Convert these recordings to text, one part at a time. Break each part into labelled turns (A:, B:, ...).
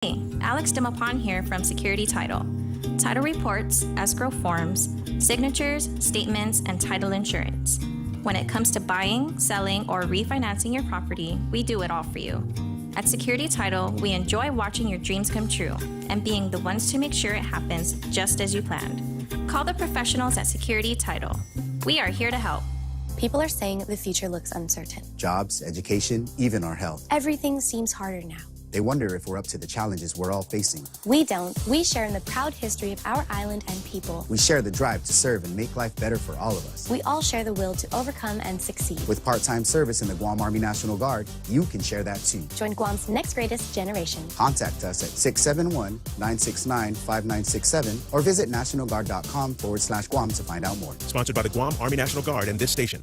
A: Hey, Alex Demapon here from Security Title. Title reports, escrow forms, signatures, statements, and title insurance. When it comes to buying, selling, or refinancing your property, we do it all for you. At Security Title, we enjoy watching your dreams come true and being the ones to make sure it happens just as you planned. Call the professionals at Security Title. We are here to help.
B: People are saying the future looks uncertain.
C: Jobs, education, even our health.
B: Everything seems harder now.
C: They wonder if we're up to the challenges we're all facing.
B: We don't. We share in the proud history of our island and people.
C: We share the drive to serve and make life better for all of us.
B: We all share the will to overcome and succeed.
C: With part-time service in the Guam Army National Guard, you can share that too.
B: Join Guam's next greatest generation.
C: Contact us at 671-969-5967 or visit nationalguard.com/Guam to find out more.
D: Sponsored by the Guam Army National Guard and this station.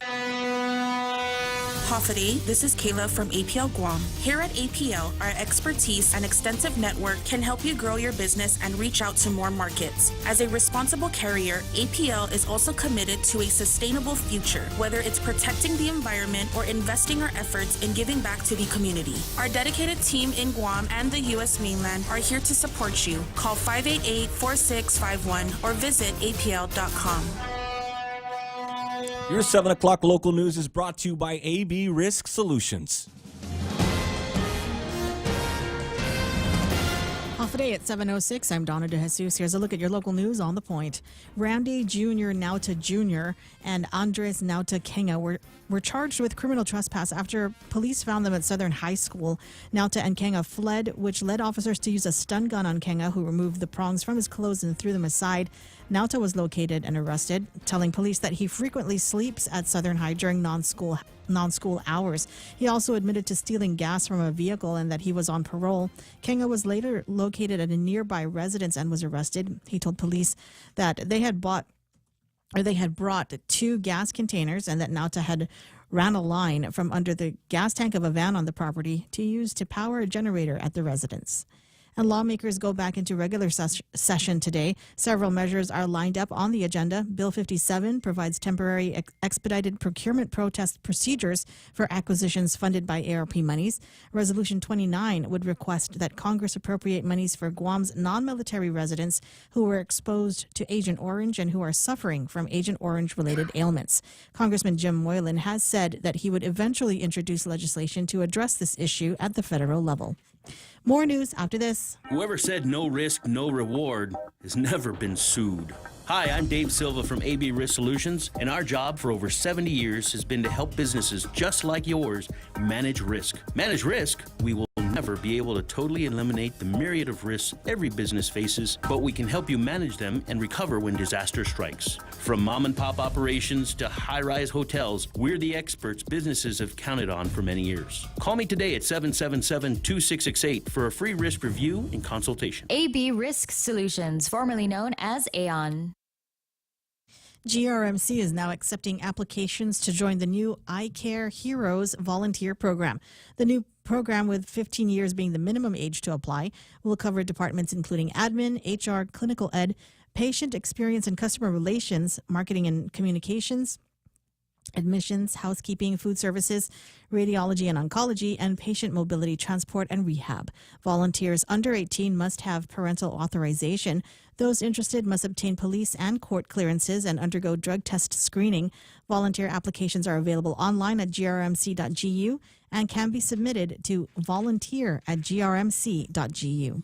E: Hoffaday, this is Kayla from APL Guam. Here at APL, our expertise and extensive network can help you grow your business and reach out to more markets. As a responsible carrier, APL is also committed to a sustainable future, whether it's protecting the environment or investing our efforts in giving back to the community. Our dedicated team in Guam and the U.S. mainland are here to support you. Call 588-4651 or visit apl.com.
F: Your 7 o'clock local news is brought to you by AB Risk Solutions.
G: Off today at 7:06, I'm Donna DeJesus. Here's a look at your local news on The Point. Randy Jr. Nauta Jr. and Andres Nauta Kenga were charged with criminal trespass after police found them at Southern High School. Nauta and Kenga fled, which led officers to use a stun gun on Kenga, who removed the prongs from his clothes and threw them aside. Nauta was located and arrested, telling police that he frequently sleeps at Southern High during non-school hours. He also admitted to stealing gas from a vehicle and that he was on parole. Kenga was later located at a nearby residence and was arrested. He told police that they had brought 2 gas containers and that Nauta had ran a line from under the gas tank of a van on the property to use to power a generator at the residence. And lawmakers go back into regular session today. Several measures are lined up on the agenda. Bill 57 provides temporary expedited procurement protest procedures for acquisitions funded by ARP monies. Resolution 29 would request that Congress appropriate monies for Guam's non-military residents who were exposed to Agent Orange and who are suffering from Agent Orange-related ailments. Congressman Jim Moylan has said that he would eventually introduce legislation to address this issue at the federal level. More news after this.
H: Whoever said no risk, no reward has never been sued. Hi, I'm Dave Silva from AB Risk Solutions, and our job for over 70 years has been to help businesses just like yours manage risk. Manage risk? We will never be able to totally eliminate the myriad of risks every business faces, but we can help you manage them and recover when disaster strikes. From mom and pop operations to high-rise hotels, we're the experts businesses have counted on for many years. Call me today at 777-2668 for a free risk review and consultation.
I: AB Risk Solutions, formerly known as Aon.
G: GRMC is now accepting applications to join the new iCare Heroes volunteer program. The new program, with 15 years being the minimum age to apply, will cover departments including admin, HR, clinical ed, patient experience and customer relations, marketing and communications, admissions, housekeeping, food services, radiology and oncology, and patient mobility, transport, and rehab. Volunteers under 18 must have parental authorization. Those interested must obtain police and court clearances and undergo drug test screening. Volunteer applications are available online at grmc.gu and can be submitted to volunteer@grmc.gu.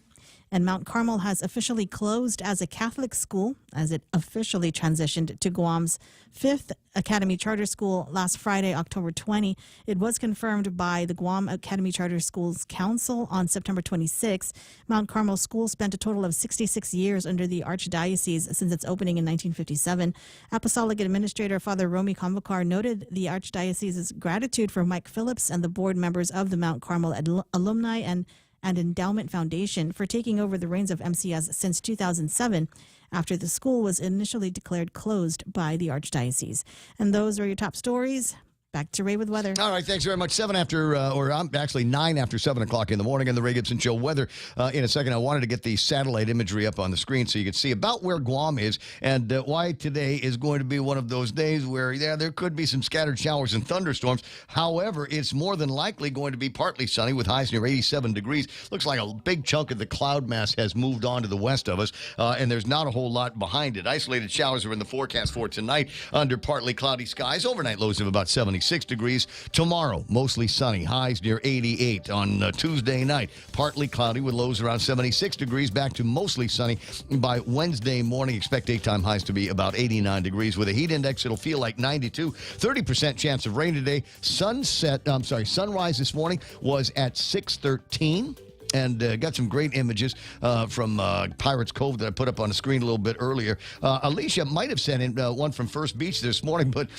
G: And Mount Carmel has officially closed as a Catholic school as it officially transitioned to Guam's 5th Academy Charter School last Friday, October 20. It was confirmed by the Guam Academy Charter Schools Council on September 26. Mount Carmel School spent a total of 66 years under the Archdiocese since its opening in 1957. Apostolic Administrator Father Romy Convocar noted the Archdiocese's gratitude for Mike Phillips and the board members of the Mount Carmel Alumni and Endowment Foundation for taking over the reins of MCS since 2007, after the school was initially declared closed by the Archdiocese. And those are your top stories. Back to Ray with weather.
J: All right, thanks very much. 9 after 7 o'clock in the morning on the Ray Gibson Show. Weather in a second. I wanted to get the satellite imagery up on the screen so you could see about where Guam is and why today is going to be one of those days where, there could be some scattered showers and thunderstorms. However, it's more than likely going to be partly sunny with highs near 87 degrees. Looks like a big chunk of the cloud mass has moved on to the west of us, and there's not a whole lot behind it. Isolated showers are in the forecast for tonight under partly cloudy skies. Overnight lows of about 76 degrees. Tomorrow, mostly sunny. Highs near 88 on Tuesday night. Partly cloudy with lows around 76 degrees. Back to mostly sunny by Wednesday morning. Expect daytime highs to be about 89 degrees. With a heat index, it'll feel like 92. 30% chance of rain today. Sunrise this morning was at 6:13. And got some great images from Pirates Cove that I put up on the screen a little bit earlier. Alicia might have sent in one from First Beach this morning, but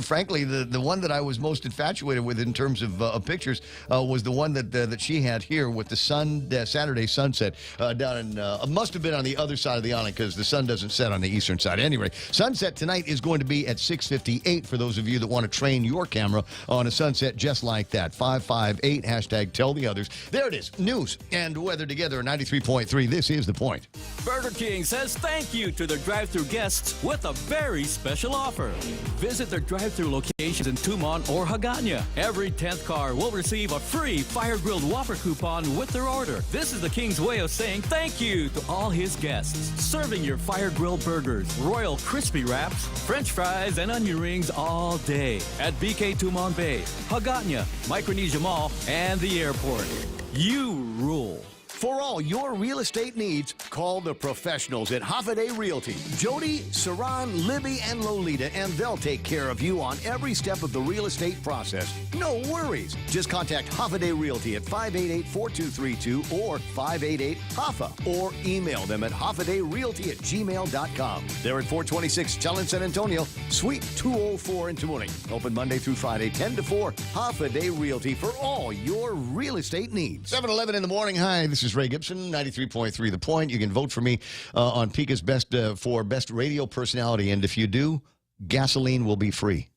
J: frankly, the one that I was most infatuated with in terms of pictures was the one that she had here with the Saturday sunset down in, must have been on the other side of the island because the sun doesn't set on the eastern side. Anyway, sunset tonight is going to be at 6:58 for those of you that want to train your camera on a sunset just like that. 558, #tell the others. There it is. News and weather together at 93.3. This is The Point.
F: Burger King says thank you to their drive-thru guests with a very special offer. Visit their drive-thru locations in Tumon or Hagåtña. Every 10th car will receive a free fire-grilled Whopper coupon with their order. This is the King's way of saying thank you to all his guests. Serving your fire-grilled burgers, royal crispy wraps, French fries, and onion rings all day at BK Tumon Bay, Hagåtña, Micronesia Mall, and the airport. You rule.
J: For all your real estate needs, call the professionals at Hoffaday Realty. Jody, Saran, Libby, and Lolita, and they'll take care of you on every step of the real estate process. No worries. Just contact Hoffaday Realty at 588-4232 or 588-HOFFA or email them at hoffadayrealty@gmail.com. They're at 426 Challenge San Antonio, Suite 204 in Tamuning. Open Monday through Friday, 10 to 4. Hoffaday Realty for all your real estate needs. 7:11 in the morning. Hi, this is Ray Gibson, 93.3 The Point. You can vote for me on Pika's Best for Best Radio Personality, and if you do, gasoline will be free.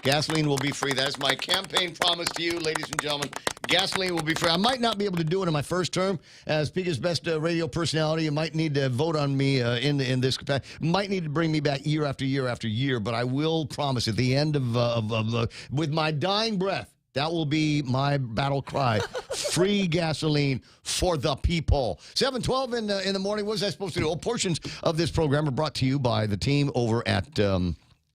J: Gasoline will be free. That's my campaign promise to you, ladies and gentlemen. Gasoline will be free. I might not be able to do it in my first term as Pika's Best Radio Personality. You might need to vote on me in this capacity. Might need to bring me back year after year after year, but I will promise at the end of with my dying breath, that will be my battle cry. Free gasoline for the people. 7:12 in the morning. What was I supposed to do? All portions of this program are brought to you by the team over at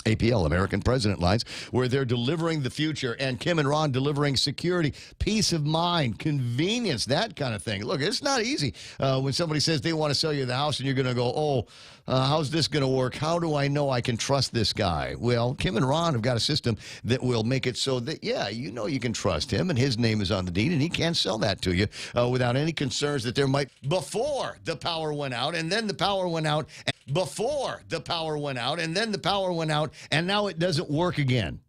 J: APL, American President Lines, where they're delivering the future, and Kim and Ron delivering security, peace of mind, convenience, that kind of thing. Look, it's not easy when somebody says they want to sell you the house and you're going to go, how's this going to work? How do I know I can trust this guy? Well, Kim and Ron have got a system that will make it so that, you can trust him, and his name is on the deed, and he can't sell that to you without any concerns that there might, before the power went out, and then the power went out, before the power went out, and then the power went out, and now it doesn't work again.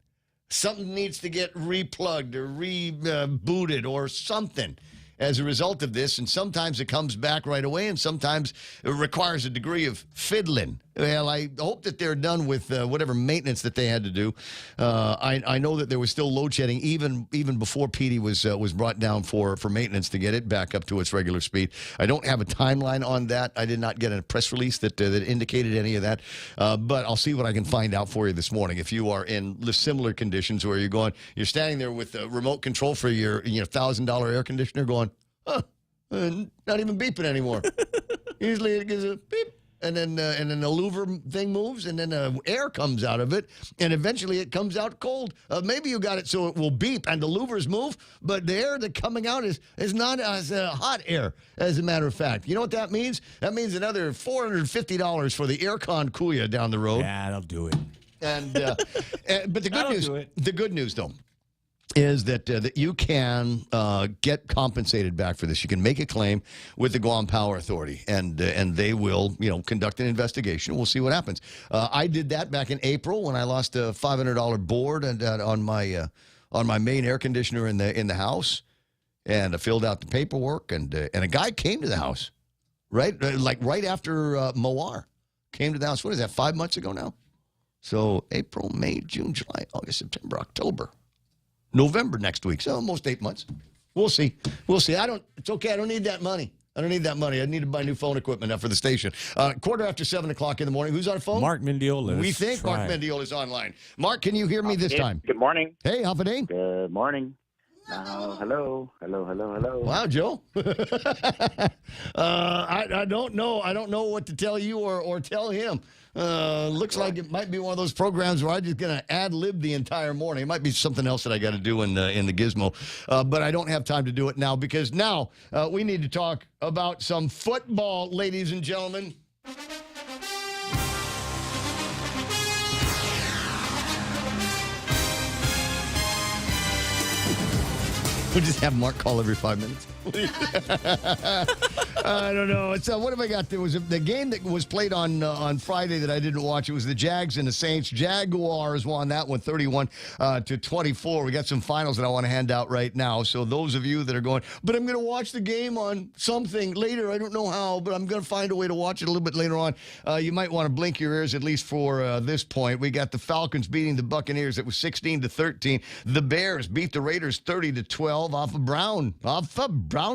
J: Something needs to get replugged or rebooted or something as a result of this, and sometimes it comes back right away, and sometimes it requires a degree of fiddling. Well, I hope that they're done with whatever maintenance that they had to do. I know that there was still load shedding even before PD was brought down for maintenance to get it back up to its regular speed. I don't have a timeline on that. I did not get a press release that indicated any of that, but I'll see what I can find out for you this morning. If you are in similar conditions where you're standing there with a remote control for your $1,000 air conditioner going, not even beeping anymore. Usually it gives a beep. And then the louver thing moves, and then air comes out of it, and eventually it comes out cold. Maybe you got it so it will beep, and the louvers move, but the air that's coming out is not as hot air, as a matter of fact. You know what that means? That means another $450 for the aircon Kuya down the road.
F: Yeah, that'll do it.
J: And but the good news, though, is that you can get compensated back for this. You can make a claim with the Guam Power Authority, and they will, conduct an investigation. We'll see what happens. I did that back in April when I lost a $500 board on my main air conditioner in the house, and I filled out the paperwork, and a guy came to the house, right after Moar came to the house. What is that? 5 months ago now. So April, May, June, July, August, September, October, November next week. So almost 8 months. We'll see. It's okay. I don't need that money. I need to buy new phone equipment now for the station. 7:15 in the morning. Who's on the phone?
K: Mark Mendiola.
J: We think Mark Mendiola is online. Mark, can you hear me this time?
L: Good morning.
J: Hey, how day?
L: Good morning. Hello.
J: Wow, Joe. I don't know. I don't know what to tell you or tell him. Looks like it might be one of those programs where I'm just going to ad-lib the entire morning. It might be something else that I got to do in the gizmo. But I don't have time to do it now because now we need to talk about some football, ladies and gentlemen. We'll just have Mark call every 5 minutes. I don't know. It's what have I got? There was the game that was played on Friday that I didn't watch. It was the Jags and the Saints. Jaguars won that one 31-24. We got some finals that I want to hand out right now. So those of you that are going, but I'm going to watch the game on something later. I don't know how, but I'm going to find a way to watch it a little bit later on. You might want to blink your ears at least for this point. We got the Falcons beating the Buccaneers. It was 16-13. The Bears beat the Raiders 30-12 off of Brown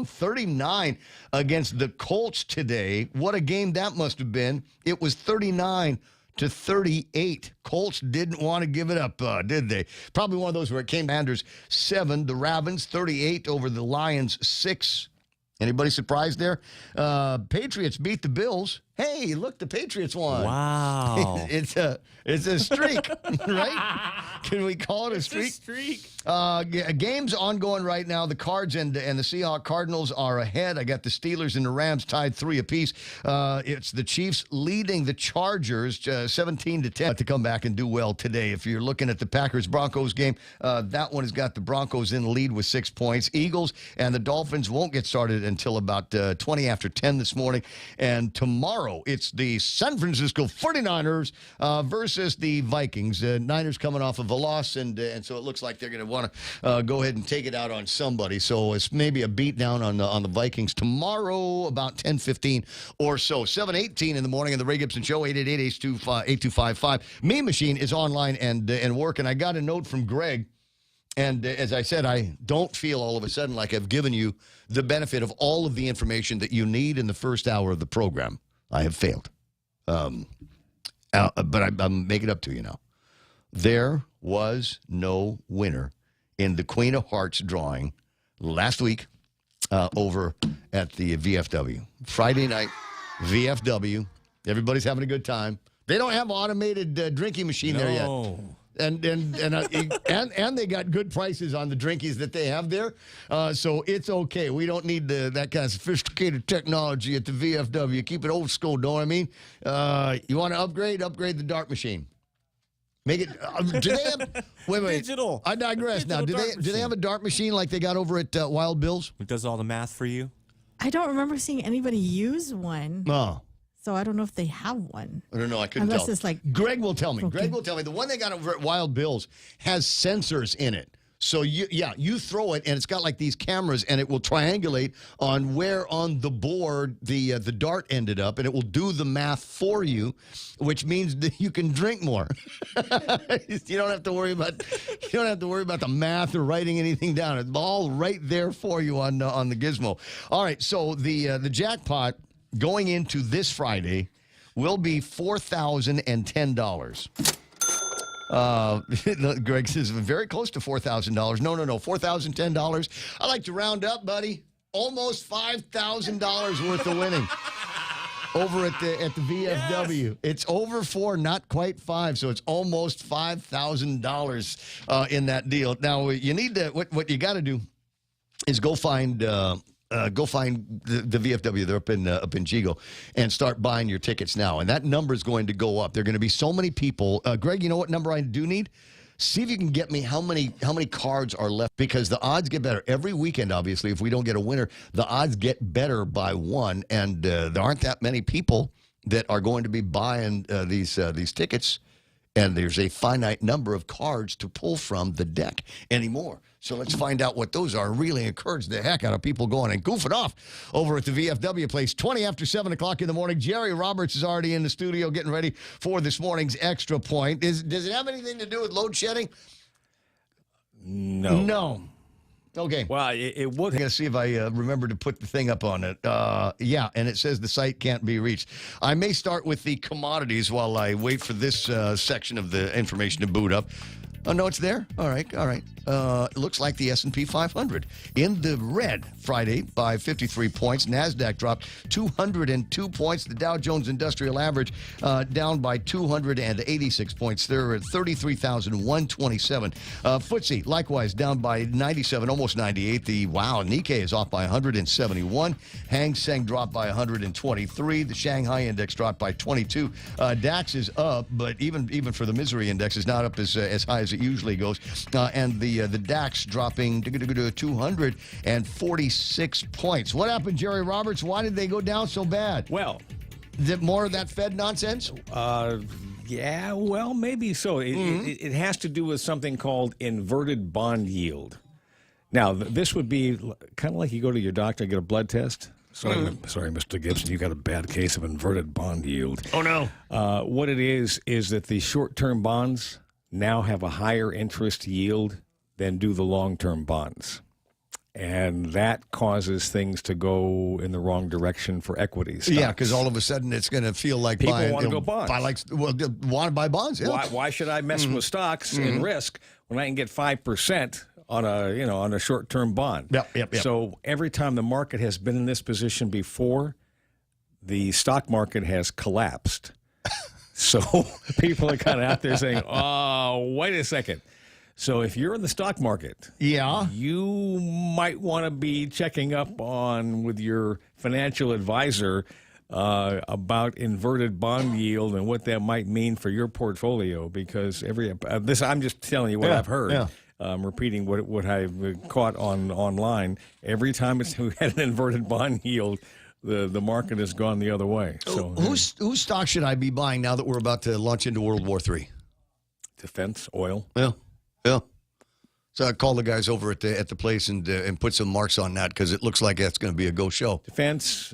J: 39 against the Colts today. What a game that must have been. It was 39-38. Colts didn't want to give it up, did they? Probably one of those where it came Commanders 7, the Ravens 38 over the Lions 6. Anybody surprised there? Patriots beat the Bills. Hey, look, the Patriots won.
K: Wow.
J: It's a streak, right? Can we call it a streak?
K: It's a streak.
J: Games ongoing right now. The Cards and the Seahawks Cardinals are ahead. I got the Steelers and the Rams tied 3 apiece. It's the Chiefs leading the Chargers 17-10 to come back and do well today. If you're looking at the Packers-Broncos game, that one has got the Broncos in the lead with 6 points. Eagles and the Dolphins won't get started until about 20 after 10 this morning. And tomorrow, it's the San Francisco 49ers versus the Vikings. Niners coming off of a loss, and so it looks like they're going to want to go ahead and take it out on somebody. So it's maybe a beat down on the Vikings tomorrow about 10:15 or so. 7:18 in the morning on the Ray Gibson Show, 888-8255. Mean Machine is online and working. I got a note from Greg. And as I said, I don't feel all of a sudden like I've given you the benefit of all of the information that you need in the first hour of the program. I have failed. But I'm making it up to you now. There was no winner in the Queen of Hearts drawing last week over at the VFW. Friday night, VFW. Everybody's having a good time. They don't have automated drinking machine there yet. And they got good prices on the drinkies that they have there. So it's okay. We don't need that kind of sophisticated technology at the VFW. Keep it old school, know what I mean? You want to upgrade the dart machine. Make it. Do they have? Wait.
K: Digital.
J: I digress. Now, do they have a dart machine like they got over at Wild Bill's?
K: It does all the math for you.
G: I don't remember seeing anybody use one.
J: No.
G: So I don't know if they have one.
J: I don't know. I couldn't tell.
G: Unless it's like...
J: Greg will tell me.
G: Okay.
J: Greg will tell me. The one they got over at Wild Bill's has sensors in it. So, you throw it, and it's got like these cameras, and it will triangulate on where on the board the dart ended up, and it will do the math for you, which means that you can drink more. You don't have to worry about the math or writing anything down. It's all right there for you on the gizmo. All right, so the jackpot going into this Friday will be $4,010. Greg says very close to $4,000. No, $4,010. I like to round up, buddy. Almost $5,000 worth of winning over at the VFW. Yes. It's over 4, not quite 5, so it's almost $5,000 in that deal. Now you need to what you got to do is go find the VFW. They're up in Chigo, and start buying your tickets now. And that number is going to go up. There are going to be so many people. Greg, you know what number I do need? See if you can get me how many cards are left, because the odds get better every weekend. Obviously, if we don't get a winner, the odds get better by 1, and there aren't that many people that are going to be buying these tickets and there's a finite number of cards to pull from the deck anymore. So let's find out what those are. Really encourage the heck out of people going and goofing off over at the VFW place. 20 after 7 o'clock in the morning. Jerry Roberts is already in the studio getting ready for this morning's Extra Point. Does it have anything to do with load shedding?
M: No.
J: No. Okay.
M: Well, it would.
J: I'm going to see if I remember to put the thing up on it. Yeah, and it says the site can't be reached. I may start with the commodities while I wait for this section of the information to boot up. Oh, no, it's there? All right. It looks like the S&P 500 in the red Friday by 53 points. NASDAQ dropped 202 points. The Dow Jones Industrial Average down by 286 points. They're at 33,127. FTSE, likewise, down by 97, almost 98. The Nikkei is off by 171. Hang Seng dropped by 123. The Shanghai Index dropped by 22. DAX is up, but even for the misery index is not up as high as it usually goes. And the DAX dropping to 246 points. What happened, Jerry Roberts? Why did they go down so bad?
M: Well,
J: is it more of that Fed nonsense?
M: Yeah, well, maybe so. It has to do with something called inverted bond yield. Now, this would be kind of like you go to your doctor and get a blood test. Sorry, Mr. Gibson, you got a bad case of inverted bond yield.
J: Oh, no.
M: What it is that the short-term bonds now have a higher interest yield than do the long-term bonds. And that causes things to go in the wrong direction for equities.
J: Yeah, because all of a sudden it's going to feel like
M: people want to go bonds.
J: Want to buy bonds. Yeah.
M: Why should I mess with stocks and risk when I can get 5% on a short-term bond?
J: Yep.
M: So every time the market has been in this position before, the stock market has collapsed. So people are kind of out there saying, "Oh, wait a second." So if you're in the stock market, you might want to be checking up on with your financial advisor about inverted bond yield and what that might mean for your portfolio. Because I'm just telling you what I've heard.
J: Yeah.
M: Repeating what I've caught online. Every time we had an inverted bond yield, the market has gone the other way. So
J: whose stock should I be buying now that we're about to launch into World War III?
M: Defense, oil.
J: Yeah. So I call the guys over at the place and put some marks on that because it looks like that's going to be a go show.
M: Defense,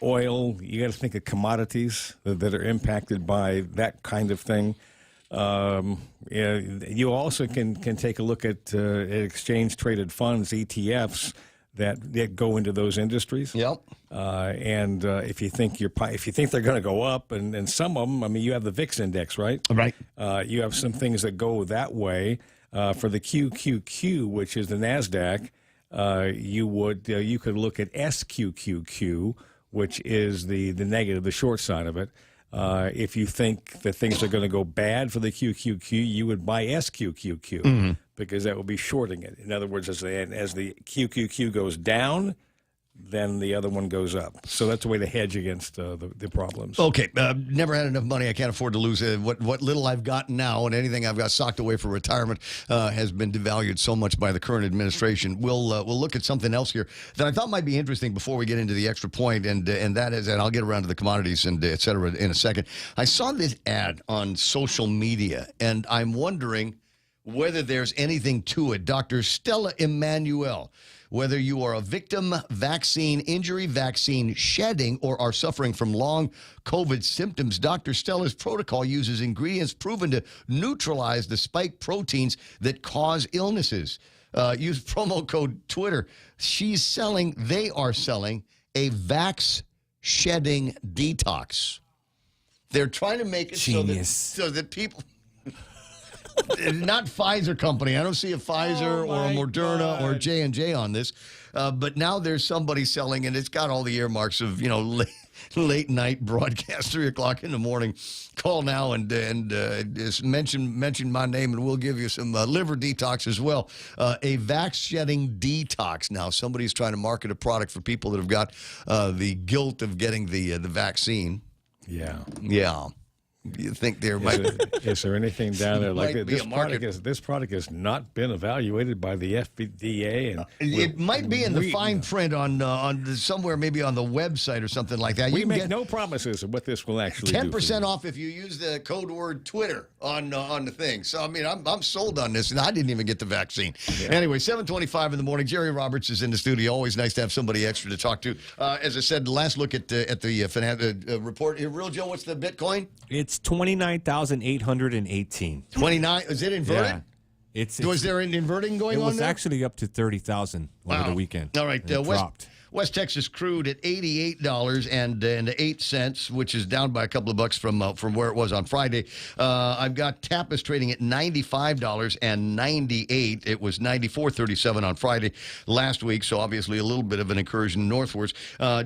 M: oil. You got to think of commodities that are impacted by that kind of thing. You also can take a look at exchange traded funds, ETFs that go into those industries.
J: Yep.
M: And if you think they're going to go up, and some of them, I mean, you have the VIX index, right?
J: Right.
M: You have some things that go that way. For the QQQ, which is the NASDAQ, you could look at SQQQ, which is the negative, the short side of it. If you think that things are going to go bad for the QQQ, you would buy SQQQ because that would be shorting it. In other words, as the QQQ goes down, then the other one goes up. So that's a way to hedge against the problems.
J: Okay. Never had enough money. I can't afford to lose what little I've gotten now, and anything I've got socked away for retirement has been devalued so much by the current administration. We'll look at something else here that I thought might be interesting before we get into the extra point, and that is, and I'll get around to the commodities and et cetera in a second. I saw this ad on social media, and I'm wondering whether there's anything to it. Dr. Stella Emanuel. Whether you are a victim, vaccine injury, vaccine shedding, or are suffering from long COVID symptoms, Dr. Stella's protocol uses ingredients proven to neutralize the spike proteins that cause illnesses. Use promo code Twitter. They are selling a vax shedding detox. They're trying to make it so that people... Not Pfizer company. I don't see a Pfizer or a Moderna or J&J on this. But now there's somebody selling, and it's got all the earmarks of, late night broadcast, 3 o'clock in the morning. Call now and just mention my name, and we'll give you some liver detox as well. A vax shedding detox. Now, somebody's trying to market a product for people that have got the guilt of getting the vaccine.
M: Yeah.
J: Yeah. You think there might
M: is there anything down there like
J: might be
M: this?
J: a market.
M: This product has not been evaluated by the FDA, and
J: it might be in the fine print on somewhere, maybe on the website or something like that.
M: We make no promises of what this will actually do.
J: 10% off if you use the code word Twitter on the thing. So I mean, I'm sold on this, and I didn't even get the vaccine. Yeah. Anyway, 7:25 in the morning. Jerry Roberts is in the studio. Always nice to have somebody extra to talk to. As I said, the last look at the report. Real Joe, what's the Bitcoin?
K: It's 29,818.
J: 29? Is it inverted?
K: Yeah.
J: Was there an inverting going on?
K: It was
J: there?
K: actually up to 30,000 over the weekend.
J: All right,
K: dropped.
J: West Texas crude at $88.08, which is down by a couple of bucks from where it was on Friday. I've got Tappas trading at $95.98. It was $94.37 on Friday last week, so obviously a little bit of an incursion northwards.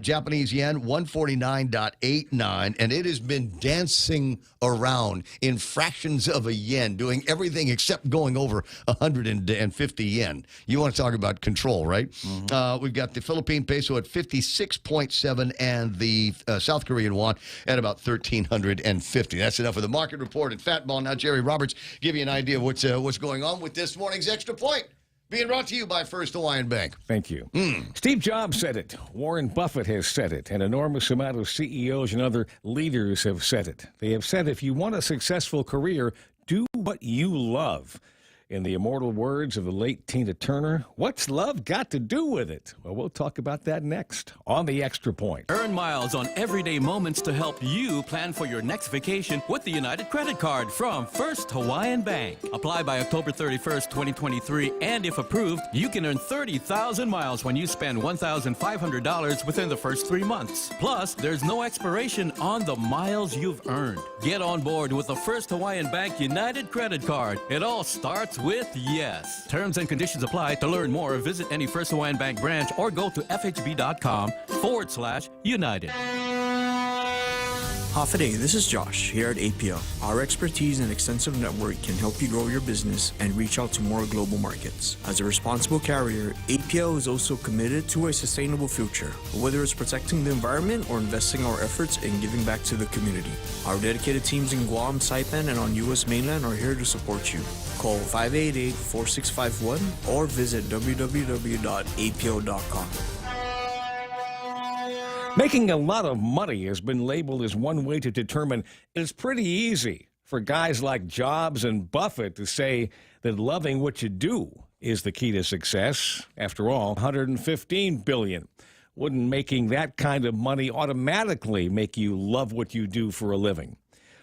J: Japanese yen, 149.89, and it has been dancing around in fractions of a yen, doing everything except going over 150 yen. You want to talk about control, right? Mm-hmm. We've got the Philippine peso at 56.7 and the South Korean won at about 1,350. That's enough of the market report and Fat Ball. Now, Jerry Roberts, give you an idea of what's going on with this morning's Extra Point. Being brought to you by First Hawaiian Bank.
M: Thank you. Steve Jobs said it. Warren Buffett has said it. An enormous amount of CEOs and other leaders have said it. They have said if you want a successful career, do what you love. In the immortal words of the late Tina Turner, what's love got to do with it? Well, we'll talk about that next on The Extra Point.
F: Earn miles on everyday moments to help you plan for your next vacation with the United Credit Card from First Hawaiian Bank. Apply by October 31st, 2023, and if approved, you can earn 30,000 miles when you spend $1,500 within the first 3 months. Plus, there's no expiration on the miles you've earned. Get on board with the First Hawaiian Bank United Credit Card. It all starts with yes. Terms and conditions apply. To learn more, visit any First Hawaiian Bank branch or go to fhb.com/United.
N: Half a day, this is Josh here at APL. Our expertise and extensive network can help you grow your business and reach out to more global markets. As a responsible carrier, APL is also committed to a sustainable future, whether it's protecting the environment or investing our efforts in giving back to the community. Our dedicated teams in Guam, Saipan, and on U.S. mainland are here to support you. Call 588-4651 or visit www.apl.com.
M: Making a lot of money has been labeled as one way to determine it's pretty easy for guys like Jobs and Buffett to say that loving what you do is the key to success. After all, $115 billion. Wouldn't making that kind of money automatically make you love what you do for a living?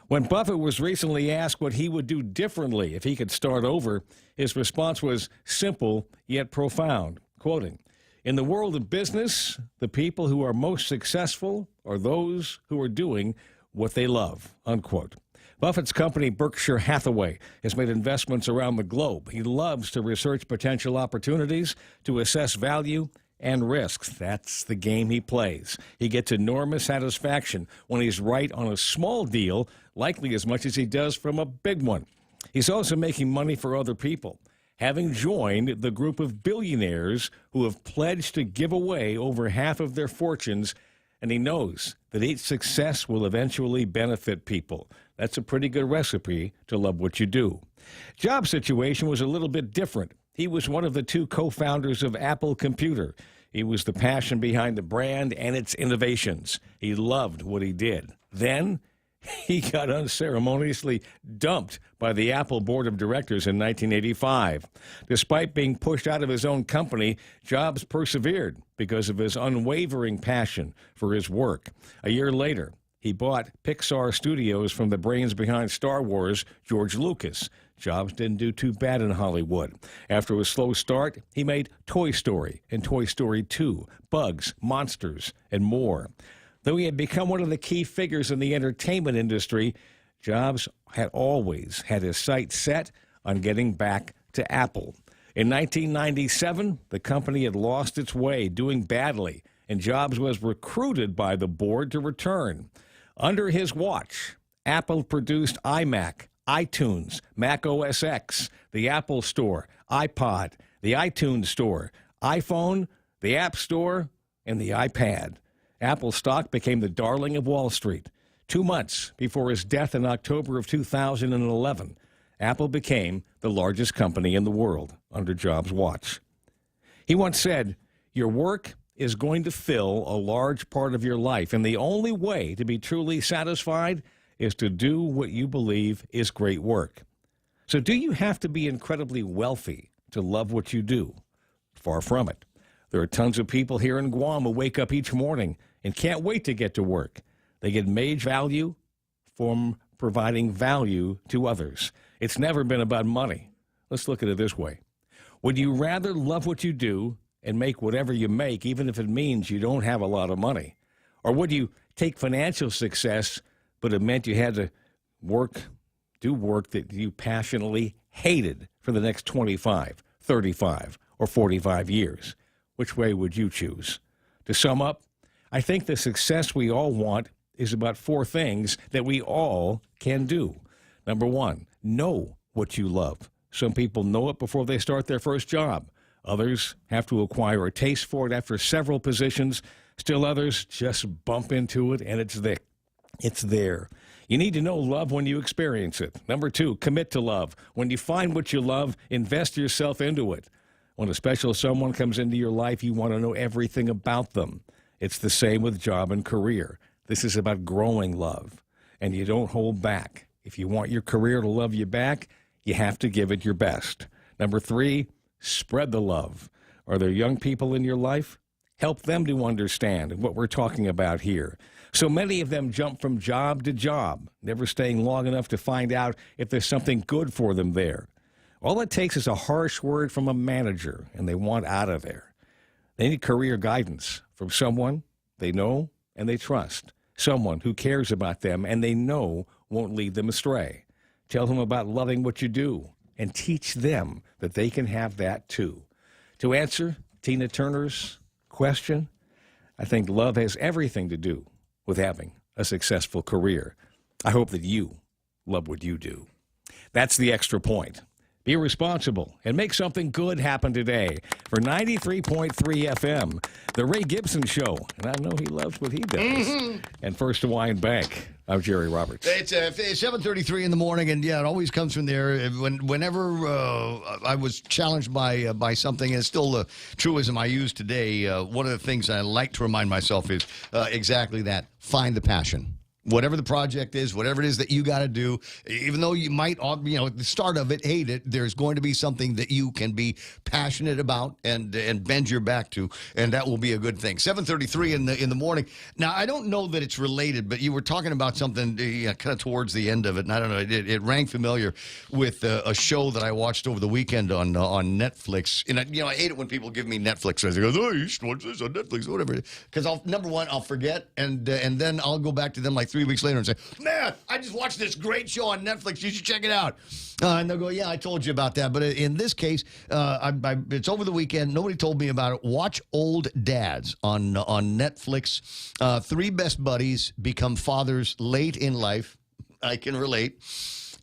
M: When Buffett was recently asked what he would do differently if he could start over, his response was simple yet profound, quoting, "In the world of business, the people who are most successful are those who are doing what they love," unquote. Buffett's company, Berkshire Hathaway, has made investments around the globe. He loves to research potential opportunities, to assess value and risks. That's the game he plays. He gets enormous satisfaction when he's right on a small deal, likely as much as he does from a big one. He's also making money for other people, having joined the group of billionaires who have pledged to give away over half of their fortunes, and he knows that each success will eventually benefit people. That's a pretty good recipe to love what you do. Jobs' situation was a little bit different. He was one of the two co-founders of Apple Computer. He was the passion behind the brand and its innovations. He loved what he did. Then he got unceremoniously dumped by the Apple board of directors in 1985. Despite being pushed out of his own company, Jobs persevered because of his unwavering passion for his work. A year later, he bought Pixar Studios from the brains behind Star Wars, George Lucas. Jobs didn't do too bad in Hollywood. After a slow start, he made Toy Story and Toy Story 2, Bugs, Monsters, and more. Though he had become one of the key figures in the entertainment industry, Jobs had always had his sights set on getting back to Apple. In 1997, the company had lost its way, doing badly, and Jobs was recruited by the board to return. Under his watch, Apple produced iMac, iTunes, Mac OS X, the Apple Store, iPod, the iTunes Store, iPhone, the App Store, and the iPad. Apple stock became the darling of Wall Street. 2 months before his death in October of 2011, Apple became the largest company in the world under Jobs' watch. He once said, "Your work is going to fill a large part of your life, and the only way to be truly satisfied is to do what you believe is great work." So do you have to be incredibly wealthy to love what you do? Far from it. There are tons of people here in Guam who wake up each morning and can't wait to get to work. They get major value from providing value to others. It's never been about money. Let's look at it this way. Would you rather love what you do and make whatever you make, even if it means you don't have a lot of money? Or would you take financial success, but it meant you had to do work that you passionately hated for the next 25, 35, or 45 years? Which way would you choose? To sum up, I think the success we all want is about 4 things that we all can do. Number 1, know what you love. Some people know it before they start their first job. Others have to acquire a taste for it after several positions. Still others just bump into it and it's there. You need to know love when you experience it. Number 2, commit to love. When you find what you love, invest yourself into it. When a special someone comes into your life, you want to know everything about them. It's the same with job and career. This is about growing love, and you don't hold back. If you want your career to love you back, you have to give it your best. Number 3, spread the love. Are there young people in your life? Help them to understand what we're talking about here. So many of them jump from job to job, never staying long enough to find out if there's something good for them there. All it takes is a harsh word from a manager, and they want out of there. They need career guidance from someone they know and they trust, someone who cares about them and they know won't lead them astray. Tell them about loving what you do and teach them that they can have that too. To answer Tina Turner's question, I think love has everything to do with having a successful career. I hope that you love what you do. That's the Extra Point. Be responsible and make something good happen today. For 93.3 FM, The Ray Gibson Show. And I know he loves what he does. And First Hawaiian Bank. I'm Jerry Roberts.
J: It's 7:33 in the morning, and yeah, it always comes from there. Whenever I was challenged by something, and it's still a truism I use today, one of the things I like to remind myself is exactly that. Find the passion. Whatever the project is, whatever it is that you got to do, even though you might, at the start of it, hate it, there's going to be something that you can be passionate about and bend your back to, and that will be a good thing. 7:33 in the morning. Now, I don't know that it's related, but you were talking about something kind of towards the end of it, and I don't know, it rang familiar with a show that I watched over the weekend on Netflix. And I hate it when people give me Netflix. I go, you should watch this on Netflix, whatever. Because number one, I'll forget, and then I'll go back to them like 3 weeks later and say, man, I just watched this great show on Netflix. You should check it out. And they'll go, yeah, I told you about that. But in this case, it's over the weekend. Nobody told me about it. Watch Old Dads on Netflix. 3 best buddies become fathers late in life. I can relate.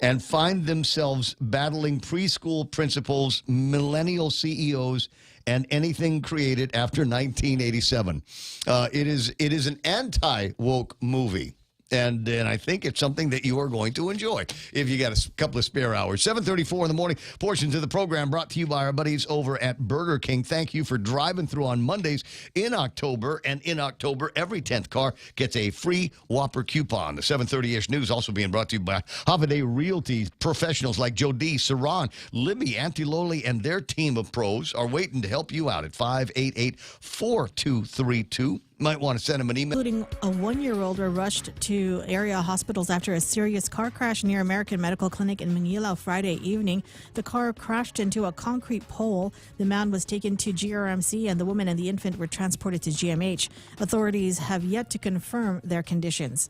J: And find themselves battling preschool principals, millennial CEOs, and anything created after 1987. It is an anti-woke movie. And I think it's something that you are going to enjoy if you got a couple of spare hours. 7:34 in the morning. Portions of the program brought to you by our buddies over at Burger King. Thank you for driving through on Mondays in October. And in October, every 10th car gets a free Whopper coupon. The 7:30-ish news also being brought to you by Holiday Realty. Professionals like Jody, Saran, Libby, Auntie Loli, and their team of pros are waiting to help you out at 588-4232. Might want to send them an email.
G: Including a 1-year-old were rushed to area hospitals after a serious car crash near American Medical Clinic in Manila Friday evening. The car crashed into a concrete pole. The man was taken to GRMC and the woman and the infant were transported to GMH. Authorities have yet to confirm their conditions.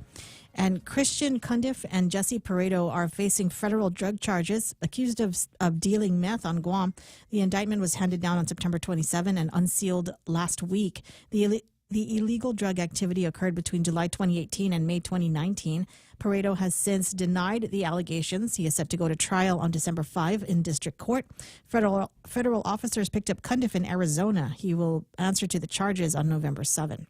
G: And Christian Cundiff and Jesse Pareto are facing federal drug charges, accused of dealing meth on Guam. The indictment was handed down on September 27 and unsealed last week. The illegal drug activity occurred between July 2018 and May 2019. Pareto has since denied the allegations. He is set to go to trial on December 5 in district court. Federal officers picked up Cundiff in Arizona. He will answer to the charges on November 7.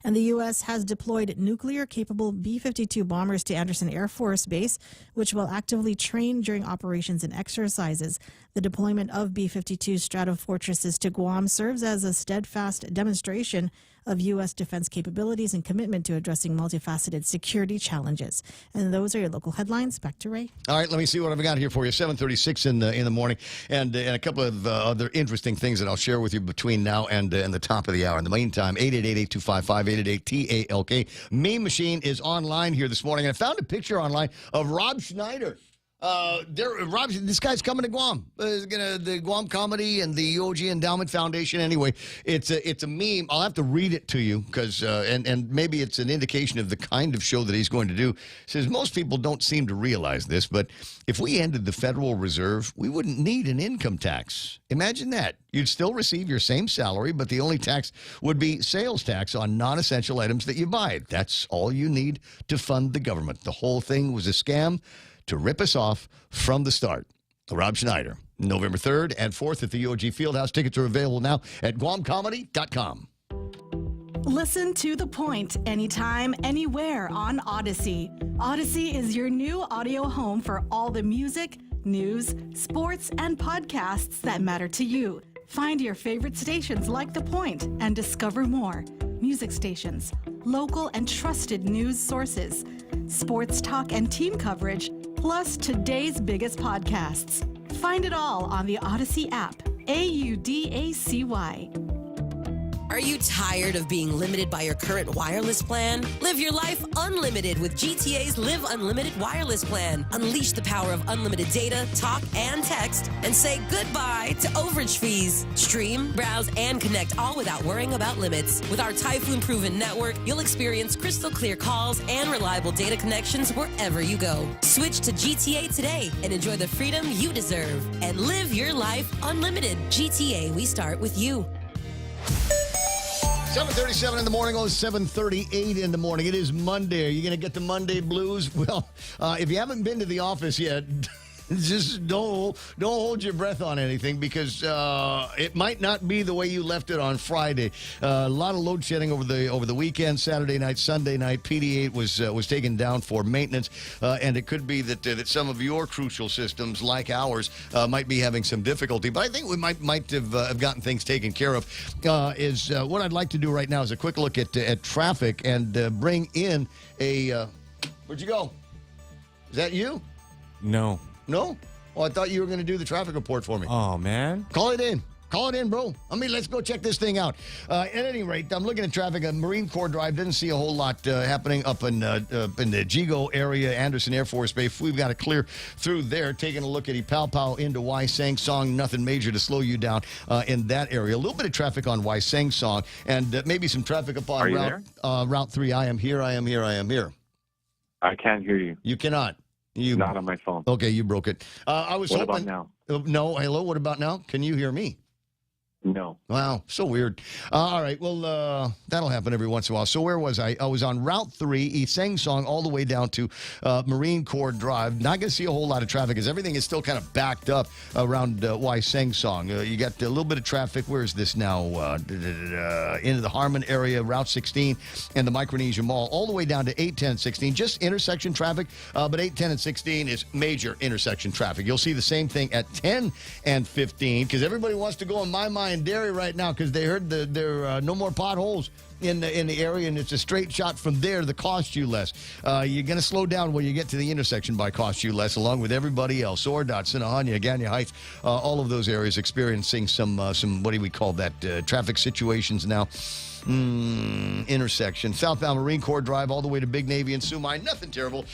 G: And the U.S. has deployed nuclear-capable B-52 bombers to Andersen Air Force Base, which will actively train during operations and exercises. The deployment of B-52 Stratofortresses to Guam serves as a steadfast demonstration of U.S. defense capabilities and commitment to addressing multifaceted security challenges. And those are your local headlines. Back to Ray.
J: All right, let me see what I've got here for you. 7:36 in the morning, and a couple of other interesting things that I'll share with you between now and the top of the hour. In the meantime, 888-825-5888-TALK. Meme Machine is online here this morning, and I found a picture online of Rob Schneider. This guy's coming to Guam. The Guam Comedy and the OG Endowment Foundation. Anyway, it's a meme. I'll have to read it to you because and maybe it's an indication of the kind of show that he's going to do. It says most people don't seem to realize this, but if we ended the Federal Reserve, we wouldn't need an income tax. Imagine that. You'd still receive your same salary, but the only tax would be sales tax on non-essential items that you buy. That's all you need to fund the government. The whole thing was a scam to rip us off from the start. Rob Schneider, November 3rd and 4th at the UOG Fieldhouse. Tickets are available now at GuamComedy.com.
O: Listen to The Point anytime, anywhere on Odyssey. Odyssey is your new audio home for all the music, news, sports, and podcasts that matter to you. Find your favorite stations like The Point and discover more. Music stations, local and trusted news sources, sports talk and team coverage, plus today's biggest podcasts. Find it all on the Odyssey app. AUDACY.
P: Are you tired of being limited by your current wireless plan? Live your life unlimited with GTA's Live Unlimited wireless plan. Unleash the power of unlimited data, talk, and text, and say goodbye to overage fees. Stream, browse, and connect all without worrying about limits. With our Typhoon-proven network, you'll experience crystal clear calls and reliable data connections wherever you go. Switch to GTA today and enjoy the freedom you deserve. And live your life unlimited. GTA, we start with you.
J: 7:37 in the morning, 7:38 in the morning. It is Monday. Are you going to get the Monday blues? Well, if you haven't been to the office yet, just don't hold your breath on anything because it might not be the way you left it on Friday. A lot of load shedding over the weekend, Saturday night, Sunday night. PD8 was taken down for maintenance, and it could be that some of your crucial systems, like ours, might be having some difficulty. But I think we might have gotten things taken care of. What I'd like to do right now is a quick look at traffic and bring in a. Where'd you go? Is that you?
K: No.
J: No? Oh, I thought you were going to do the traffic report for me.
K: Oh, man.
J: Call it in. Call it in, bro. Let's go check this thing out. At any rate, I'm looking at traffic on Marine Corps Drive. Didn't see a whole lot happening up in the Jigo area, Andersen Air Force Base. We've got to clear through there. Taking a look at Ipalpao into Waisang Song. Nothing major to slow you down in that area. A little bit of traffic on Waisang Song and maybe some traffic up on Route 3. I am here.
Q: I can't hear you.
J: You cannot.
Q: Not on my phone.
J: Okay, you broke it. I was
Q: what
J: hoping.
Q: About now?
J: No, hello. What about now? Can you hear me?
Q: No.
J: Wow, so weird. All right, well, that'll happen every once in a while. So where was I? I was on Route 3, Iseng Song, all the way down to Marine Corps Drive. Not going to see a whole lot of traffic because everything is still kind of backed up around Iseng Song. You got a little bit of traffic. Where is this now? Into the Harmon area, Route 16, and the Micronesia Mall, all the way down to 8, 10, 16. Just intersection traffic, but 8, 10, and 16 is major intersection traffic. You'll see the same thing at 10 and 15 because everybody wants to go in my mind and Dairy right now because they heard there are no more potholes in the area, and it's a straight shot from there to cost you less. You're going to slow down when you get to the intersection by cost you less, along with everybody else. Ordot, Sinahanya, Ganya Heights, all of those areas experiencing some what do we call that, traffic situations now. Intersection. Southbound Marine Corps Drive all the way to Big Navy and Sumai. Nothing terrible.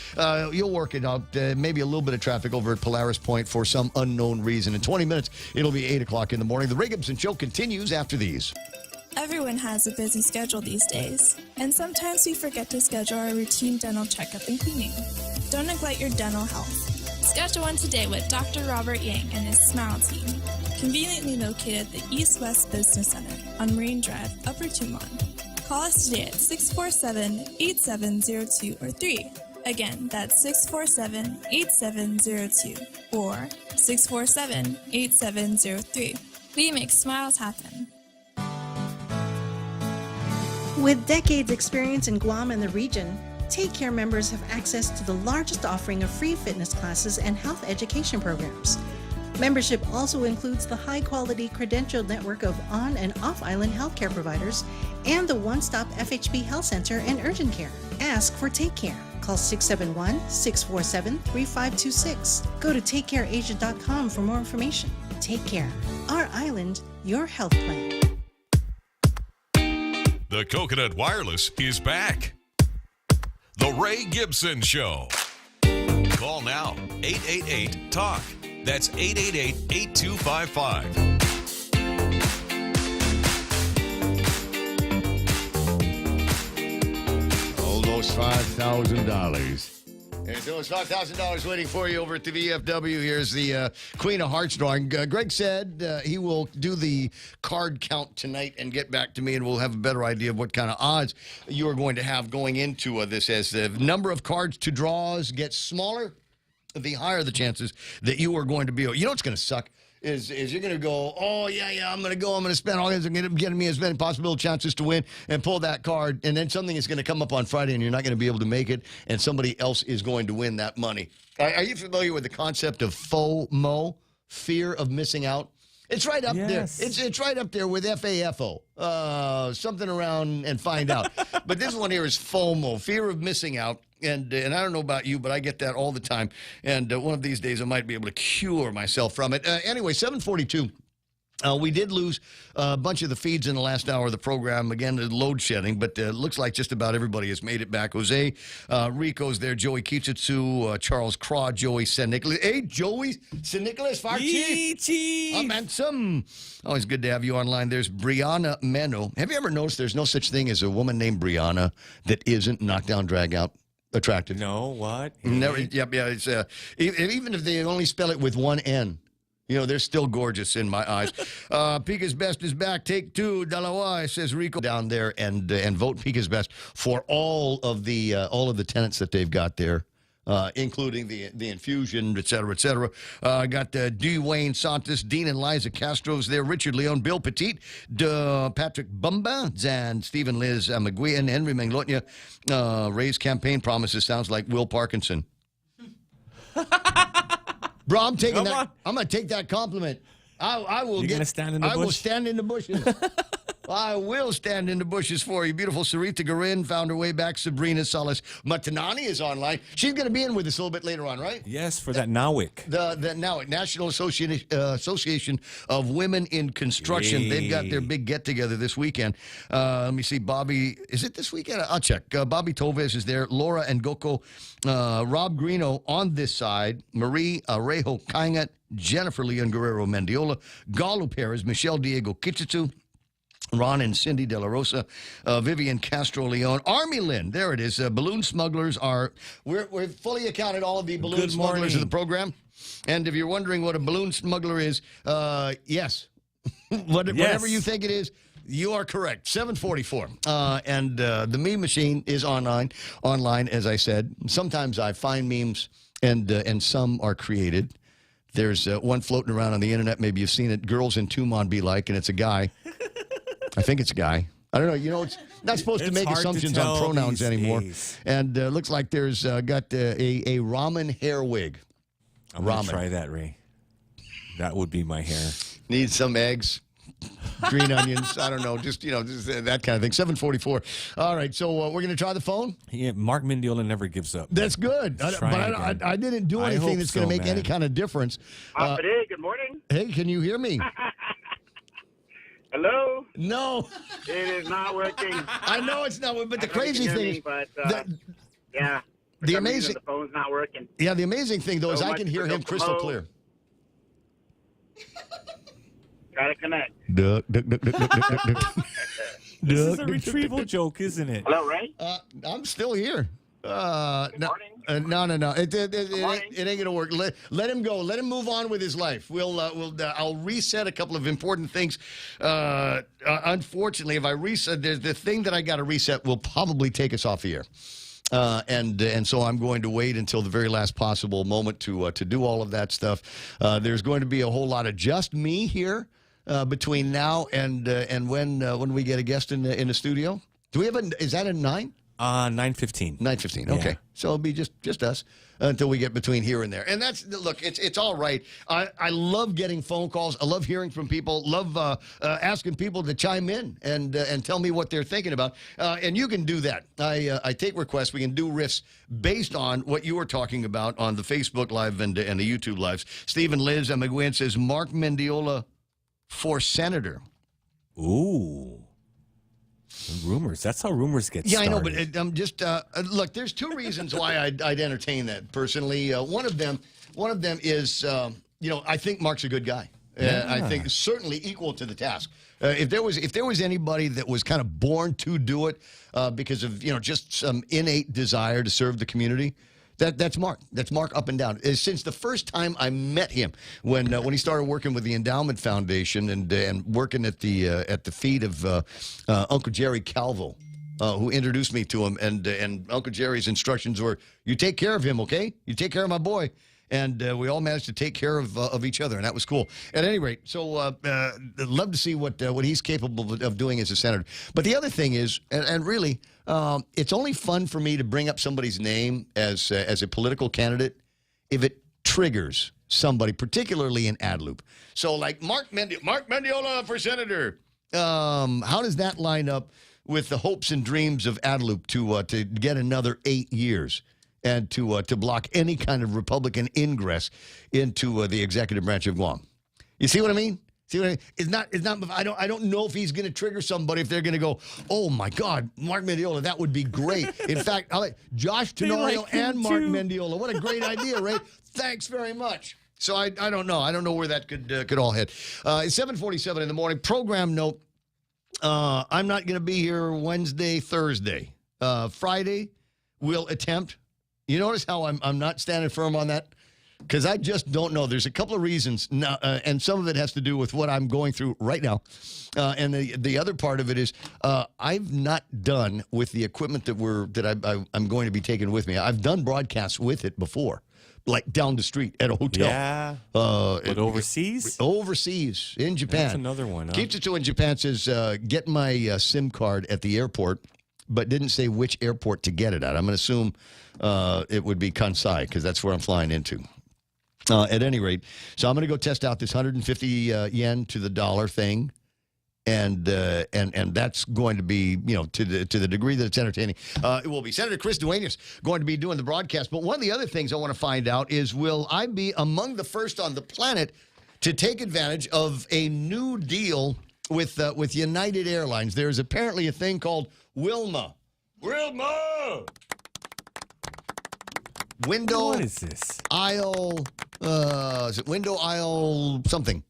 J: You'll work it out. Maybe a little bit of traffic over at Polaris Point for some unknown reason. In 20 minutes, it'll be 8 o'clock in the morning. The Ray Gibson Show continues after these.
R: Everyone has a busy schedule these days, and sometimes we forget to schedule our routine dental checkup and cleaning. Don't neglect your dental health. Schedule one today with Dr. Robert Yang and his Smile Team, conveniently located at the East West Business Center on Marine Drive, Upper Tumon. Call us today at 647-8702 or 3. Again, that's 647-8702 or 647-8703. We make smiles happen.
S: With decades experience in Guam and the region, Take Care members have access to the largest offering of free fitness classes and health education programs. Membership also includes the high-quality credentialed network of on- and off-island healthcare providers and the one-stop FHP Health Center and urgent care. Ask for Take Care. Call 671-647-3526. Go to takecareasia.com for more information. Take Care. Our island, your health plan.
T: The Coconut Wireless is back. The Ray Gibson Show. Call now, 888-TALK. That's 888-8255.
J: Almost $5,000. And so it's $5,000 waiting for you over at the VFW. Here's the Queen of Hearts drawing. Greg said he will do the card count tonight and get back to me, and we'll have a better idea of what kind of odds you are going to have going into this. As the number of cards to draws gets smaller, the higher the chances that you are going to be. You know what's going to suck? Is you're going to go, oh, yeah, I'm going to go. I'm going to spend all this and get me as many possible chances to win and pull that card. And then something is going to come up on Friday and you're not going to be able to make it. And somebody else is going to win that money. Are you familiar with the concept of FOMO, fear of missing out? It's right up there. It's right up there with FAFO, something around and find out. But this one here is FOMO, fear of missing out. And I don't know about you, but I get that all the time. And one of these days I might be able to cure myself from it. Anyway, 7:42. We did lose a bunch of the feeds in the last hour of the program. Again, the load shedding, but it looks like just about everybody has made it back. Jose, Rico's there, Joey Kichitsu, Charles Craw, Joey San Nicolas. Hey, Joey San Nicolas, Farchi. I'm handsome. Always good to have you online. There's Brianna Meno. Have you ever noticed there's no such thing as a woman named Brianna that isn't knockdown, drag out? Attractive.
K: No, what?
J: Never. Yep, yeah. It's even if they only spell it with one N, you know, they're still gorgeous in my eyes. Pika's Best is back. Take two. Dalawa, says Rico down there, and vote Pika's Best for all of the tenants that they've got there. Including the infusion, et cetera, et cetera. Got Dwayne Santos, Dean and Liza Castro's there, Richard Leon, Bill Petit, Patrick Bumba, and Stephen Liz Amaguian, Henry Manglotnia. Ray's campaign promises sounds like Will Parkinson. Bro, I'm taking that. I'm going to take that compliment. I will. You're
K: going to stand in the bush?
J: I will stand in the bushes. I will stand in the bushes for you. Beautiful Sarita Garin found her way back. Sabrina Salas Matanani is online. She's going to be in with us a little bit later on, right?
K: Yes, for that NAWIC.
J: The NAWIC, National Association of Women in Construction.
K: Yay.
J: They've got their big get-together this weekend. Let me see. Bobby, is it this weekend? I'll check. Bobby Toves is there. Laura and Goko. Rob Greeno on this side. Marie Arejo Kaingat. Jennifer Leon Guerrero Mendiola. Galu Perez. Michelle Diego Kichitsu. Ron and Cindy De La Rosa, Vivian Castro Leon, Army Lynn, there it is. Balloon smugglers we're fully accounted all of the balloon smugglers of the program. And if you're wondering what a balloon smuggler is, yes. Whatever you think it is, you are correct. 7:44. And the meme machine is online, as I said. Sometimes I find memes and some are created. There's one floating around on the internet. Maybe you've seen it. Girls in Tumon be like, and it's a guy. I think it's a guy. I don't know. You know, it's not supposed to make assumptions on pronouns anymore. Days. And looks like there's got a ramen hair wig.
K: I'm going to try that, Ray. That would be my hair.
J: Need some eggs, green onions. I don't know. Just that kind of thing. 7:44. All right. So we're going to try the phone?
K: Yeah, Mark Mendiola never gives up.
J: That's good. I didn't do anything that's going to make any kind of difference.
U: Hey, good morning.
J: Hey, can you hear me?
U: Hello?
J: No.
U: It is not working.
J: I know it's not working, but the crazy thing is...
U: yeah.
J: The amazing...
U: The phone's not working.
J: Yeah, the amazing thing, though, is I can hear him crystal clear.
U: Try to connect.
K: This is a retrieval joke, isn't it?
U: Hello, Ray?
J: I'm still here. No. It ain't gonna work. Let him go. Let him move on with his life. I'll reset a couple of important things. Unfortunately, if I reset, there's the thing that I got to reset will probably take us off the air. And so I'm going to wait until the very last possible moment to do all of that stuff. There's going to be a whole lot of just me here between now and when we get a guest in the studio. Do we have is that a 9?
K: 9:15.
J: 9:15. Okay,
K: Yeah.
J: so it'll be just us until we get between here and there. And that's look, it's all right. I love getting phone calls. I love hearing from people. Love asking people to chime in and tell me what they're thinking about. And you can do that. I take requests. We can do riffs based on what you were talking about on the Facebook Live and the YouTube Lives. Stephen Liz and McGuinn says Mark Mendiola for senator.
K: Ooh. Rumors. That's how rumors get
J: Yeah,
K: started.
J: I know, but I'm just look. There's two reasons why I'd entertain that personally. One of them is I think Mark's a good guy. I think certainly equal to the task. If there was anybody that was kind of born to do it because of just some innate desire to serve the community. That's Mark. That's Mark up and down. Since the first time I met him, when he started working with the Endowment Foundation and working at the feet of Uncle Jerry Calvo, who introduced me to him, and Uncle Jerry's instructions were, "You take care of him, okay? You take care of my boy." And we all managed to take care of each other, and that was cool. At any rate, so love to see what he's capable of doing as a senator. But the other thing is, and really, it's only fun for me to bring up somebody's name as a political candidate if it triggers somebody, particularly in ad loop. So, like Mark Mendiola for senator. How does that line up with the hopes and dreams of ad loop to get another 8 years? And to block any kind of Republican ingress into the executive branch of Guam. You see what I mean? See what I mean? It's not. I don't know if he's going to trigger somebody if they're going to go, oh my God, Mark Mendiola, that would be great. In fact, I like Josh Tenorio and Mark Mendiola. What a great idea, right? Thanks very much. So I don't know. I don't know where that could all head. It's 7:47 in the morning. Program note: I'm not going to be here Wednesday, Thursday, Friday. We'll attempt. You notice how I'm not standing firm on that? Because I just don't know. There's a couple of reasons, now, and some of it has to do with what I'm going through right now. And the other part of it is I've not done with the equipment that I'm going to be taking with me. I've done broadcasts with it before, like down the street at a hotel.
K: Yeah. But overseas?
J: Overseas, in Japan.
K: That's another one, huh?
J: Kitsuto in Japan says, get my SIM card at the airport, but didn't say which airport to get it at. I'm going to assume it would be Kansai because that's where I'm flying into. At any rate, so I'm going to go test out this 150 yen to the dollar thing, and that's going to be to the degree that it's entertaining. It will be. Senator Chris Duenas going to be doing the broadcast. But one of the other things I want to find out is, will I be among the first on the planet to take advantage of a new deal with United Airlines? There's apparently a thing called Wilma. Window.
K: What is this?
J: Aisle. Is it window aisle something?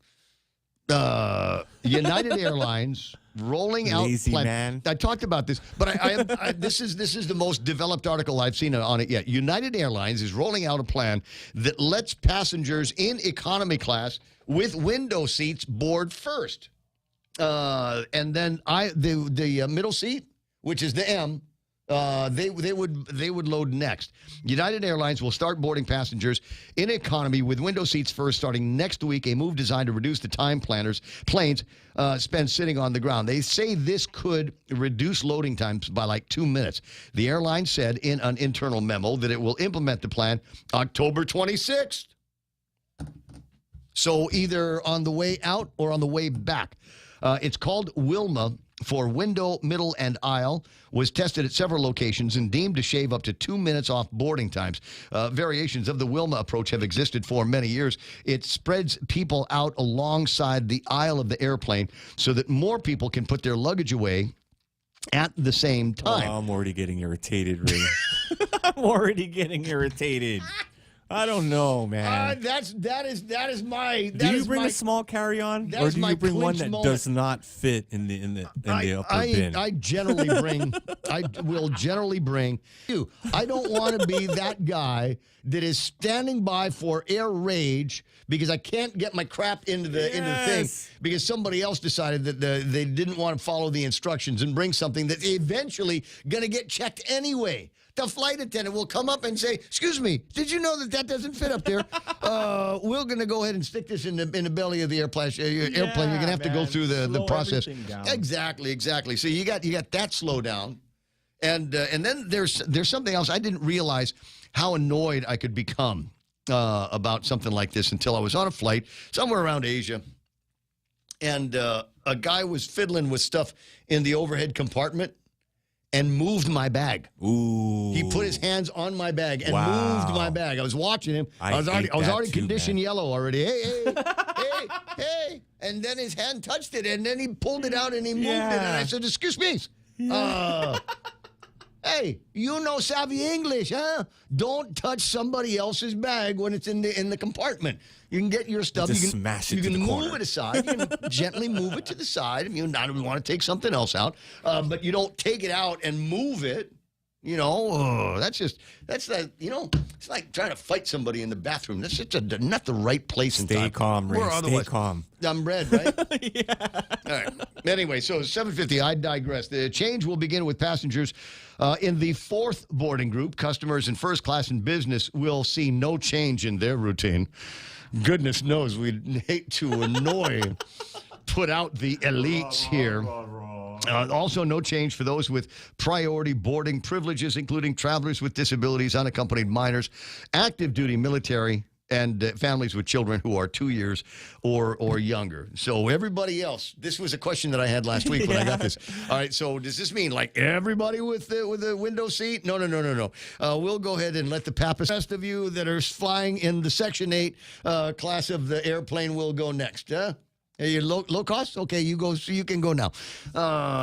J: United Airlines rolling out.
K: Lazy man.
J: I talked about this, but this is the most developed article I've seen on it yet. United Airlines is rolling out a plan that lets passengers in economy class with window seats board first, and then the middle seat, which is the M. They would load next. United Airlines will start boarding passengers in economy with window seats first starting next week, a move designed to reduce the time planes spend sitting on the ground. They say this could reduce loading times by like 2 minutes. The airline said in an internal memo that it will implement the plan October 26th. So either on the way out or on the way back. It's called Wilma for window, middle, and aisle, was tested at several locations and deemed to shave up to 2 minutes off boarding times. Variations of the Wilma approach have existed for many years. It spreads people out alongside the aisle of the airplane so that more people can put their luggage away at the same time.
K: Oh, I'm already getting irritated, Ray. I'm already getting irritated. I don't know, man.
J: That is my.
K: Do you bring a small carry-on, or do you bring one that does not fit in the upper bin?
J: I generally bring. I will generally bring you. I don't want to be that guy that is standing by for air rage because I can't get my crap into the thing because somebody else decided that they didn't want to follow the instructions and bring something that's eventually going to get checked anyway. the flight attendant will come up and say, "Excuse me, did you know that doesn't fit up there? We're going to go ahead and stick this in the belly of the airplane. You're going to have to go through the process." Exactly. So you got that slow down. And then there's something else. I didn't realize how annoyed I could become about something like this until I was on a flight somewhere around Asia. And a guy was fiddling with stuff in the overhead compartment and moved my bag.
K: Ooh.
J: He put his hands on my bag and moved my bag. I was watching him. I was already conditioned yellow already. Hey. And then his hand touched it, and then he pulled it out and he moved it. And I said, "Excuse me. Hey, you know savvy English, huh? Don't touch somebody else's bag when it's in the compartment. You can get your stuff.
K: Just
J: you can
K: smash it
J: You
K: to
J: can
K: the
J: move
K: corner.
J: it aside. You can gently move it to the side if you want to take something else out. But you don't take it out and move it. You know, that's like, it's like trying to fight somebody in the bathroom. That's just not the right place and time.
K: Stay calm, Ray. Stay calm.
J: I'm red, right? All right. Anyway, so 7:50, I digress. The change will begin with passengers in the fourth boarding group. Customers in first class and business will see no change in their routine. Goodness knows we'd hate to put out the elites here. Also, no change for those with priority boarding privileges, including travelers with disabilities, unaccompanied minors, active duty military, and families with children who are 2 years or younger. So everybody else, this was a question that I had last week when I got this. All right, so does this mean like everybody with a window seat? No. We'll go ahead and let the rest of you that are flying in the Section 8 class of the airplane will go next. Are you low cost? Okay, you go. So you can go now.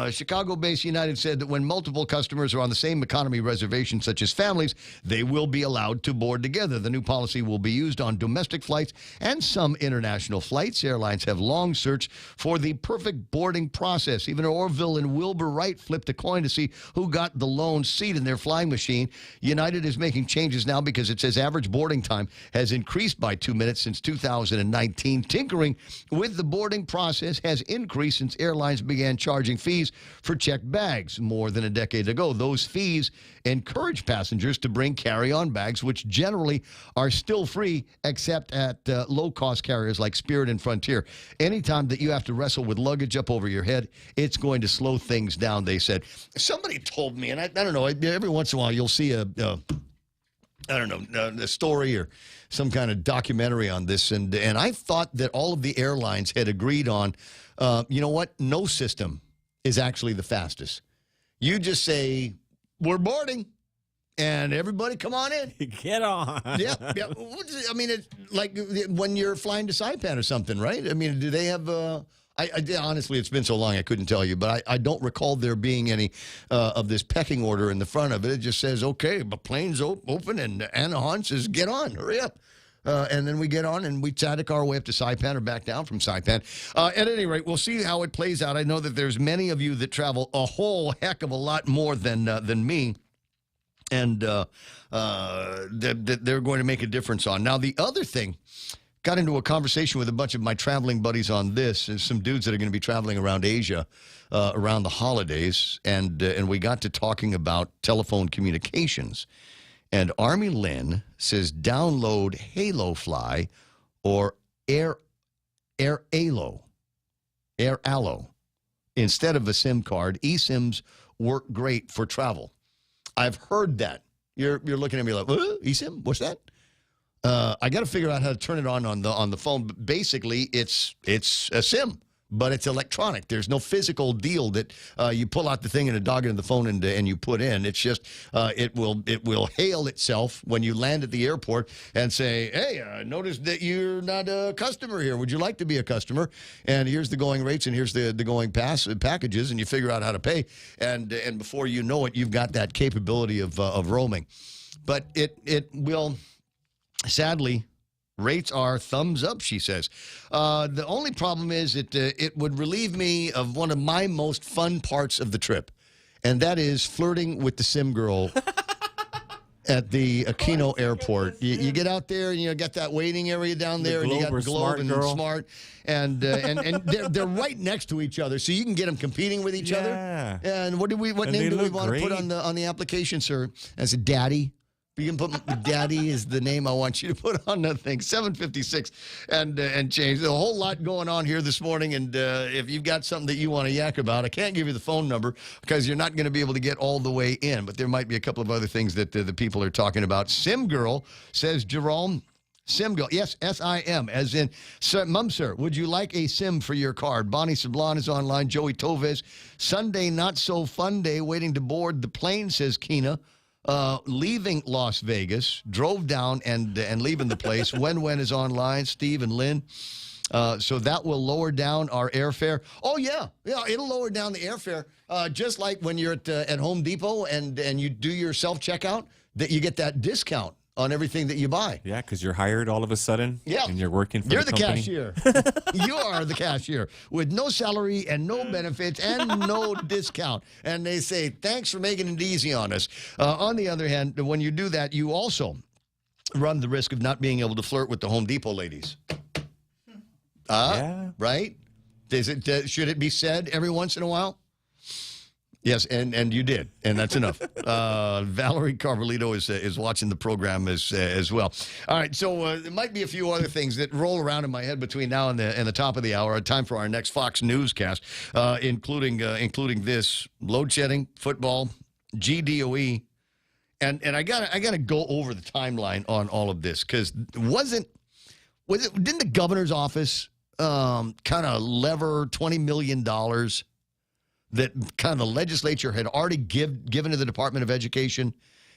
J: Chicago-based United said that when multiple customers are on the same economy reservation, such as families, they will be allowed to board together. The new policy will be used on domestic flights and some international flights. Airlines have long searched for the perfect boarding process. Even Orville and Wilbur Wright flipped a coin to see who got the lone seat in their flying machine. United is making changes now because it says average boarding time has increased by 2 minutes since 2019. Tinkering with the boarding process has increased since airlines began charging fees for checked bags more than a decade ago. Those fees encourage passengers to bring carry-on bags, which generally are still free, except at low-cost carriers like Spirit and Frontier. Anytime that you have to wrestle with luggage up over your head, it's going to slow things down, they said. Somebody told me, and I don't know, every once in a while you'll see a story or some kind of documentary on this, and I thought that all of the airlines had agreed on, you know what? No system is actually the fastest. You just say, "We're boarding," and everybody come on in.
K: Get on.
J: Yeah. I mean, it's like when you're flying to Saipan or something, right? I mean, do they have... I honestly, it's been so long I couldn't tell you, but I don't recall there being any of this pecking order in the front of it. It just says, "Okay, the plane's open," and Anna Hahn says, "Get on, hurry up." And then we get on and we tactic our way up to Saipan or back down from Saipan. At any rate, we'll see how it plays out. I know that there's many of you that travel a whole heck of a lot more than me. And they're going to make a difference on. Now, the other thing, got into a conversation with a bunch of my traveling buddies on this. There's some dudes that are going to be traveling around Asia around the holidays, and we got to talking about telephone communications. And Army Lynn says download Halo Fly or Air Allo instead of a SIM card. eSIMs work great for travel. I've heard that. You're looking at me like, eSIM? What's that? I got to figure out how to turn it on the phone. But basically, it's a SIM, but it's electronic. There's no physical deal that you pull out the thing and dog it in the phone and you put in. It's just it will hail itself when you land at the airport and say, "Hey, I noticed that you're not a customer here. Would you like to be a customer? And here's the going rates and here's the going packages," and you figure out how to pay. And before you know it, you've got that capability of roaming. But it will. Sadly, rates are thumbs up, she says. The only problem is it would relieve me of one of my most fun parts of the trip, and that is flirting with the sim girl at the Aquino Airport. You get out there and you got that waiting area down there, and you got Globe and Smart, and they're right next to each other, so you can get them competing with each other. And what name do we want to put on the application, sir? As a daddy. You can put Daddy is the name I want you to put on that thing. 7:56 and change. There's a whole lot going on here this morning, and if you've got something that you want to yak about, I can't give you the phone number because you're not going to be able to get all the way in, but there might be a couple of other things that the people are talking about. Sim Girl says, Jerome, Sim Girl, yes, S-I-M, as in, sir, Mum, sir, would you like a sim for your card? Bonnie Sablon is online. Joey Toves, Sunday not so fun day, waiting to board the plane, says Keena. Leaving Las Vegas, drove down and leaving the place. When is online, Steve and Lynn. So that will lower down our airfare. Oh, yeah, it'll lower down the airfare. Just like when you're at Home Depot and you do your self-checkout, that you get that discount on everything that you buy.
K: Yeah, because you're hired all of a sudden.
J: Yeah.
K: And you're working for
J: You're
K: the
J: the
K: company.
J: cashier. You are the cashier with no salary and no benefits and no discount. And they say, thanks for making it easy on us. On the other hand, when you do that, you also run the risk of not being able to flirt with the Home Depot ladies.
K: Yeah.
J: Right? Should it be said every once in a while? Yes, and you did, and that's enough. Valerie Carvalito is watching the program as well. All right, so there might be a few other things that roll around in my head between now and the top of the hour. Time for our next Fox newscast, including this load shedding, football, GDOE, and I gotta go over the timeline on all of this because didn't the governor's office kind of lever $20 million? That kind of the legislature had already given to the Department of Education,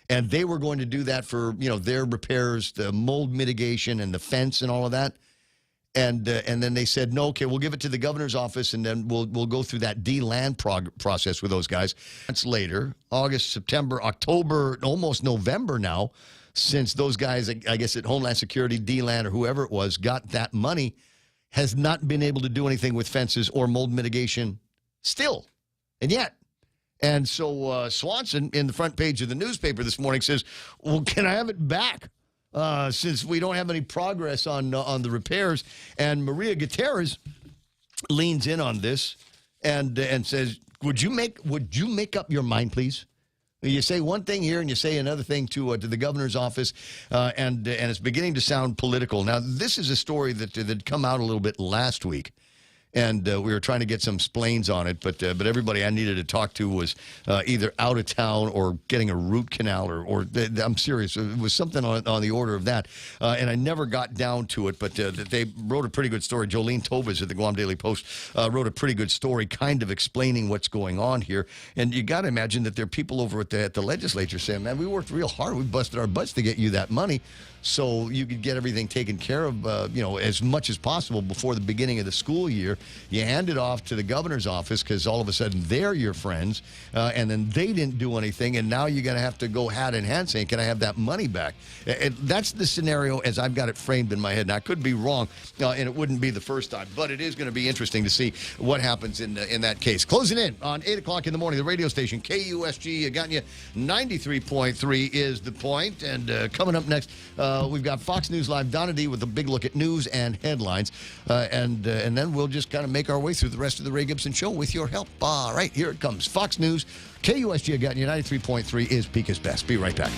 J: and they were going to do that for their repairs, the mold mitigation, and the fence and all of that. And then they said, no, okay, we'll give it to the governor's office, and then we'll go through that D-land process with those guys. That's later, August, September, October, almost November now, since those guys, I guess at Homeland Security, D-land, or whoever it was, got that money, has not been able to do anything with fences or mold mitigation still. And yet, and so Swanson in the front page of the newspaper this morning says, well, can I have it back since we don't have any progress on the repairs? And Maria Gutierrez leans in on this and says, would you make up your mind, please? You say one thing here and you say another thing to the governor's office, and it's beginning to sound political. Now, this is a story that had come out a little bit last week. And we were trying to get some splains on it, but everybody I needed to talk to was either out of town or getting a root canal, or I'm serious, it was something on the order of that. And I never got down to it, but they wrote a pretty good story. Jolene Toves at the Guam Daily Post wrote a pretty good story kind of explaining what's going on here. And you got to imagine that there are people over at the legislature saying, man, we worked real hard. We busted our butts to get you that money so you could get everything taken care of, as much as possible before the beginning of the school year. You hand it off to the governor's office because all of a sudden they're your friends, and then they didn't do anything, and now you're going to have to go hat in hand saying, can I have that money back? That's the scenario as I've got it framed in my head. Now, I could be wrong, and it wouldn't be the first time, but it is going to be interesting to see what happens in that case. Closing in on 8 o'clock in the morning, the radio station, KUSG, got you 93.3 is the point, and coming up next, we've got Fox News Live, Donna D with a big look at news and headlines, and then we'll just kind of make our way through the rest of the Ray Gibson Show with your help. All right, here it comes. Fox News, KUSG, got you 93.3 is Pika's best. Be right back.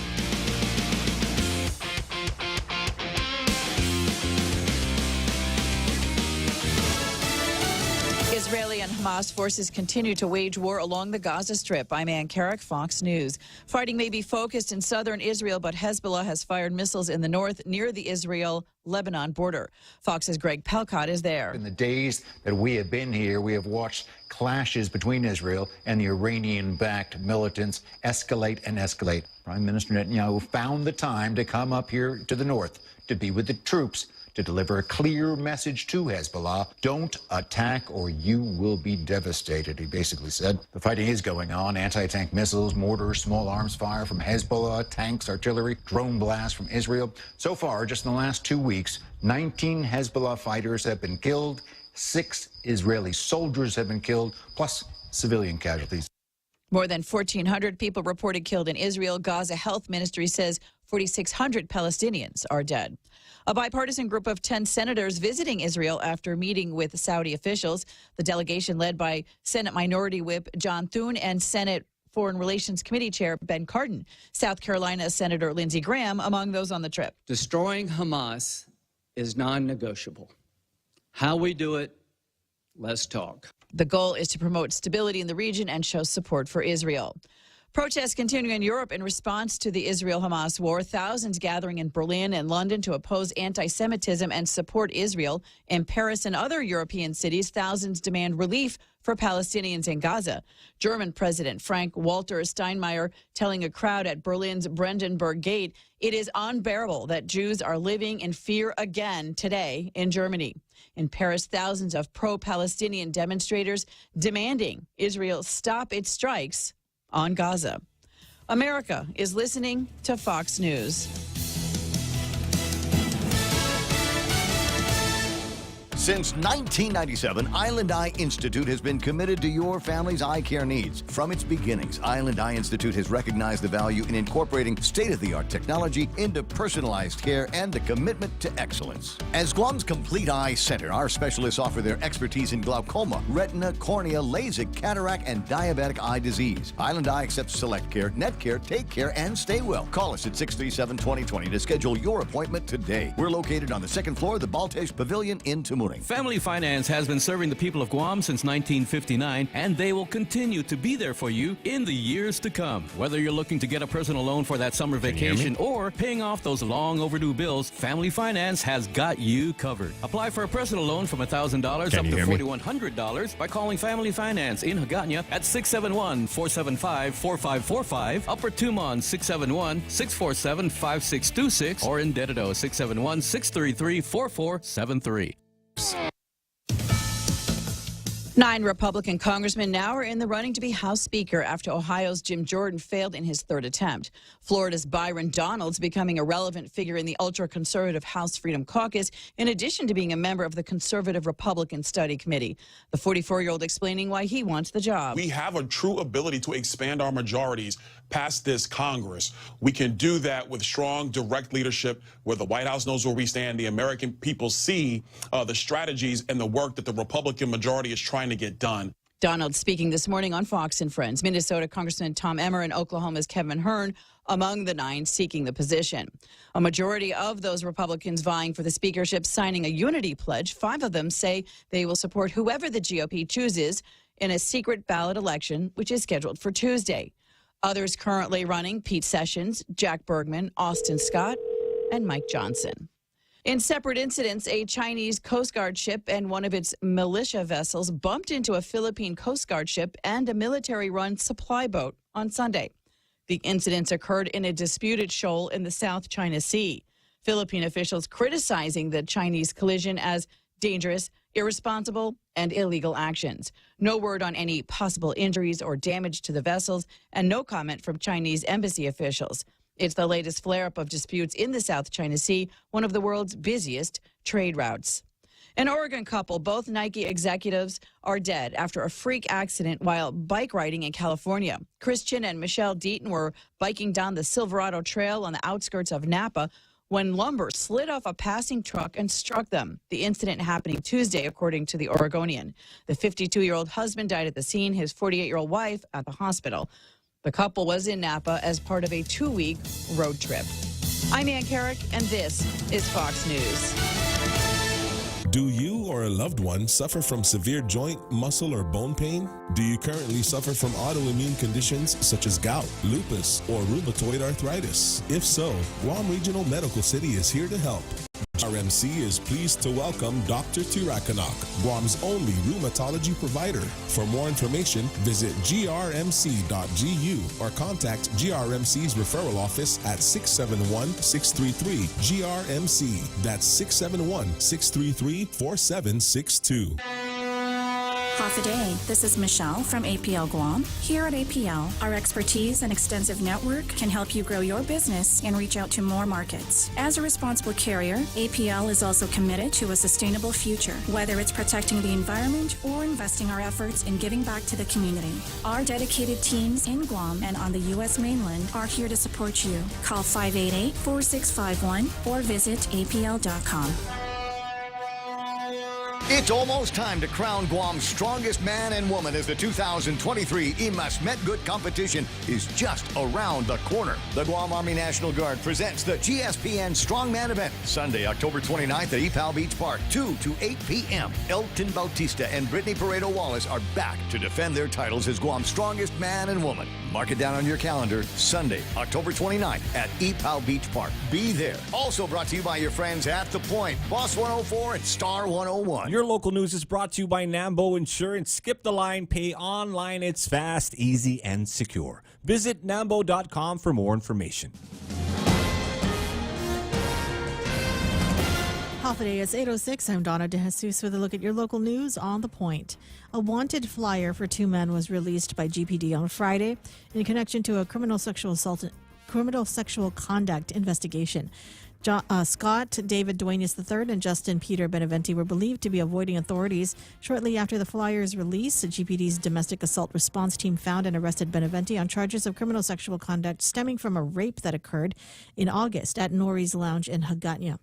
A: Israeli and Hamas forces continue to wage war along the Gaza Strip. I'm Ann Carrick, Fox News. Fighting may be focused in southern Israel, but Hezbollah has fired missiles in the north near the Israel-Lebanon border. Fox's Greg Pelcott is there.
V: In the days that we have been here, we have watched clashes between Israel and the Iranian-backed militants escalate and escalate. Prime Minister Netanyahu found the time to come up here to the north to be with the troops, to deliver a clear message to Hezbollah: don't attack or you will be devastated, he basically said. The fighting is going on. Anti-tank missiles, mortars, small arms fire from Hezbollah, tanks, artillery, drone blasts from Israel. So far, just in the last 2 weeks, 19 Hezbollah fighters have been killed, 6 Israeli soldiers have been killed, plus civilian casualties.
A: More than 1,400 people reported killed in Israel. Gaza Health Ministry says 4,600 Palestinians are dead. A bipartisan group of 10 senators visiting Israel after meeting with Saudi officials. The delegation led by Senate Minority Whip John Thune and Senate Foreign Relations Committee Chair Ben Cardin. South Carolina Senator Lindsey Graham among those on the trip.
B: Destroying Hamas is non-negotiable. How we do it, let's talk.
A: The goal is to promote stability in the region and show support for Israel. Protests continue in Europe in response to the Israel-Hamas war. Thousands gathering in Berlin and London to oppose anti-Semitism and support Israel. In Paris and other European cities, thousands demand relief for Palestinians in Gaza. German President Frank-Walter Steinmeier telling a crowd at Berlin's Brandenburg Gate, it is unbearable that Jews are living in fear again today in Germany. In Paris, thousands of pro-Palestinian demonstrators demanding Israel stop its strikes on Gaza. America is listening to Fox News.
J: Since 1997, Island Eye Institute has been committed to your family's eye care needs. From its beginnings, Island Eye Institute has recognized the value in incorporating state-of-the-art technology into personalized care and a commitment to excellence. As Guam's complete eye center, our specialists offer their expertise in glaucoma, retina, cornea, LASIK, cataract, and diabetic eye disease. Island Eye accepts Select Care, Net Care, Take Care, and Stay Well. Call us at 637-2020 to schedule your appointment today. We're located on the second floor of the Baltesh Pavilion in Tamuning.
F: Family Finance has been serving the people of Guam since 1959, and they will continue to be there for you in the years to come. Whether you're looking to get a personal loan for that summer vacation or paying off those long overdue bills, Family Finance has got you covered. Apply for a personal loan from $1,000 up to $4,100 by calling Family Finance in Hagåtña at 671-475-4545, Upper Tumon 671-647-5626, or in Dededo 671-633-4473.
A: 9 Republican congressmen now are in the running to be House Speaker after Ohio's Jim Jordan failed in his third attempt. Florida's Byron Donalds becoming a relevant figure in the ultra-conservative House Freedom Caucus, in addition to being a member of the Conservative Republican Study Committee. The 44-year-old explaining why he wants the job.
C: We have a true ability to expand our majorities past this Congress. We can do that with strong, direct leadership where the White House knows where we stand. The American people see the strategies and the work that the Republican majority is trying to get done.
A: Donald speaking this morning on Fox and Friends. Minnesota Congressman Tom Emmer and Oklahoma's Kevin Hern among the 9 seeking the position. A majority of those Republicans vying for the speakership signing a unity pledge. 5 of them say they will support whoever the GOP chooses in a secret ballot election, which is scheduled for Tuesday. Others currently running: Pete Sessions, Jack Bergman, Austin Scott, and Mike Johnson. In separate incidents, a Chinese Coast Guard ship and one of its militia vessels bumped into a Philippine Coast Guard ship and a military-run supply boat on Sunday. The incidents occurred in a disputed shoal in the South China Sea. Philippine officials criticizing the Chinese collision as dangerous, irresponsible, and illegal actions. No word on any possible injuries or damage to the vessels, and no comment from Chinese embassy officials. It's the latest flare-up of disputes in the South China Sea, one of the world's busiest trade routes. An Oregon couple, both Nike executives, are dead after a freak accident while bike riding in California. Christian and Michelle Deaton were biking down the Silverado Trail on the outskirts of Napa when lumber slid off a passing truck and struck them. The incident happening Tuesday, according to the Oregonian. The 52-year-old husband died at the scene, his 48-year-old wife at the hospital. The couple was in Napa as part of a 2-week road trip. I'm Ann Carrick, and this is Fox News.
W: Do you or a loved one suffer from severe joint, muscle, or bone pain? Do you currently suffer from autoimmune conditions such as gout, lupus, or rheumatoid arthritis? If so, Guam Regional Medical City is here to help. GRMC is pleased to welcome Dr. Tirakanak, Guam's only rheumatology provider. For more information, visit grmc.gu or contact GRMC's referral office at 671-633-GRMC. That's 671-633-4762.
D: Half a day. This is Michelle from APL Guam. Here at APL, our expertise and extensive network can help you grow your business and reach out to more markets. As a responsible carrier, APL is also committed to a sustainable future, whether it's protecting the environment or investing our efforts in giving back to the community. Our dedicated teams in Guam and on the U.S. mainland are here to support you. Call 588-4651 or visit apl.com.
J: It's almost time to crown Guam's strongest man and woman as the 2023 Imas Met Good competition is just around the corner. The Guam Army National Guard presents the GSPN Strongman event, Sunday, October 29th at Ipao Beach Park, 2 to 8 p.m. Elton Bautista and Brittany Pareto Wallace are back to defend their titles as Guam's strongest man and woman. Mark it down on your calendar, Sunday, October 29th at Ipao Beach Park. Be there. Also brought to you by your friends at The Point, Boss 104 and Star 101.
K: Your local news is brought to you by Nambo Insurance. Skip the line, pay online. It's fast, easy, and secure. Visit nambo.com for more information.
G: Half a day, it's 8:06. I'm Donna De Jesus with a look at your local news on The Point. A wanted flyer for two men was released by GPD on Friday in connection to a criminal sexual conduct investigation. Scott David Duenas III and Justin Peter Beneventi were believed to be avoiding authorities. Shortly after the flyer's release, the GPD's domestic assault response team found and arrested Beneventi on charges of criminal sexual conduct stemming from a rape that occurred in August at Nori's Lounge in Hagåtña.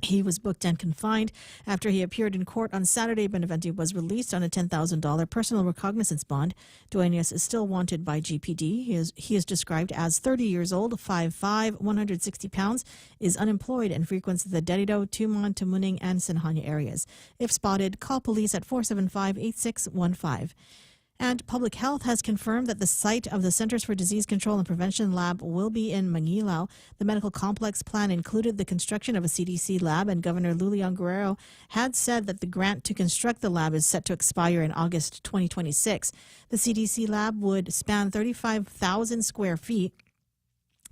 G: He was booked and confined. After he appeared in court on Saturday, Beneventi was released on a $10,000 personal recognizance bond. Duenas is still wanted by GPD. He is described as 30 years old, 5'5", 160 pounds, is unemployed and frequents the Derrida, Tumon, Tamuning, and Sinhanya areas. If spotted, call police at 475-8615. And Public Health has confirmed that the site of the Centers for Disease Control and Prevention lab will be in Manilao. The medical complex plan included the construction of a CDC lab, and Governor Lulian Guerrero had said that the grant to construct the lab is set to expire in August 2026. The CDC lab would span 35,000 square feet.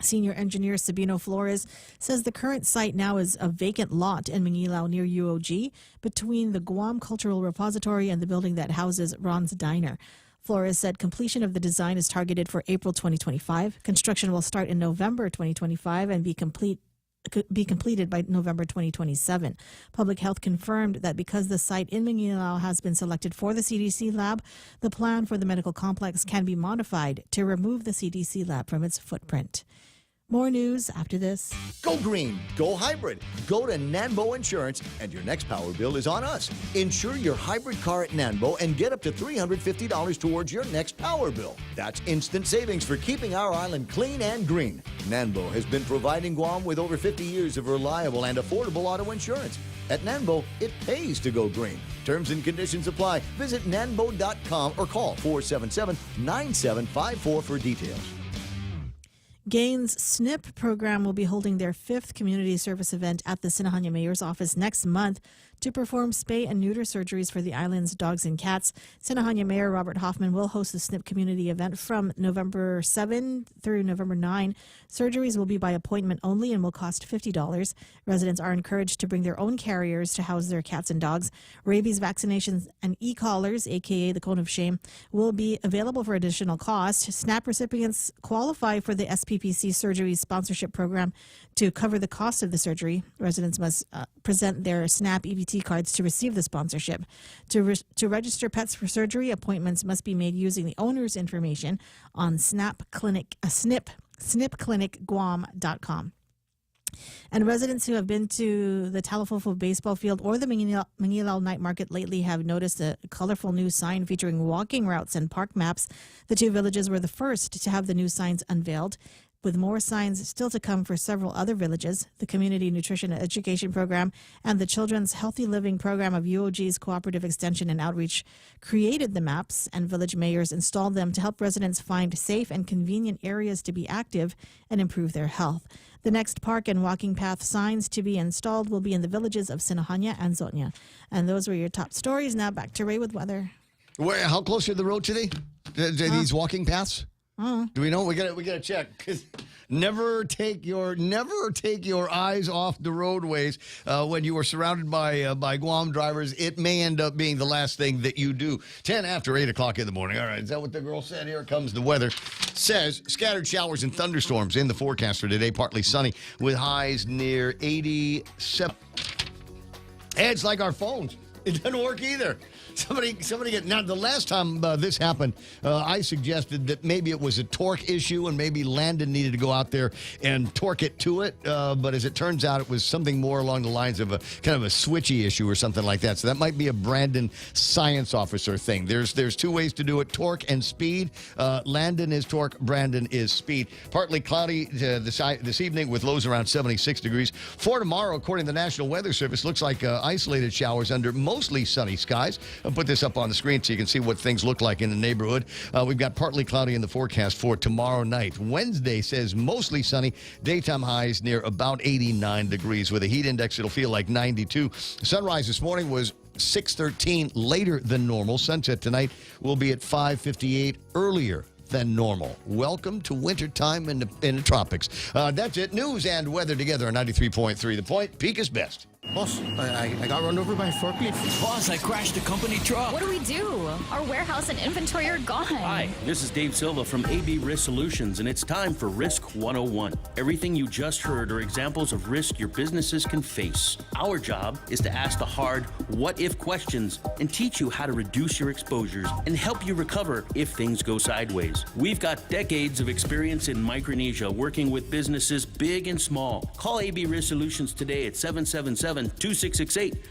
G: Senior engineer Sabino Flores says the current site now is a vacant lot in Manilao near UOG between the Guam Cultural Repository and the building that houses Ron's Diner. Flores said completion of the design is targeted for April 2025. Construction will start in November 2025 and be completed by November 2027. Public Health confirmed that because the site in Manilao has been selected for the CDC lab, the plan for the medical complex can be modified to remove the CDC lab from its footprint. More news after this.
J: Go green, go hybrid, go to Nanbo Insurance, and your next power bill is on us. Insure your hybrid car at Nanbo and get up to $350 towards your next power bill. That's instant savings for keeping our island clean and green. Nanbo has been providing Guam with over 50 years of reliable and affordable auto insurance. At Nanbo, it pays to go green. Terms and conditions apply. Visit nanbo.com or call 477-9754 for details.
G: Gaines SNP program will be holding their 5th community service event at the Sinhanya Mayor's office next month to perform spay and neuter surgeries for the island's dogs and cats. Sinhanya Mayor Robert Hoffman will host the SNP community event from November 7 through November 9. Surgeries will be by appointment only and will cost $50. Residents are encouraged to bring their own carriers to house their cats and dogs. Rabies vaccinations and e-collars, aka the cone of shame, will be available for additional cost. SNAP recipients qualify for the SPPC surgery sponsorship program to cover the cost of the surgery. Residents must present their SNAP EBT cards to receive the sponsorship. To register pets for surgery, appointments must be made using the owner's information on snipclinicguam.com. And residents who have been to the Talafofo baseball field or the Manilao night market lately have noticed a colorful new sign featuring walking routes and park maps. The two villages were the first to have the new signs unveiled, with more signs still to come for several other villages. The Community Nutrition and Education Program and the Children's Healthy Living Program of UOG's Cooperative Extension and Outreach created the maps, and village mayors installed them to help residents find safe and convenient areas to be active and improve their health. The next park and walking path signs to be installed will be in the villages of Sinhanya and Zotnya. And those were your top stories. Now back to Ray with weather.
J: How close are the road today? These walking paths? Do we know? We got to check, because never take your eyes off the roadways when you are surrounded by Guam drivers. It may end up being the last thing that you do. 10 after 8 o'clock in the morning. All right, is that what the girl said? Here comes the weather. Says scattered showers and thunderstorms in the forecast for today. Partly sunny with highs near 87. Hey, it's like our phones. It doesn't work either. Somebody get now. The last time this happened, I suggested that maybe it was a torque issue and maybe Landon needed to go out there and torque it to it. But as it turns out, it was something more along the lines of a kind of a switchy issue or something like that. So that might be a Brandon science officer thing. There's two ways to do it: torque and speed. Landon is torque, Brandon is speed. Partly cloudy this evening with lows around 76 degrees. For tomorrow, according to the National Weather Service, looks like isolated showers under mostly sunny skies. I'll put this up on the screen so you can see what things look like in the neighborhood. We've got partly cloudy in the forecast for tomorrow night. Wednesday says mostly sunny. Daytime highs near about 89 degrees. With a heat index, it'll feel like 92. Sunrise this morning was 6:13, later than normal. Sunset tonight will be at 5:58, earlier than normal. Welcome to wintertime in the tropics. That's it. News and weather together on 93.3 The Point. Peak is best.
E: Boss, I got run over by a forklift.
F: Boss, I crashed a company truck.
H: What do we do? Our warehouse and inventory are gone.
I: Hi, this is Dave Silva from AB Risk Solutions, and it's time for Risk 101. Everything you just heard are examples of risk your businesses can face. Our job is to ask the hard what-if questions and teach you how to reduce your exposures and help you recover if things go sideways. We've got decades of experience in Micronesia working with businesses big and small. Call AB Risk Solutions today at 777-2668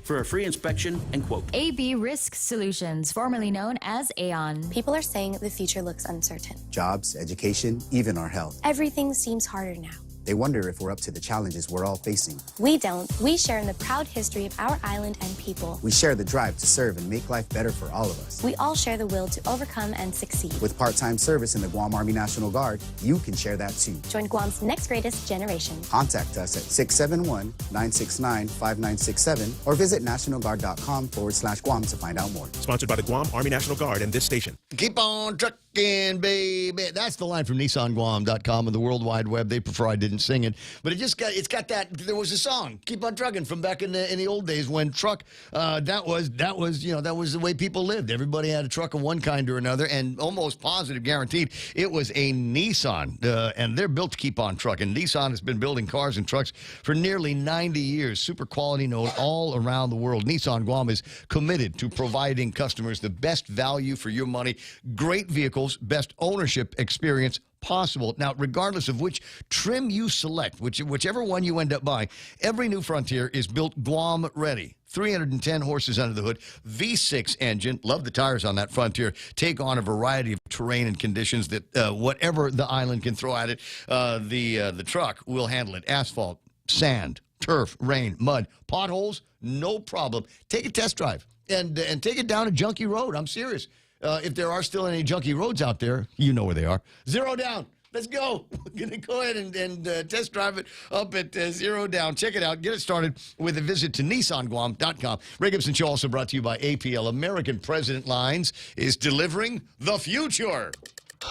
I: for a free inspection and quote.
H: AB Risk Solutions, formerly known as Aon.
X: People are saying the future looks uncertain.
Y: Jobs, education, even our health.
X: Everything seems harder now.
Y: They wonder if we're up to the challenges we're all facing.
X: We don't. We share in the proud history of our island and people.
Y: We share the drive to serve and make life better for all of us.
X: We all share the will to overcome and succeed.
Y: With part-time service in the Guam Army National Guard, you can share that too.
X: Join Guam's next greatest generation.
Y: Contact us at 671-969-5967 or visit nationalguard.com/Guam to find out more.
Z: Sponsored by the Guam Army National Guard and this station.
J: Keep on trucking, baby. That's the line from NissanGuam.com and the World Wide Web. They prefer I didn't sing it, but it's got that. There was a song, "Keep on Trucking," from back in the old days when truck. That was the way people lived. Everybody had a truck of one kind or another, and almost positive, guaranteed, it was a Nissan, and they're built to keep on trucking. Nissan has been building cars and trucks for nearly 90 years. Super quality note all around the world. Nissan Guam is committed to providing customers the best value for your money, great vehicles, best ownership experience possible. Now, regardless of which trim you select, whichever one you end up buying, every new Frontier is built Guam ready. 310 horses under the hood, V6 engine. Love the tires on that Frontier. Take on a variety of terrain and conditions that whatever the island can throw at it, the truck will handle it. Asphalt, sand, turf, rain, mud, potholes, no problem. Take a test drive and take it down a junky road. I'm serious. If there are still any junky roads out there, you know where they are. Zero Down. Let's go. We're going to go ahead and test drive it up at Zero Down. Check it out. Get it started with a visit to NissanGuam.com. Ray Gibson Show also brought to you by APL. American President Lines is delivering the future.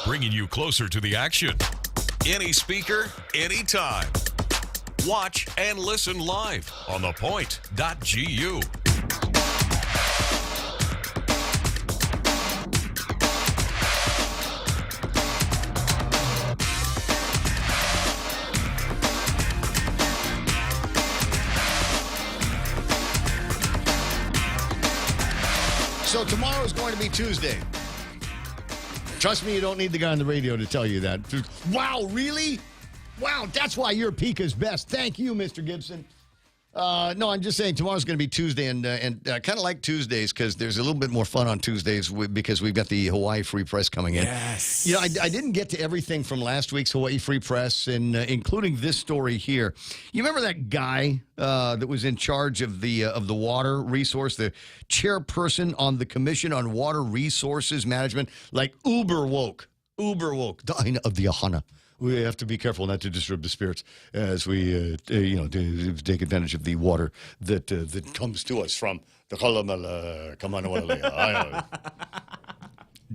T: Bringing you closer to the action. Any speaker, anytime. Watch and listen live on ThePOINT.gu.
J: So tomorrow is going to be Tuesday. Trust me, you don't need the guy on the radio to tell you that. Wow, really? Wow, that's why your peak is best. Thank you, Mr. Gibson. No, I'm just saying tomorrow's going to be Tuesday, and kind of like Tuesdays because there's a little bit more fun on Tuesdays because we've got the Hawaii Free Press coming in.
K: Yes.
J: You know, I didn't get to everything from last week's Hawaii Free Press, and including this story here. You remember that guy that was in charge of the water resource, the chairperson on the Commission on Water Resources Management, like uber woke, dying of the ahana. We have to be careful not to disturb the spirits as we, to take advantage of the water that comes to us from the Kalamala Kamanawale.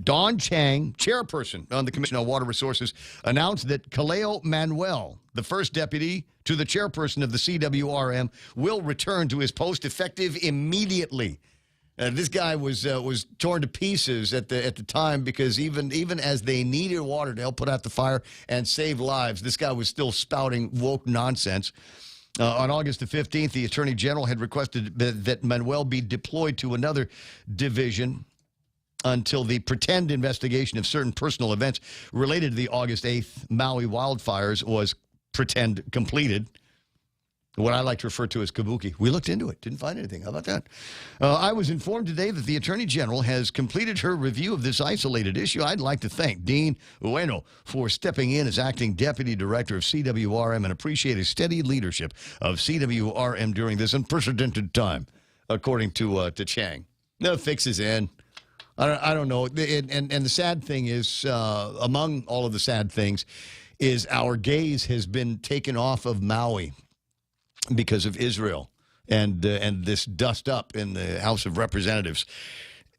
J: Dawn Chang, chairperson on the Commission on Water Resources, announced that Kaleo Manuel, the first deputy to the chairperson of the CWRM, will return to his post effective immediately. This guy was torn to pieces at the time because even as they needed water to help put out the fire and save lives, this guy was still spouting woke nonsense. On August the 15th, the Attorney General had requested that Manuel be deployed to another division until the pretend investigation of certain personal events related to the August 8th Maui wildfires was pretend completed. What I like to refer to as kabuki. We looked into it. Didn't find anything. How about that? I was informed today that the Attorney General has completed her review of this isolated issue. I'd like to thank Dean Ueno for stepping in as acting deputy director of CWRM and appreciate his steady leadership of CWRM during this unprecedented time, according to Chang. No fix is in. I don't know. And the sad thing is, among all of the sad things, is our gaze has been taken off of Maui because of Israel and this dust up in the House of Representatives.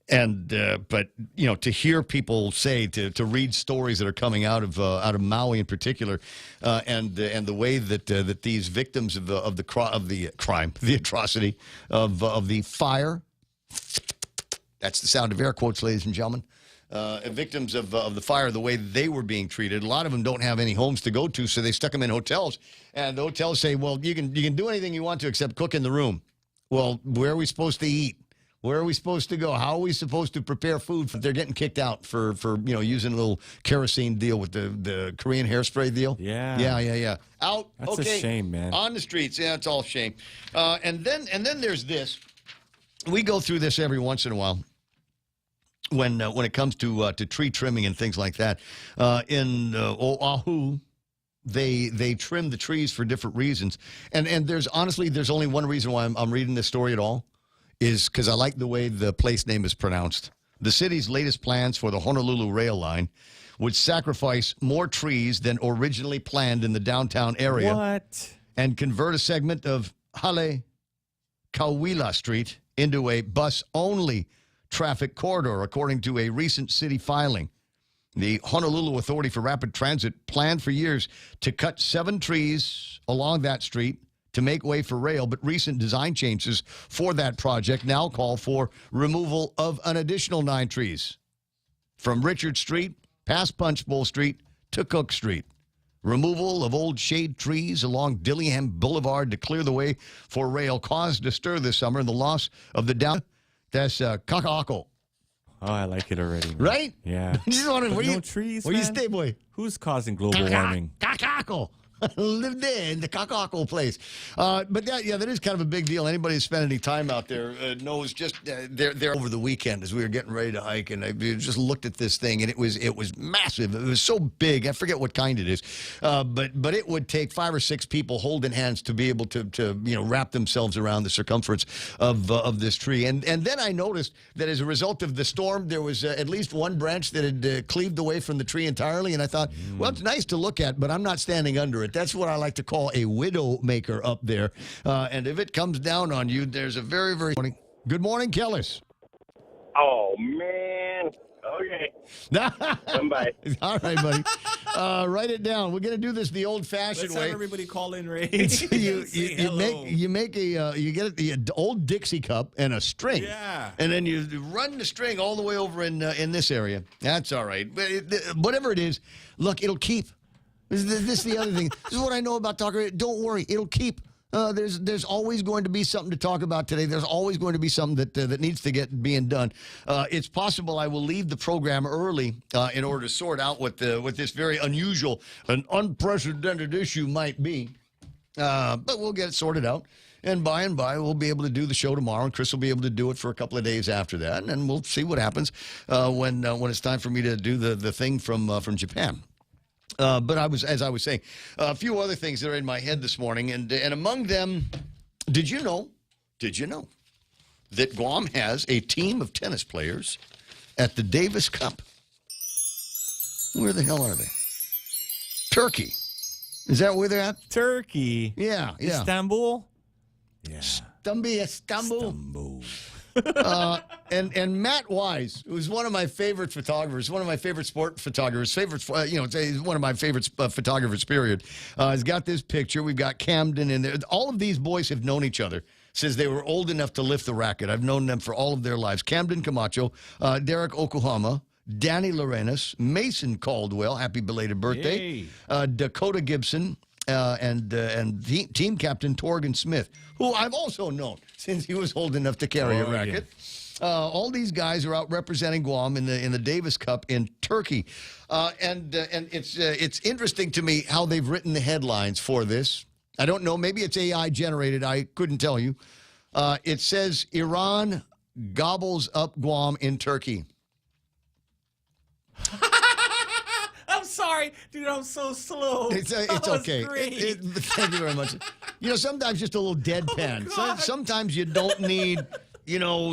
J: But you know, to hear people say, to read stories that are coming out of Maui in particular, and the way that these victims of the crime, the atrocity of the fire. That's the sound of air quotes, ladies and gentlemen. Victims of the fire, the way they were being treated. A lot of them don't have any homes to go to, so they stuck them in hotels. And the hotels say, well, you can do anything you want to except cook in the room. Well, where are we supposed to eat? Where are we supposed to go? How are we supposed to prepare food? They're getting kicked out for using a little kerosene deal with the Korean hairspray deal.
K: Yeah.
J: Yeah. Out.
K: That's
J: okay.
K: a shame, man.
J: On the streets. Yeah, it's all shame. And then there's this. We go through this every once in a while. When it comes to tree trimming and things like that, in Oahu, they trim the trees for different reasons, and there's only one reason why I'm reading this story at all, is because I like the way the place name is pronounced. The city's latest plans for the Honolulu rail line would sacrifice more trees than originally planned in the downtown area.
K: What? And
J: convert a segment of Hale Kauila Street into a bus-only traffic corridor, according to a recent city filing. The Honolulu Authority for Rapid Transit planned for years to cut 7 trees along that street to make way for rail, but recent design changes for that project now call for removal of an additional 9 trees from Richard Street past Punch Bowl Street to Cook Street. Removal of old shade trees along Dillingham Boulevard to clear the way for rail caused a stir this summer, and the loss of the down. That's Kaka'ako.
K: Oh, I like it already. Man.
J: Right?
K: Yeah.
J: Just wondering, where you
K: trees,
J: where
K: man?
J: you stay, boy?
K: Who's causing global warming?
J: Kaka'ako. Live there in the Kaka'ako place. But that is kind of a big deal. Anybody who's spent any time out there knows just they're over the weekend as we were getting ready to hike, and I just looked at this thing, and it was massive. It was so big. I forget what kind it is, but it would take 5 or 6 people holding hands to be able to wrap themselves around the circumference of this tree. And then I noticed that as a result of the storm, there was at least one branch that had cleaved away from the tree entirely. And I thought, well, it's nice to look at, but I'm not standing under it. That's what I like to call a widow maker up there. And if it comes down on you, there's a very, very... Good morning, Kellis.
U: Oh, man. Okay. Come by.
J: All right, buddy. Write it down. We're going to do this the old-fashioned way.
K: Let's have everybody call in, Ray.
J: you get the old Dixie cup and a string.
K: Yeah.
J: And then you run the string all the way over in this area. That's all right. But whatever it is, look, it'll keep. This is the other thing. This is what I know about talking. Don't worry, it'll keep. There's always going to be something to talk about today. There's always going to be something that needs to get being done. It's possible I will leave the program early in order to sort out what this very unusual and unprecedented issue might be. But we'll get it sorted out. And by we'll be able to do the show tomorrow, and Chris will be able to do it for a couple of days after that, and we'll see what happens when it's time for me to do the thing from Japan. But as I was saying, a few other things that are in my head this morning, and among them, did you know that Guam has a team of tennis players at the Davis Cup? Where the hell are they? Turkey. Is that where they're at?
K: Turkey.
J: Yeah.
K: Istanbul? Yeah.
J: Istanbul. And Matt Wise, who's one of my favorite photographers, one of my favorite sport photographers, one of my favorite photographers, period, has got this picture. We've got Camden in there. All of these boys have known each other since they were old enough to lift the racket. I've known them for all of their lives. Camden Camacho, Derek Okuhama, Danny Lorenas, Mason Caldwell, happy belated birthday, Dakota Gibson, and team captain Torgan Smith, who I've also known since he was old enough to carry a racket. All these guys are out representing Guam in the Davis Cup in Turkey, and it's interesting to me how they've written the headlines for this. I don't know. Maybe it's AI generated. I couldn't tell you. It says Iran gobbles up Guam in Turkey.
K: I'm sorry, dude. I'm so slow.
J: It's okay. Thank you very much. Sometimes just a little deadpan. Sometimes you don't need,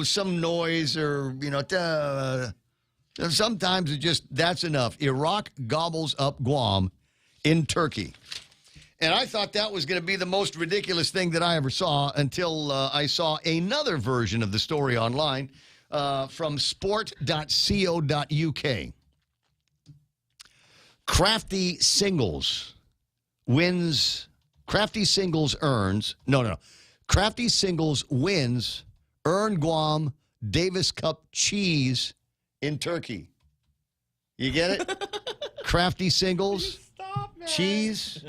J: some noise or, sometimes that's enough. Iraq gobbles up Guam in Turkey. And I thought that was going to be the most ridiculous thing that I ever saw until I saw another version of the story online from sport.co.uk. Crafty Singles wins earn Guam Davis Cup cheese in Turkey. You get it? Crafty Singles. Stop, man. Cheese.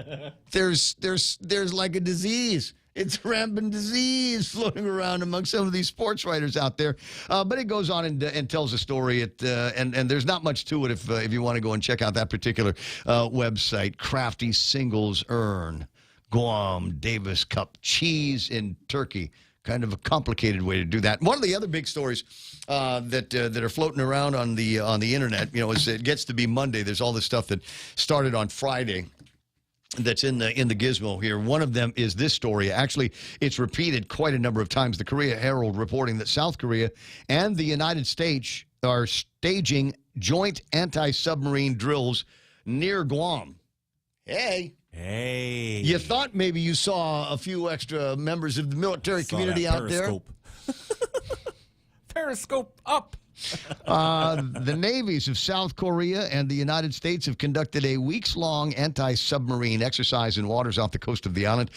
J: There's like a disease. It's rampant disease floating around among some of these sports writers out there. But it goes on and tells a story. And there's not much to it if you want to go and check out that particular website. Crafty Singles earn Guam Davis Cup cheese in Turkey. Kind of a complicated way to do that. One of the other big stories that are floating around on the internet, is it gets to be Monday. There's all this stuff that started on Friday that's in the gizmo here. One of them is this story. Actually, it's repeated quite a number of times. The Korea Herald reporting that South Korea and the United States are staging joint anti-submarine drills near Guam. Hey. You thought maybe you saw a few extra members of the military community out there?
K: Periscope up.
J: The navies of South Korea and the United States have conducted a weeks-long anti-submarine exercise in waters off the coast of the island.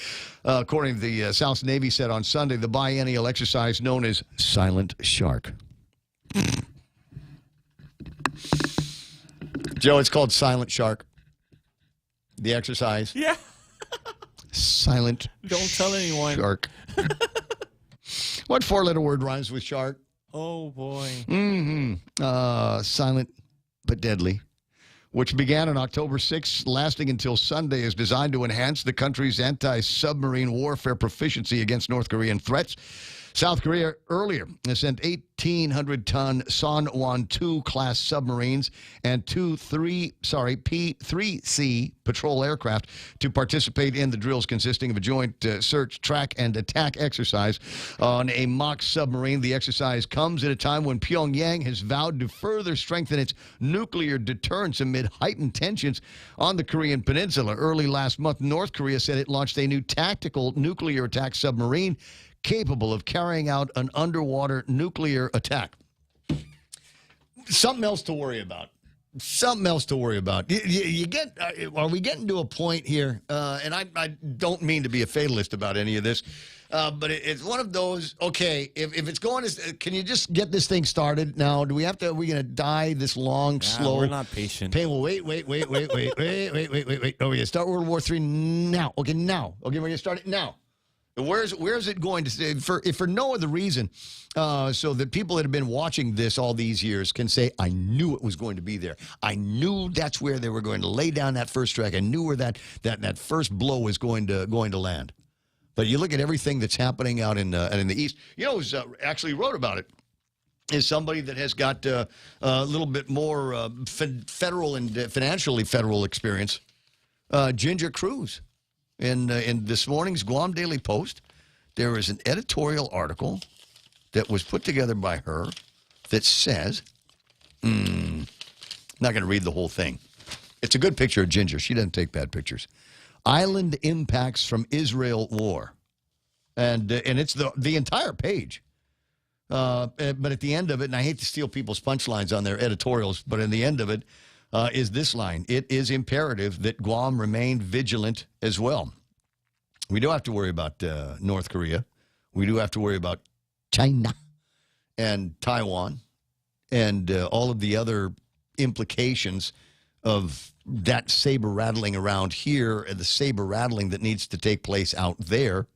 J: According to the South Navy said on Sunday, the biennial exercise known as Silent Shark. Joe, it's called Silent Shark. The exercise.
K: Yeah.
J: Silent
K: Don't tell anyone.
J: Shark. What four-letter word rhymes with shark?
K: Oh, boy.
J: Silent but deadly, which began on October 6th, lasting until Sunday, is designed to enhance the country's anti-submarine warfare proficiency against North Korean threats. South Korea earlier sent 1,800-ton Sonwon-2 class submarines and two P-3C patrol aircraft to participate in the drills, consisting of a joint search, track, and attack exercise on a mock submarine. The exercise comes at a time when Pyongyang has vowed to further strengthen its nuclear deterrence amid heightened tensions on the Korean peninsula. Early last month, North Korea said it launched a new tactical nuclear attack submarine capable of carrying out an underwater nuclear attack. Something else to worry about. Are we getting to a point here? And I don't mean to be a fatalist about any of this, but it's one of those, okay, if it's going to, can you just get this thing started now? Are we going to die this long, slow?
K: We're not patient.
J: Well, wait. Oh, we're going to start World War III now. Okay, now. Okay, we're going to start it now. Where's it going to stay? If for no other reason, so that people that have been watching this all these years can say, I knew it was going to be there. I knew that's where they were going to lay down that first track. I knew where that first blow was going to land. But you look at everything that's happening out in the East. Who's actually wrote about it is somebody that has got a little bit more federal and financially federal experience. Ginger Cruz. In this morning's Guam Daily Post, there is an editorial article that was put together by her that says, not going to read the whole thing. It's a good picture of Ginger. She doesn't take bad pictures. Island impacts from Israel war. And it's the entire page. But at the end of it, and I hate to steal people's punchlines on their editorials, but in the end of it is this line. It is imperative that Guam remain vigilant as well. We do have to worry about North Korea. We do have to worry about China and Taiwan and all of the other implications of that saber rattling around here and the saber rattling that needs to take place out there,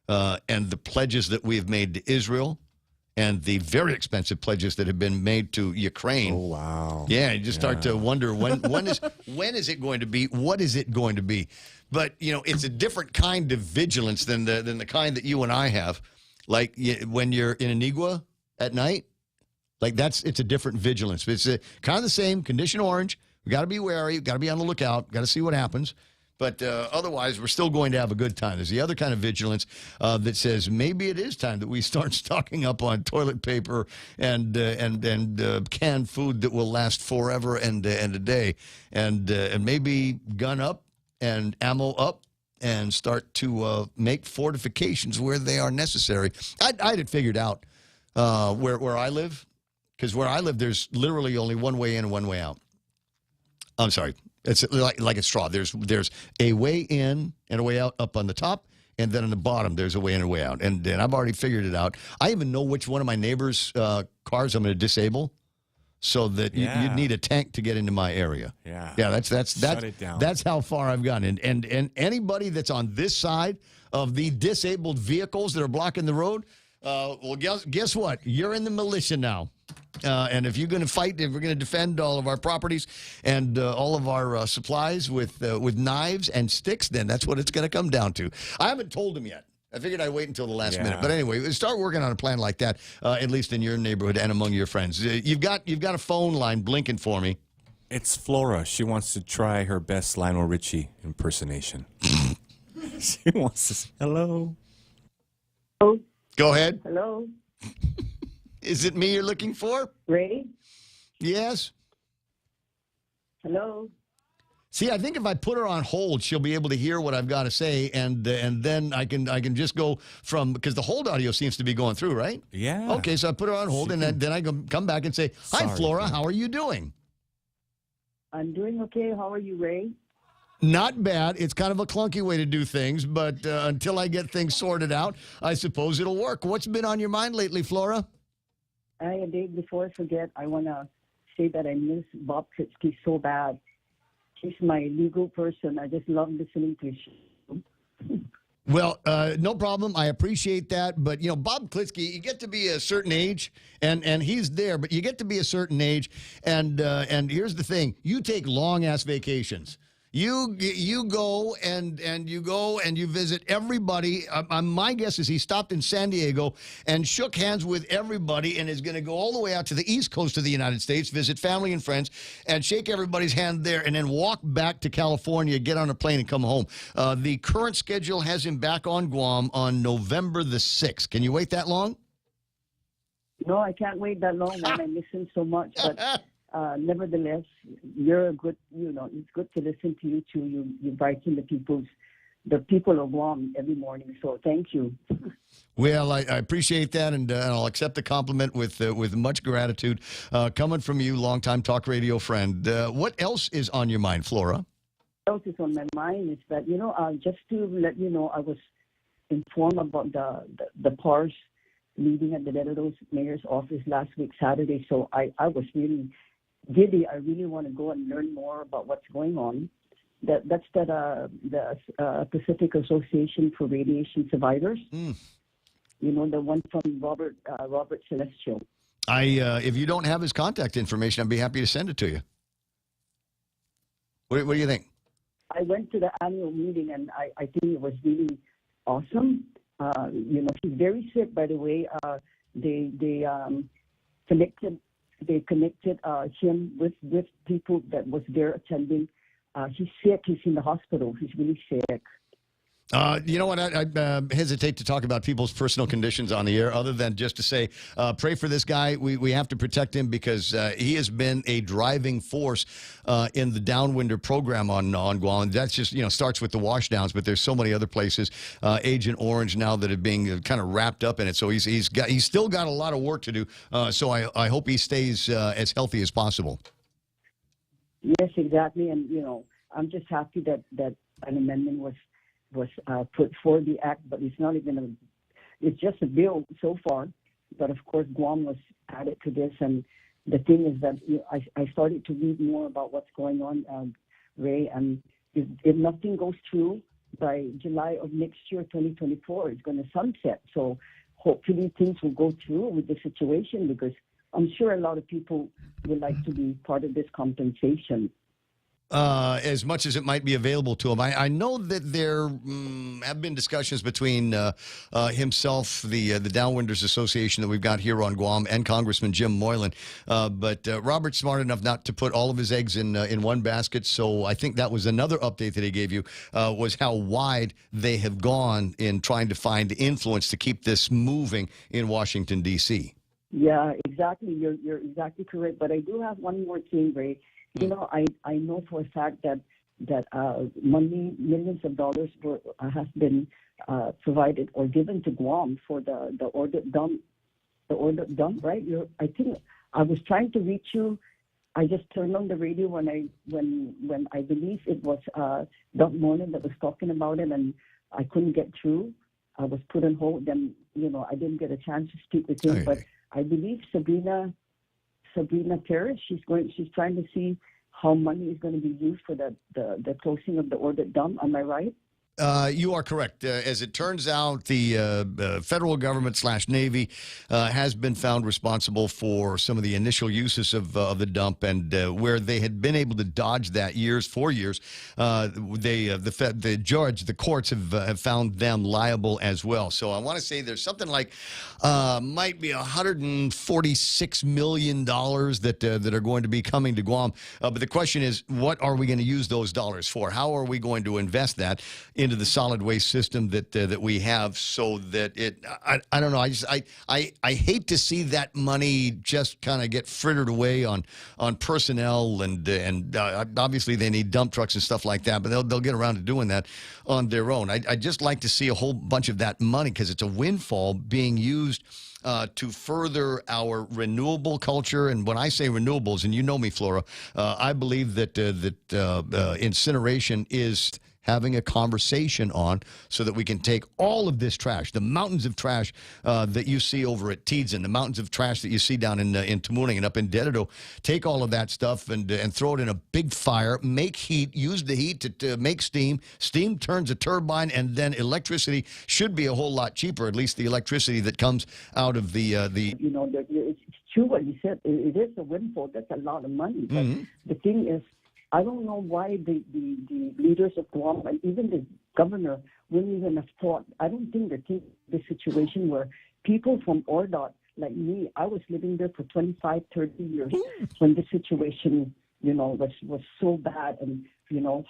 J: and the pledges that we have made to Israel and the very expensive pledges that have been made to Ukraine.
K: Oh, wow.
J: Yeah, you just start to wonder when is it going to be? What is it going to be? But, you know, it's a different kind of vigilance than the kind that you and I have. Like when you're in Antigua at night, like it's a different vigilance. It's kind of the same, condition orange. We got to be wary, got to be on the lookout, got to see what happens. But otherwise, we're still going to have a good time. There's the other kind of vigilance that says maybe it is time that we start stocking up on toilet paper and canned food that will last forever and a day, and maybe gun up and ammo up and start to make fortifications where they are necessary. I had figured out where I live, because where I live, there's literally only one way in and one way out. I'm sorry. It's like a straw. There's a way in and a way out up on the top, and then on the bottom there's a way in and a way out. And I've already figured it out. I even know which one of my neighbors' cars I'm going to disable, so that you'd need a tank to get into my area.
K: Yeah.
J: That's
K: Shut it down.
J: That's how far I've gotten. And anybody that's on this side of the disabled vehicles that are blocking the road, well, guess what? You're in the militia now. And if you're going to fight, if we're going to defend all of our properties and all of our supplies with knives and sticks, then that's what it's going to come down to. I haven't told them yet. I figured I'd wait until the last minute. But anyway, start working on a plan like that, at least in your neighborhood and among your friends. You've got a phone line blinking for me.
K: It's Flora. She wants to try her best Lionel Richie impersonation. She wants to say hello.
L: Oh.
J: Go ahead.
L: Hello.
J: Is it me you're looking for?
L: Ray?
J: Yes.
L: Hello.
J: See, I think if I put her on hold, she'll be able to hear what I've got to say, and then I can just go from, because the hold audio seems to be going through, right?
K: Yeah.
J: Okay, so I put her on hold, and then I come back and say, "Hi, Flora, how are you doing?"
L: I'm doing okay. How are you, Ray?
J: Not bad. It's kind of a clunky way to do things, but until I get things sorted out, I suppose it'll work. What's been on your mind lately, Flora?
L: A day before I forget, I want to say that I miss Bob Klitsky so bad. He's my legal person. I just love listening to his show.
J: Well, no problem. I appreciate that. But, you know, Bob Klitsky, you get to be a certain age, and he's there, but you get to be a certain age, and here's the thing. You take long-ass vacations. You go and you visit everybody. My guess is he stopped in San Diego and shook hands with everybody and is going to go all the way out to the East Coast of the United States, visit family and friends, and shake everybody's hand there, and then walk back to California, get on a plane, and come home. The current schedule has him back on Guam on November the 6th. Can you wait that long?
L: No, I can't wait that long, man. I miss him so much, but... nevertheless, you're a good, it's good to listen to you too. You brighten the people of Guam every morning. So thank you.
J: Well, I appreciate that, and I'll accept the compliment with much gratitude coming from you, longtime talk radio friend. What else is on your mind, Flora?
L: What else is on my mind is that, just to let you know, I was informed about the PARS meeting at the Dededos Mayor's office last week, Saturday. So I was really giddy. I really want to go and learn more about what's going on. That's the Pacific Association for Radiation Survivors. You know, the one from Robert Celestial.
J: If you don't have his contact information, I'd be happy to send it to you. What do you think?
L: I went to the annual meeting, and I think it was really awesome. He's very sick, by the way. They connected him with people that was there attending. He's sick. He's in the hospital. He's really sick.
J: You know what? I hesitate to talk about people's personal conditions on the air other than just to say, pray for this guy. We have to protect him because he has been a driving force in the downwinder program on Guam. That's just, starts with the washdowns, but there's so many other places, Agent Orange now that are being kind of wrapped up in it. So he's still got a lot of work to do. So I hope he stays as healthy as possible.
L: Yes, exactly. And, I'm just happy that an amendment was put for the act, but it's not even it's just a bill so far. But of course, Guam was added to this. And the thing is that I started to read more about what's going on, Ray. And if nothing goes through by July of next year, 2024, it's going to sunset. So hopefully things will go through with the situation, because I'm sure a lot of people would like to be part of this compensation.
J: As much as it might be available to him. I know that there have been discussions between himself, the Downwinders Association that we've got here on Guam, and Congressman Jim Moylan. But Robert's smart enough not to put all of his eggs in one basket. So I think that was another update that he gave you, was how wide they have gone in trying to find influence to keep this moving in Washington, D.C.
L: Yeah, exactly. You're exactly correct. But I do have one more thing, Ray. I know for a fact that money, millions of dollars has been provided or given to Guam for the ordered dump. The ordered dump, right? I think I was trying to reach you. I just turned on the radio when I believe it was Doug Morgan that was talking about it, and I couldn't get through. I was put on hold. Then I didn't get a chance to speak with him. But I believe Sabrina Perez, she's trying to see how money is going to be used for the closing of the ordered dump. Am I right?
J: You are correct. As it turns out, the federal government / Navy has been found responsible for some of the initial uses of the dump, and where they had been able to dodge that for years, the judge, the courts have found them liable as well. So I want to say there's something like might be $146 million that are going to be coming to Guam. But the question is, what are we going to use those dollars for? How are we going to invest that into the solid waste system that we have, so that I don't know. I hate to see that money just kind of get frittered away on personnel and obviously they need dump trucks and stuff like that, but they'll get around to doing that on their own. I just like to see a whole bunch of that money, because it's a windfall being used to further our renewable culture. And when I say renewables, and you know me, Flora, I believe that incineration is having a conversation on, so that we can take all of this trash, the mountains of trash that you see over at Teedson, the mountains of trash that you see down in Tamuning and up in Dededo, take all of that stuff and throw it in a big fire, make heat, use the heat to make steam. Steam turns a turbine, and then electricity should be a whole lot cheaper, at least the electricity that comes out of the.
L: It's true what you said. It is a windfall. That's a lot of money. But the thing is, I don't know why the leaders of Guam and even the governor wouldn't even have thought. I don't think they think the situation where people from ORDOT, like me, I was living there for 25, 30 years when the situation, was so bad. And,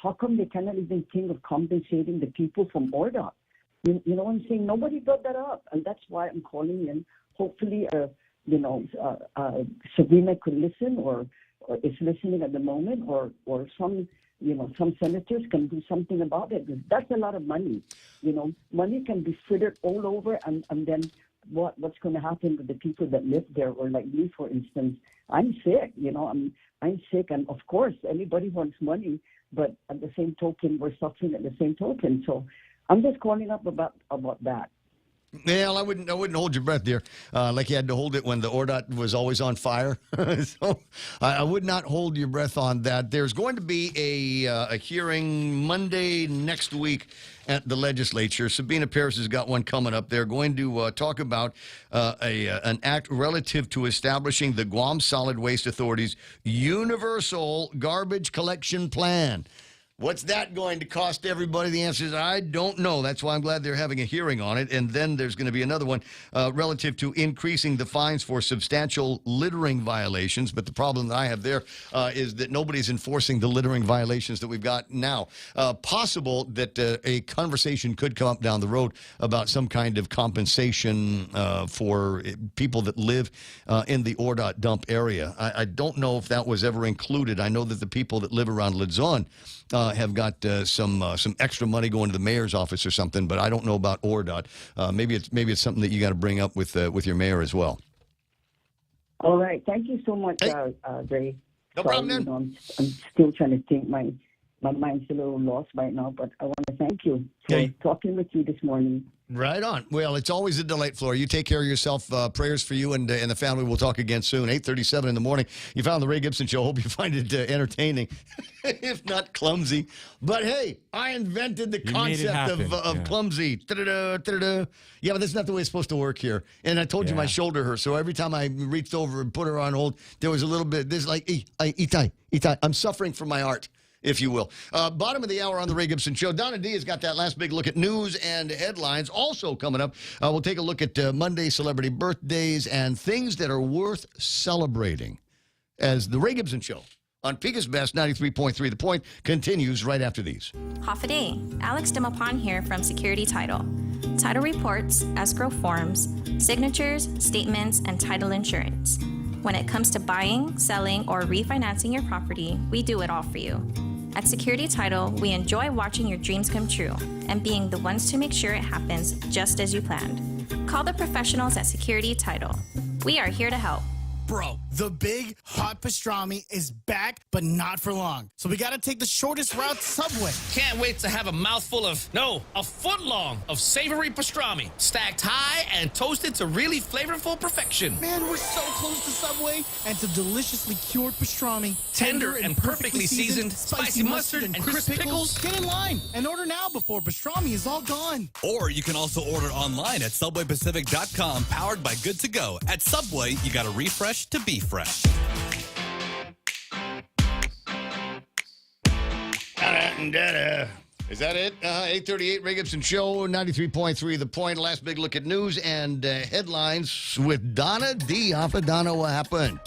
L: how come they cannot even think of compensating the people from ORDOT? You know what I'm saying? Nobody brought that up. And that's why I'm calling in. Hopefully, Sabrina could listen, or is listening at the moment, or some senators can do something about it. That's a lot of money. Money can be frittered all over, and then what's going to happen with the people that live there, or like me, for instance. I'm sick. I'm sick, and of course, everybody wants money, but at the same token, we're suffering at the same token. So I'm just calling up about that.
J: Well, I wouldn't hold your breath, dear. Like you had to hold it when the ORDOT was always on fire. So I would not hold your breath on that. There's going to be a hearing Monday next week at the legislature. Sabina Paris has got one coming up. They're going to talk about an act relative to establishing the Guam Solid Waste Authority's Universal Garbage Collection Plan. What's that going to cost everybody? The answer is I don't know. That's why I'm glad they're having a hearing on it. And then there's going to be another one relative to increasing the fines for substantial littering violations. But the problem that I have there is that nobody's enforcing the littering violations that we've got now. Possible that a conversation could come up down the road about some kind of compensation for people that live in the ORDOT dump area. I don't know if that was ever included. I know that the people that live around Luzon have got some extra money going to the mayor's office or something, but I don't know about ORDOT. Maybe it's something that you got to bring up with your mayor as well.
L: All right, thank you so much, Ray.
J: No problem, man.
L: I'm still trying to think. My mind's a little lost right now, but I want to thank you for talking with you this morning.
J: Right on. Well, it's always a delight, Flora. You take care of yourself. Prayers for you and the family. We'll talk again soon. 8:37 in the morning. You found the Ray Gibson Show. Hope you find it entertaining, if not clumsy. But hey, I invented the concept of clumsy. Da-da-da, da-da-da. Yeah, but that's not the way it's supposed to work here. And I told you my shoulder hurt, so every time I reached over and put her on hold, there was a little bit. This like, itai. I'm suffering from my art, if you will. Bottom of the hour on the Ray Gibson Show. Donna D has got that last big look at news and headlines. Also coming up, we'll take a look at Monday celebrity birthdays and things that are worth celebrating as the Ray Gibson Show on Pika's Best 93.3 The Point continues right after these.
M: Half a day. Alex Dimapan here from Security Title. Title reports, escrow forms, signatures, statements, and title insurance. When it comes to buying, selling, or refinancing your property, we do it all for you. At Security Title, we enjoy watching your dreams come true and being the ones to make sure it happens just as you planned. Call the professionals at Security Title. We are here to help.
N: Bro, the big hot pastrami is back, but not for long. So we gotta take the shortest route, Subway.
O: Can't wait to have a mouthful of, a foot long of savory pastrami, stacked high and toasted to really flavorful perfection.
N: Man, we're so close to Subway and to deliciously cured pastrami.
O: Tender and perfectly seasoned, spicy mustard and crisp pickles.
N: Get in line and order now before pastrami is all gone.
F: Or you can also order online at SubwayPacific.com, powered by Good to Go. At Subway, you gotta refresh to be fresh.
J: Is that it? 8:38, Ray Gibson Show, 93.3 The Point. Last big look at news and headlines with Donna D. Donna, what happened?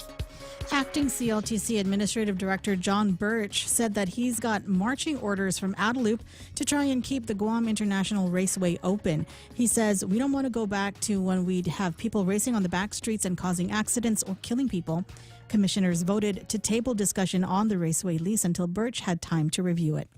G: Acting CLTC Administrative Director John Birch said that he's got marching orders from Adelup to try and keep the Guam International Raceway open. He says, we don't want to go back to when we'd have people racing on the back streets and causing accidents or killing people. Commissioners voted to table discussion on the raceway lease until Birch had time to review it.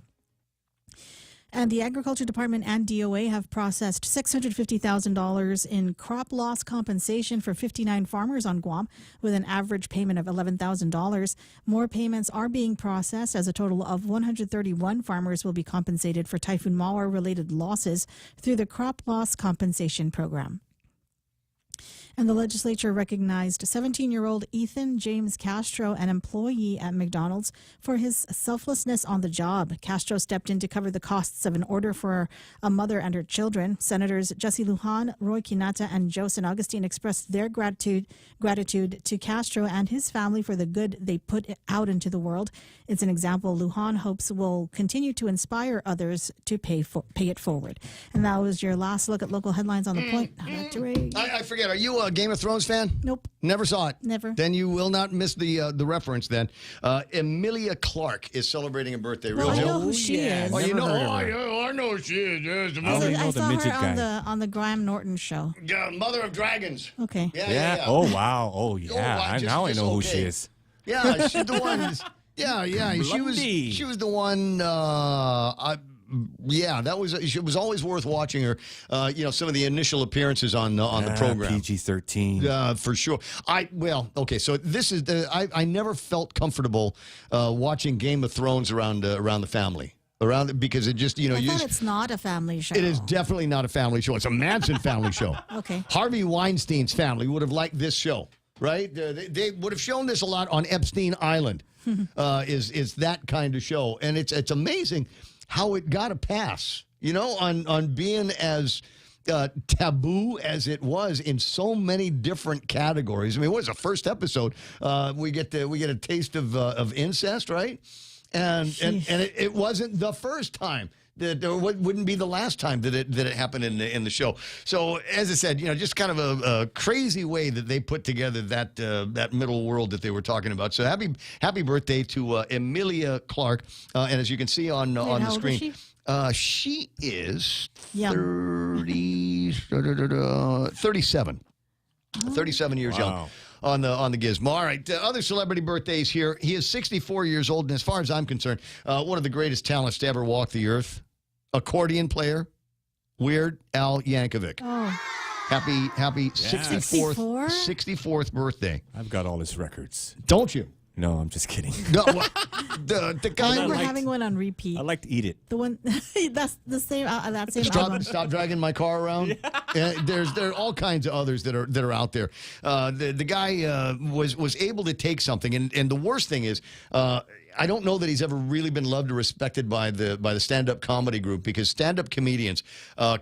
G: And the Agriculture Department and DOA have processed $650,000 in crop loss compensation for 59 farmers on Guam, with an average payment of $11,000. More payments are being processed, as a total of 131 farmers will be compensated for Typhoon Mawar-related losses through the Crop Loss Compensation Program. And the legislature recognized 17-year-old Ethan James Castro, an employee at McDonald's, for his selflessness on the job. Castro stepped in to cover the costs of an order for a mother and her children. Senators Jesse Lujan, Roy Quinata, and Joe San Augustine expressed their gratitude to Castro and his family for the good they put out into the world. It's an example Lujan hopes will continue to inspire others to pay it forward. And that was your last look at local headlines on The Point.
J: I forget, are you a Game of Thrones fan?
G: Nope.
J: Never saw it?
G: Never.
J: Then you will not miss the reference then. Emilia Clarke is celebrating a birthday.
G: Well, I know who she is.
J: Oh, you know?
G: I
J: know who she is. Yes, the
G: I saw her on the Graham Norton show.
J: Yeah, Mother of Dragons.
G: Okay.
J: Yeah.
K: Oh, wow. Oh, yeah. Now I know who she is.
J: Yeah, she's the one. Yeah. She was the one. Yeah, it was always worth watching her. Some of the initial appearances on the program.
K: PG-13.
J: For sure. So this is I never felt comfortable watching Game of Thrones around the family. Because it just,
G: I thought it's not a family show.
J: It is definitely not a family show. It's a Manson family show.
G: Okay.
J: Harvey Weinstein's family would have liked this show, right? They would have shown this a lot on Epstein Island. Is that kind of show, and it's amazing how it got a pass, on being as taboo as it was in so many different categories. I mean, what was the first episode? We get a taste of incest, right? And it wasn't the first time. That wouldn't be the last time that it happened in the show. So as I said, just kind of a crazy way that they put together that middle world that they were talking about. So happy birthday to Emilia Clarke. And as you can see on the screen, she is 37. 37 years young. On the gizmo. All right, other celebrity birthdays here. He is 64 years old, and as far as I'm concerned, one of the greatest talents to ever walk the earth. Accordion player, Weird Al Yankovic.
G: Oh.
J: Happy 64th birthday.
K: I've got all his records.
J: Don't you?
K: No, I'm just kidding.
J: No, the guy.
G: We're having one on repeat.
K: I like to eat it.
G: The one that's the same. That same album.
J: Stop dragging my car around. Yeah. There are all kinds of others that are out there. The guy was able to take something, and the worst thing is. I don't know that he's ever really been loved or respected by the stand-up comedy group, because stand-up comedians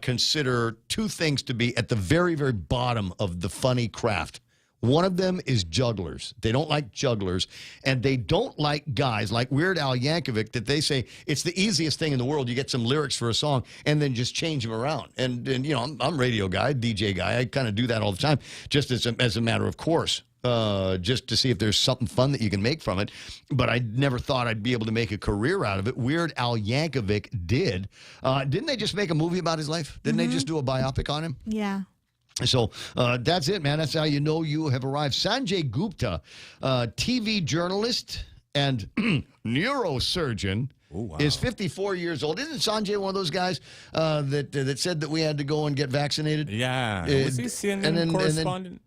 J: consider two things to be at the very, very bottom of the funny craft. One of them is jugglers. They don't like jugglers, and they don't like guys like Weird Al Yankovic that they say it's the easiest thing in the world. You get some lyrics for a song and then just change them around. And I'm radio guy, DJ guy. I kind of do that all the time, just as a matter of course. Just to see if there's something fun that you can make from it. But I never thought I'd be able to make a career out of it. Weird Al Yankovic did. Didn't they just make a movie about his life? Didn't they just do a biopic on him?
G: Yeah.
J: So that's it, man. That's how you know you have arrived. Sanjay Gupta, TV journalist and neurosurgeon, is 54 years old. Isn't Sanjay one of those guys that said that we had to go and get vaccinated?
K: Yeah. Was he CNN correspondent?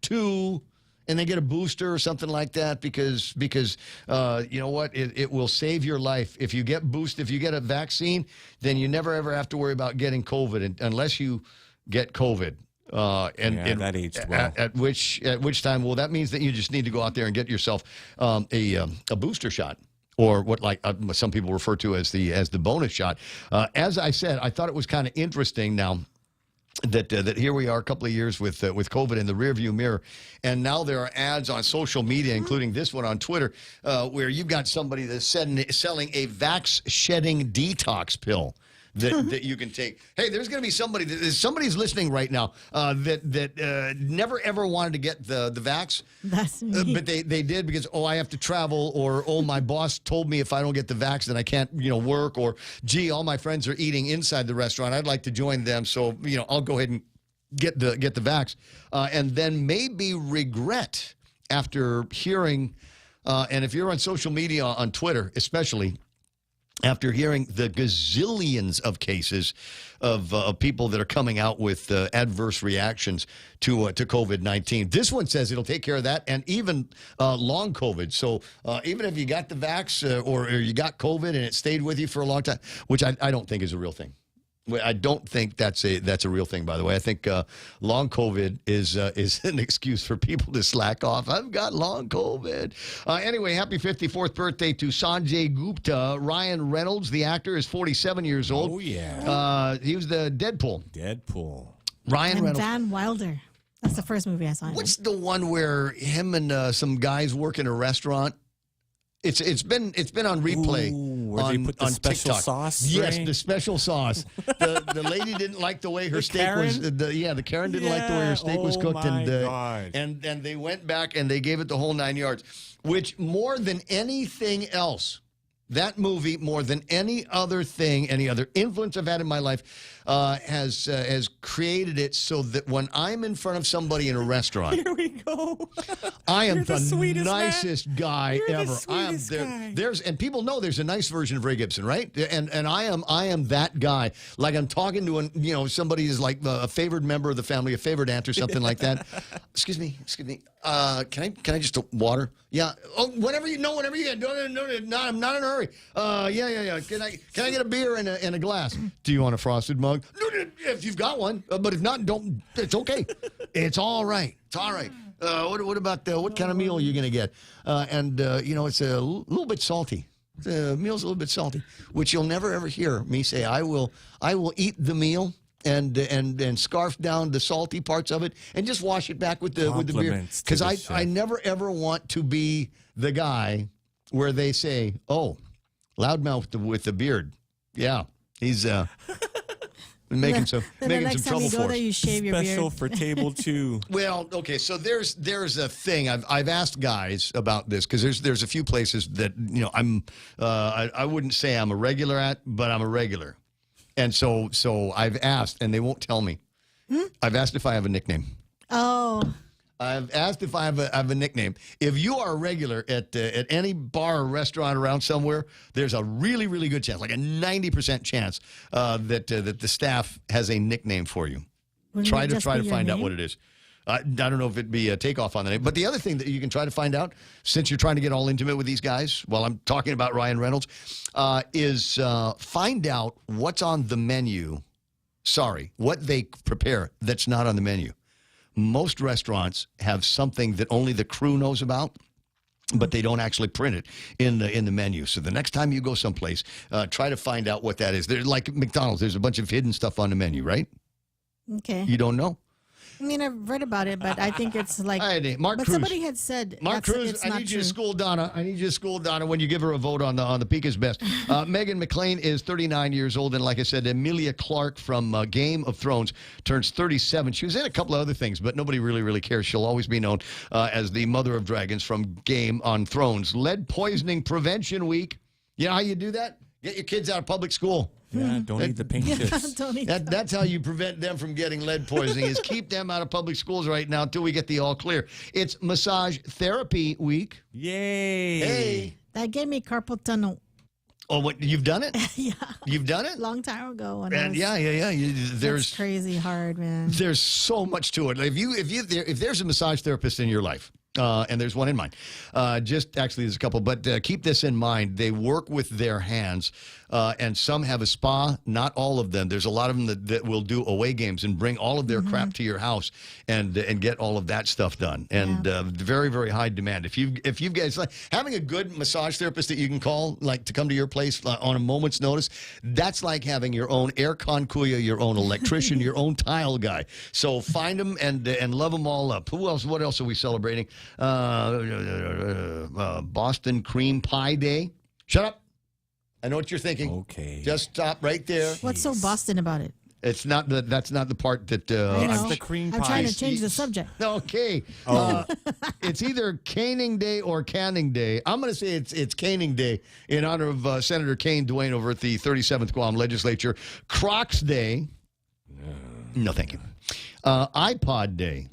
J: And they get a booster or something like that because you know what? It will save your life. If you get boosted, if you get a vaccine, then you never, ever have to worry about getting COVID unless you get COVID.
K: That aged well.
J: At which time, well, that means that you just need to go out there and get yourself a booster shot. Or what some people refer to as the bonus shot. As I said, I thought it was kind of interesting now that here we are a couple of years with COVID in the rearview mirror, and now there are ads on social media, including this one on Twitter, where you've got somebody that's selling a vax-shedding detox pill. That you can take. Hey, there's going to be somebody's listening right now that never ever wanted to get the vax.
G: That's me.
J: But they did because I have to travel, or my boss told me if I don't get the vax then I can't work, or gee, all my friends are eating inside the restaurant. I'd like to join them, so I'll go ahead and get the vax, and then maybe regret after hearing. And if you're on social media, on Twitter especially. After hearing the gazillions of cases of people that are coming out with adverse reactions to COVID-19. This one says it'll take care of that and even long COVID. So even if you got the vax or you got COVID and it stayed with you for a long time, which I don't think is a real thing. I don't think that's a real thing, by the way. I think long COVID is an excuse for people to slack off. I've got long COVID. Anyway, happy 54th birthday to Sanjay Gupta. Ryan Reynolds, the actor, is 47 years old.
K: Oh, yeah.
J: He was the Deadpool. Ryan Reynolds.
G: Van Wilder. That's the first movie I saw.
J: What's the one where him and some guys work in a restaurant? It's been on replay.
K: Where they put the special
J: TikTok.
K: sauce?
J: Yes,
K: right?
J: the special sauce. The lady didn't like the way her steak was. The Karen didn't like the way her steak was cooked, and they went back and they gave it the whole 9 yards. Which more than anything else, that movie, more than any other thing, any other influence I've had in my life, has created it so that when I'm in front of somebody in a restaurant,
G: Here we go.
J: I am the
G: sweetest
J: nicest guy
G: You're
J: ever.
G: the sweetest guy.
J: And people know there's a nice version of Ray Gibson, right? And I am that guy. Like I'm talking to somebody who's like a favored member of the family, a favored aunt or something like that. Excuse me. Can I just water? Yeah. Oh, whenever you get. No, I'm not in a hurry. Yeah. Can I get a beer and a glass? Do you want a frosted mug? No, if you've got one. But if not, don't. It's okay. It's all right. It's all right. What about what kind of meal are you going to get? It's a little bit salty. The meal's a little bit salty, which you'll never ever hear me say. I will eat the meal and scarf down the salty parts of it and just wash it back with the beer. Because I never ever want to be the guy where they say, "Oh, Loudmouth with the beard. Yeah, he's making some trouble for us.
G: You shave your
K: Special
G: beard.
K: for table 2.
J: Well, okay, so there's a thing I've asked guys about this because there's a few places that I wouldn't say I'm a regular at, but I'm a regular, and so I've asked and they won't tell me. I've asked if I have a nickname.
G: Oh.
J: I've asked if I have a nickname. If you are a regular at any bar or restaurant around somewhere, there's a really, really good chance, like a 90% chance, that the staff has a nickname for you. Try to find out what it is. I don't know if it'd be a takeoff on the name. But the other thing that you can try to find out, since you're trying to get all intimate with these guys, while I'm talking about Ryan Reynolds, is find out what's on the menu. Sorry, what they prepare that's not on the menu. Most restaurants have something that only the crew knows about, but they don't actually print it in the menu. So the next time you go someplace, try to find out what that is. There's like McDonald's. There's a bunch of hidden stuff on the menu, right?
G: Okay.
J: You don't know?
G: I mean, I've read about it, but I think it's like.
J: Mark
G: but
J: Cruz.
G: somebody had said.
J: Mark Cruz,
G: it's
J: I
G: not
J: need you to
G: true.
J: school Donna. I need you to school Donna when you give her a vote on the Pika's Best. Megan McLean is 39 years old, and like I said, Emilia Clarke from Game of Thrones turns 37. She was in a couple of other things, but nobody really cares. She'll always be known as the Mother of Dragons from Game on Thrones. Lead Poisoning Prevention Week. You know how you do that? Get your kids out of public school.
K: Yeah, don't eat the pink chips.
J: That's how you prevent them from getting lead poisoning, is keep them out of public schools right now until we get the all clear. It's Massage Therapy Week.
K: Yay.
J: Hey.
G: That gave me carpal tunnel.
J: Oh, what? You've done it?
G: Yeah.
J: You've done it?
G: Long time ago.
J: And there's
G: crazy hard, man.
J: There's so much to it. If there's a massage therapist in your life, and there's one in mine, there's a couple, but keep this in mind. They work with their hands, and some have a spa. Not all of them. There's a lot of them that will do away games and bring all of their crap to your house and get all of that stuff done. And very, very high demand. If you guys like having a good massage therapist that you can call, like to come to your place on a moment's notice, that's like having your own air con kuya, your own electrician, your own tile guy. So find them and love them all up. Who else? What else are we celebrating? Boston Cream Pie Day. Shut up. I know what you're thinking.
K: Okay.
J: Just stop right there.
G: What's so Boston about it?
J: That's not the part that
G: That's
K: the cream pie.
G: I'm trying to change the subject.
J: Okay. It's either Caning Day or Canning Day. I'm going to say it's Caning Day in honor of Senator Kane Duane over at the 37th Guam Legislature. Crocs Day. No, thank you. iPod Day.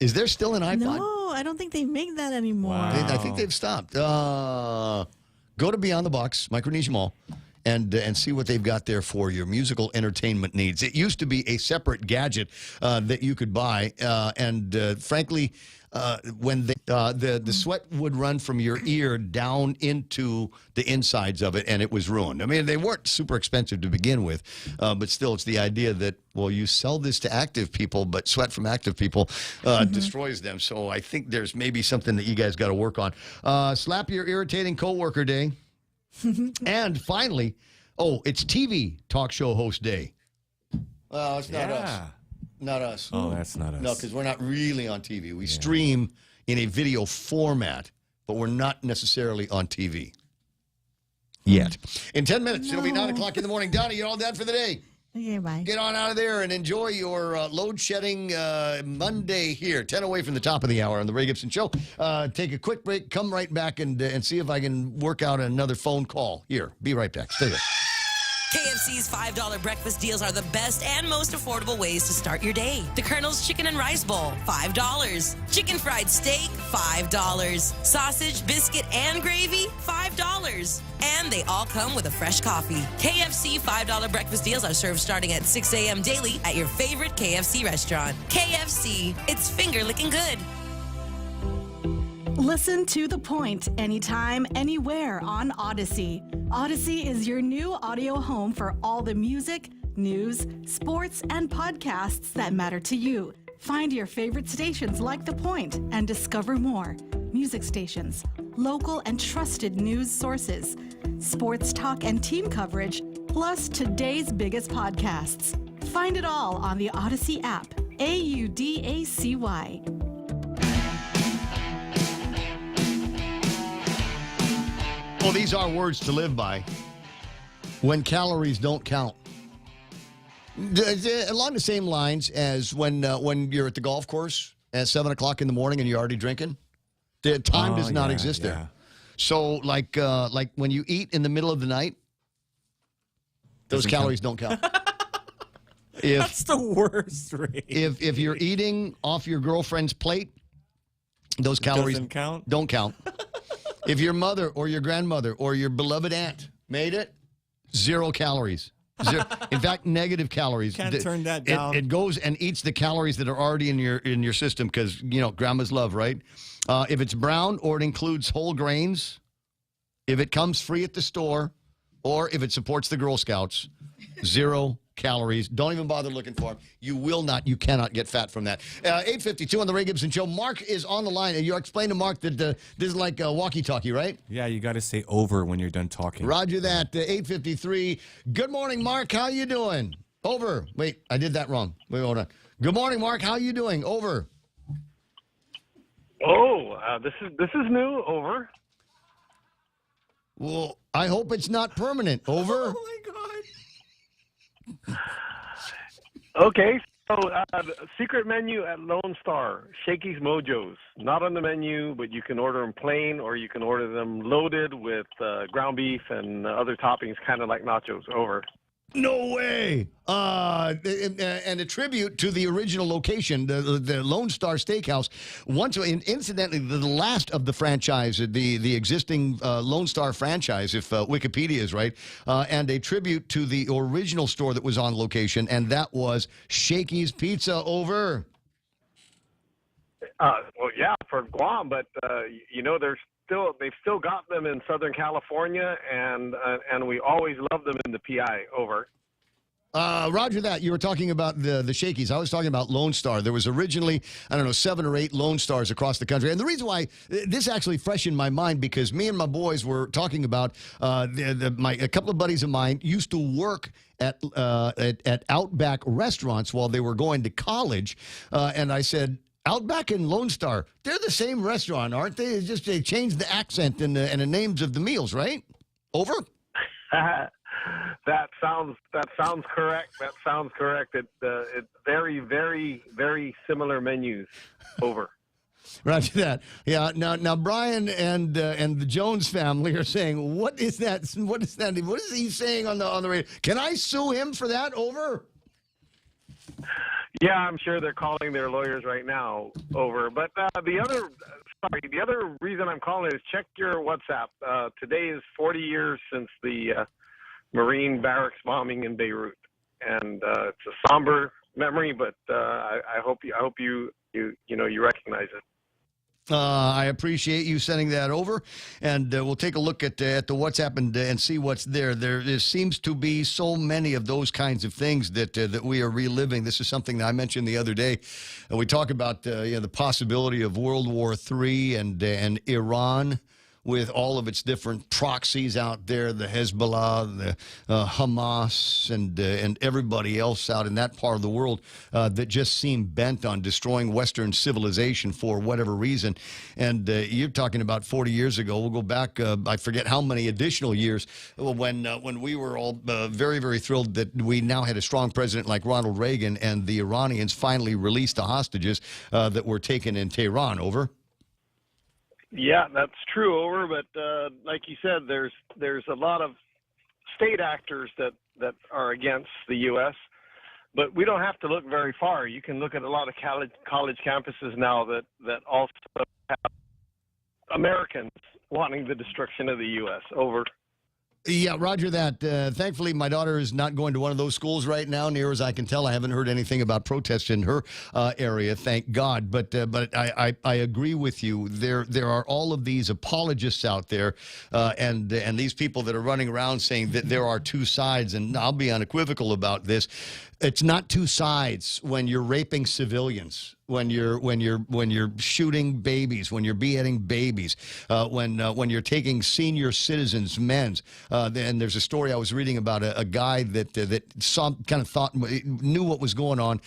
J: Is there still an iPod?
G: No, I don't think they make that anymore.
K: Wow.
J: I think they've stopped. Go to Beyond the Box, Micronesia Mall, and see what they've got there for your musical entertainment needs. It used to be a separate gadget that you could buy, and frankly, when the sweat would run from your ear down into the insides of it, and it was ruined. I mean, they weren't super expensive to begin with, but still, it's the idea that, well, you sell this to active people, but sweat from active people destroys them. So I think there's maybe something that you guys got to work on. Slap your irritating coworker day. And finally, it's TV talk show host day. Well, it's not us. Not us.
K: Oh, that's not us.
J: No, because we're not really on TV. We stream in a video format, but we're not necessarily on TV yet. In 10 minutes, it'll be 9 o'clock in the morning. Donnie, you're all done for the day.
G: Okay, bye.
J: Get on out of there and enjoy your load-shedding Monday here. 10 away from the top of the hour on the Ray Gibson Show. Take a quick break. Come right back and see if I can work out another phone call. Here, be right back. Stay there.
B: KFC's $5 breakfast deals are the best and most affordable ways to start your day. The Colonel's Chicken and Rice Bowl, $5. Chicken fried steak, $5. Sausage, biscuit, and gravy, $5. And they all come with a fresh coffee. KFC $5 breakfast deals are served starting at 6 a.m. daily at your favorite KFC restaurant. KFC, it's finger-licking good.
P: Listen to The Point anytime, anywhere on Odyssey. Odyssey is your new audio home for all the music, news, sports, and podcasts that matter to you. Find your favorite stations like The Point and discover more. Music stations, local and trusted news sources, sports talk and team coverage, plus today's biggest podcasts. Find it all on the Odyssey app. AUDACY.
J: Well, these are words to live by. When calories don't count. Along the same lines as when you're at the golf course at 7 o'clock in the morning and you're already drinking. The time does not exist there. So, like when you eat in the middle of the night, those calories don't count.
K: That's the worst, Ray.
J: If you're eating off your girlfriend's plate, those calories don't count. If your mother or your grandmother or your beloved aunt made it, 0 calories. In fact, negative calories.
K: Can't turn that down.
J: It goes and eats the calories that are already in your system because, grandma's love, right? If it's brown or it includes whole grains, if it comes free at the store, or if it supports the Girl Scouts, 0 calories. Don't even bother looking for them. You cannot get fat from that. 8:52 on the Ray Gibson Show. Mark is on the line, and you explain to Mark that this is like a walkie-talkie, right?
K: Yeah, you got to say over when you're done talking.
J: Roger that. 8:53. Good morning, Mark. How you doing? Over. Wait, I did that wrong. Wait, hold on. Good morning, Mark. How you doing? Over.
U: Oh, this is new. Over.
J: Well, I hope it's not permanent. Over.
K: Oh my God.
U: Okay, so secret menu at Lone Star, Shakey's Mojos. Not on the menu, but you can order them plain or you can order them loaded with ground beef and other toppings, kind of like nachos. Over.
J: No way. And a tribute to the original location, the Lone Star Steakhouse. Incidentally, the last of the franchise, the existing Lone Star franchise, if Wikipedia is right, and a tribute to the original store that was on location, and that was Shakey's Pizza. Over.
U: Well, yeah, for Guam, but they've still got them in Southern California, and we always love them in the PI. Over.
J: Roger that. You were talking about the Shakey's. I was talking about Lone Star. There was originally, 7 or 8 Lone Stars across the country. And the reason why this actually fresh in my mind, because me and my boys were talking about a couple of buddies of mine used to work at Outback restaurants while they were going to college. And I said, Outback and Lone Star, they're the same restaurant, aren't they? It's just they changed the accent and the names of the meals, right? Over?
U: That sounds correct. That sounds correct. It's very, very, very similar menus. Over.
J: Roger that. Yeah. Now, Brian and the Jones family are saying, what is that? What is that? What is he saying on the radio? Can I sue him for that? Over?
U: Yeah, I'm sure they're calling their lawyers right now. Over. But the other reason I'm calling is check your WhatsApp. Today is 40 years since the Marine barracks bombing in Beirut, and it's a somber memory, but I hope you recognize it.
J: I appreciate you sending that over, and we'll take a look at the WhatsApp and see what's there. There seems to be so many of those kinds of things that we are reliving. This is something that I mentioned the other day. We talk about the possibility of World War III and Iran, with all of its different proxies out there, the Hezbollah, the Hamas, and everybody else out in that part of the world that just seem bent on destroying Western civilization for whatever reason. And you're talking about 40 years ago. We'll go back, I forget how many additional years, when we were all very, very thrilled that we now had a strong president like Ronald Reagan, and the Iranians finally released the hostages that were taken in Tehran. Over.
U: Yeah, that's true. Over, but like you said, there's a lot of state actors that are against the U.S., but we don't have to look very far. You can look at a lot of college campuses now that also have Americans wanting the destruction of the U.S. Over.
J: Yeah, roger that. Thankfully, my daughter is not going to one of those schools right now. Near as I can tell, I haven't heard anything about protests in her area, thank God. But I agree with you. There are all of these apologists out there, and these people that are running around saying that there are two sides. And I'll be unequivocal about this. It's not two sides when you're raping civilians, when you're shooting babies, when you're beheading babies, when you're taking senior citizens, men's. And there's a story I was reading about a guy that saw, kind of thought, knew what was going on,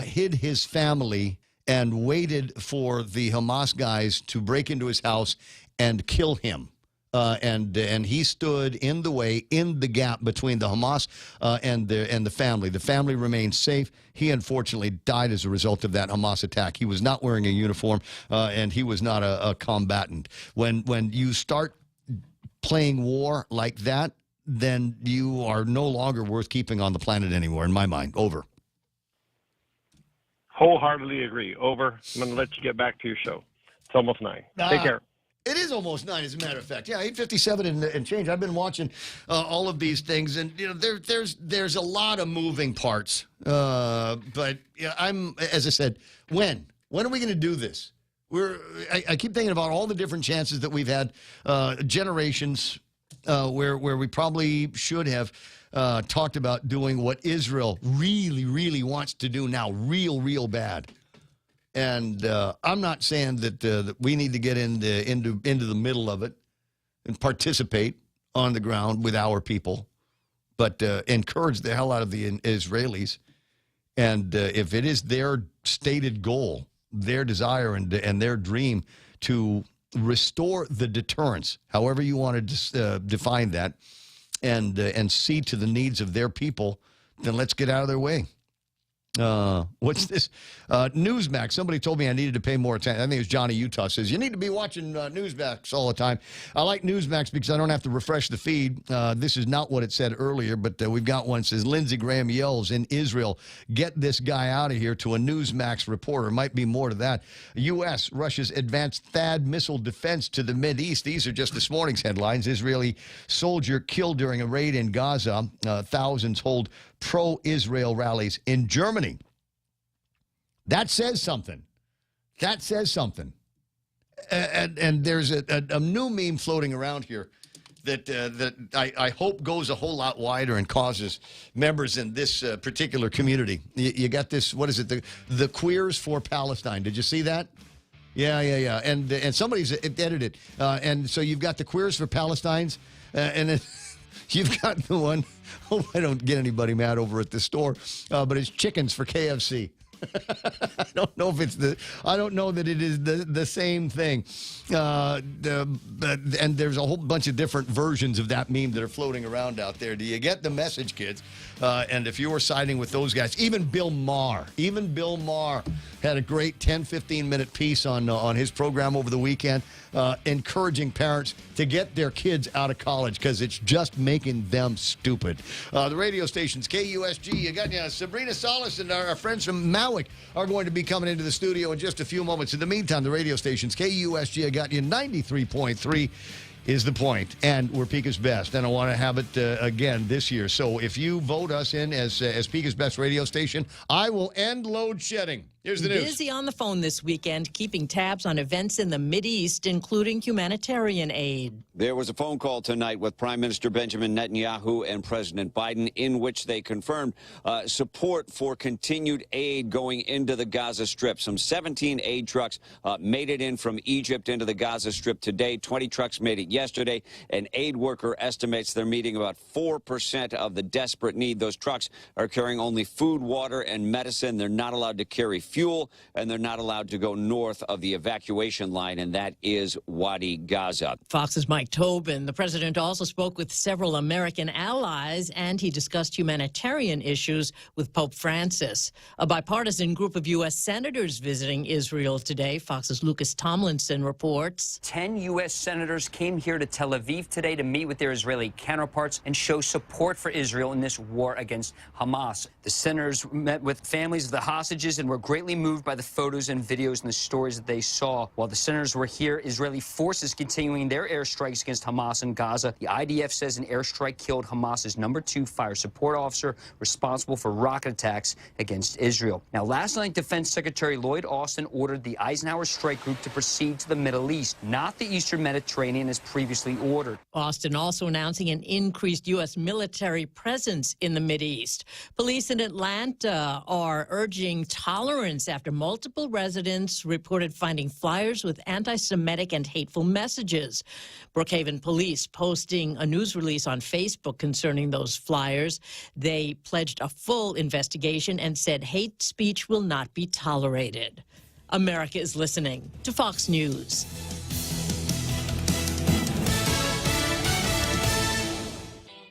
J: hid his family and waited for the Hamas guys to break into his house and kill him. And he stood in the way, in the gap between the Hamas and the family. The family remains safe. He unfortunately died as a result of that Hamas attack. He was not wearing a uniform, and he was not a combatant. When you start playing war like that, then you are no longer worth keeping on the planet anymore, in my mind. Over.
U: Wholeheartedly agree. Over. I'm going to let you get back to your show. It's almost 9. Take care.
J: It is almost 9, as a matter of fact. Yeah, 8:57 and change. I've been watching all of these things, and there's a lot of moving parts. But I'm, as I said, when are we going to do this? I keep thinking about all the different chances that we've had, generations where we probably should have talked about doing what Israel really, really wants to do now, real bad. And I'm not saying that we need to get into the middle of it and participate on the ground with our people, but encourage the hell out of the Israelis. And if it is their stated goal, their desire and their dream to restore the deterrence, however you want to define that, and see to the needs of their people, then let's get out of their way. What's this? Newsmax. Somebody told me I needed to pay more attention. I think it was Johnny Utah says, you need to be watching Newsmax all the time. I like Newsmax because I don't have to refresh the feed. This is not what it said earlier, but we've got one that says, Lindsey Graham yells in Israel, get this guy out of here, to a Newsmax reporter. Might be more to that. U.S. Russia's advanced THAAD missile defense to the Mideast. These are just this morning's headlines. Israeli soldier killed during a raid in Gaza. Thousands hold pro-Israel rallies in Germany. That says something. That says something. And there's a new meme floating around here that I hope goes a whole lot wider and causes members in this particular community. You got this, what is it, the Queers for Palestine. Did you see that? Yeah. And somebody's edited it. And so you've got the Queers for Palestines, and then you've got the one, I don't get anybody mad over at the store, but it's chickens for KFC. I don't know if it's I don't know that it is the same thing. And there's a whole bunch of different versions of that meme that are floating around out there. Do you get the message, kids? And if you were siding with those guys, even Bill Maher had a great 10, 15-minute piece on his program over the weekend, encouraging parents to get their kids out of college because it's just making them stupid. The radio stations, KUSG, you got Sabrina Salas and our friends from Maui are going to be coming into the studio in just a few moments. In the meantime, the radio stations, KUSG, I got you 93.3 is the point, and we're Pika's Best, and I want to have it again this year. So if you vote us in as Pika's Best radio station, I will end load shedding. Here's the news.
A: Busy on the phone this weekend, keeping tabs on events in the Mideast, including humanitarian aid.
C: There was a phone call tonight with Prime Minister Benjamin Netanyahu and President Biden in which they confirmed support for continued aid going into the Gaza Strip. Some 17 aid trucks made it in from Egypt into the Gaza Strip today. 20 trucks made it yesterday. An aid worker estimates they're meeting about 4% of the desperate need. Those trucks are carrying only food, water, and medicine. They're not allowed to carry fuel, and they're not allowed to go north of the evacuation line, and that is Wadi Gaza.
A: Fox's Mike Tobin. The president also spoke with several American allies, and he discussed humanitarian issues with Pope Francis. A bipartisan group of U.S. senators visiting Israel today. Fox's Lucas Tomlinson reports.
Q: 10 U.S. senators came here to Tel Aviv today to meet with their Israeli counterparts and show support for Israel in this war against Hamas. The senators met with families of the hostages and were greatly moved by the photos and videos and the stories that they saw. While the senators were here, Israeli forces continuing their airstrikes against Hamas in Gaza. The IDF says an airstrike killed Hamas's #2 fire support officer responsible for rocket attacks against Israel. Now, last night, Defense Secretary Lloyd Austin ordered the Eisenhower Strike Group to proceed to the Middle East, not the Eastern Mediterranean as previously ordered.
A: Austin also announcing an increased U.S. military presence in the Mideast. Police in Atlanta are urging tolerance after multiple residents reported finding flyers with anti-Semitic and hateful messages. Brookhaven police posting a news release on Facebook concerning those flyers. They pledged a full investigation and said hate speech will not be tolerated. America is listening to Fox News.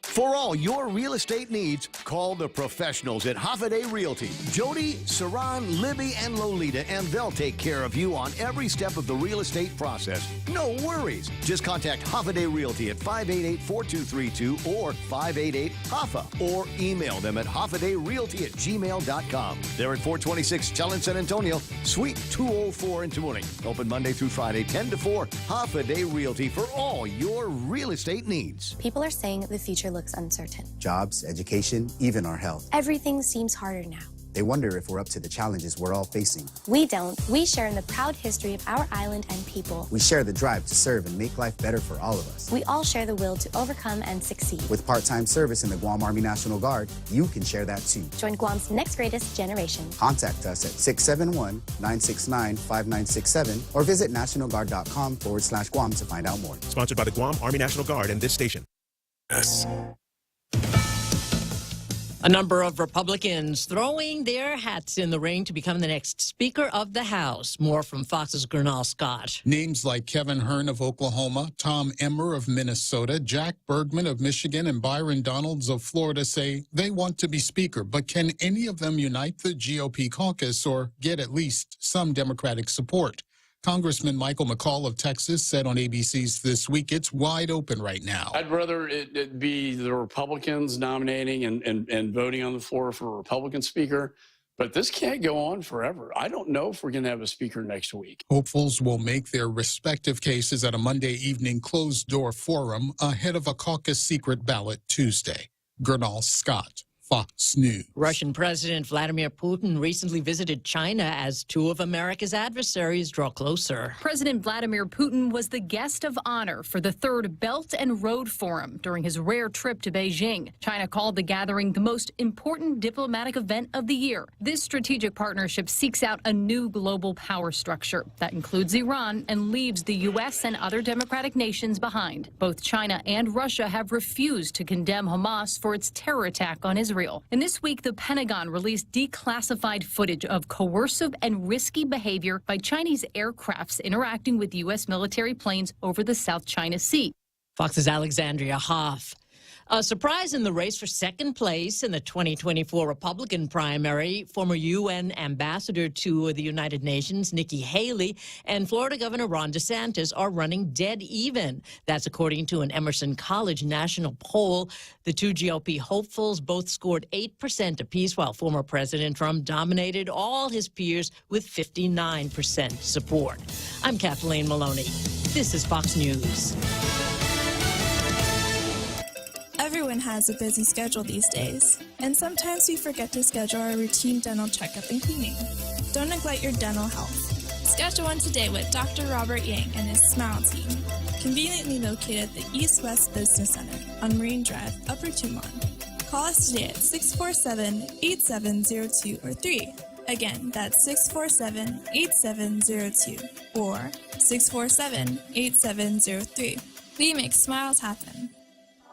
J: For all your real estate needs, call the professionals at Holiday Realty. Jody, Saran, Libby, and Lolita, and they'll take care of you on every step of the real estate process. No worries. Just contact Holiday Realty at 588-4232 or 588-HOFFA or email them at hoffadayrealty@gmail.com. They're at 426 Challenge San Antonio, Suite 204 in Tamuning. Open Monday through Friday, 10 to 4. Holiday Realty for all your real estate needs.
X: People are saying the future looks uncertain.
Y: Jobs, education, even our health.
X: Everything seems harder now.
Y: They wonder if we're up to the challenges we're all facing.
X: We don't. We share in the proud history of our island and people.
Y: We share the drive to serve and make life better for all of us.
X: We all share the will to overcome and succeed.
Y: With part-time service in the Guam Army National Guard, you can share that too.
X: Join Guam's next greatest generation.
Y: Contact us at 671-969-5967 or visit nationalguard.com/Guam to find out more.
Z: Sponsored by the Guam Army National Guard and this station. Yes.
A: A number of Republicans throwing their hats in the ring to become the next Speaker of the House. More from Fox's Gernal Scott.
D: Names like Kevin Hern of Oklahoma, Tom Emmer of Minnesota, Jack Bergman of Michigan, and Byron Donalds of Florida say they want to be Speaker. But can any of them unite the GOP caucus or get at least some Democratic support? Congressman Michael McCall of Texas said on ABC's This Week it's wide open right now.
E: I'd rather it be the Republicans nominating and voting on the floor for a Republican speaker, but this can't go on forever. I don't know if we're going to have a speaker next week.
D: Hopefuls will make their respective cases at a Monday evening closed-door forum ahead of a caucus secret ballot Tuesday. Gernal Scott, Fox News.
A: Russian President Vladimir Putin recently visited China as two of America's adversaries draw closer.
R: President Vladimir Putin was the guest of honor for the Third Belt and Road Forum during his rare trip to Beijing. China called the gathering the most important diplomatic event of the year. This strategic partnership seeks out a new global power structure that includes Iran and leaves the U.S. and other democratic nations behind. Both China and Russia have refused to condemn Hamas for its terror attack on Israel. And this week, the Pentagon released declassified footage of coercive and risky behavior by Chinese aircrafts interacting with U.S. military planes over the South China Sea.
A: Fox's Alexandria Hoff. A surprise in the race for second place in the 2024 Republican primary, former UN ambassador to the United Nations, Nikki Haley, and Florida Governor Ron DeSantis are running dead even. That's according to an Emerson College national poll. The two GOP hopefuls both scored 8% apiece, while former President Trump dominated all his peers with 59% support. I'm Kathleen Maloney. This is Fox News.
S: Everyone has a busy schedule these days, and sometimes we forget to schedule our routine dental checkup and cleaning. Don't neglect your dental health. Schedule one today with Dr. Robert Yang and his Smile team, conveniently located at the East West Business Center on Marine Drive, Upper Tumon. Call us today at 647-8702 or 3. Again, that's 647-8702 or 647-8703. We make smiles happen.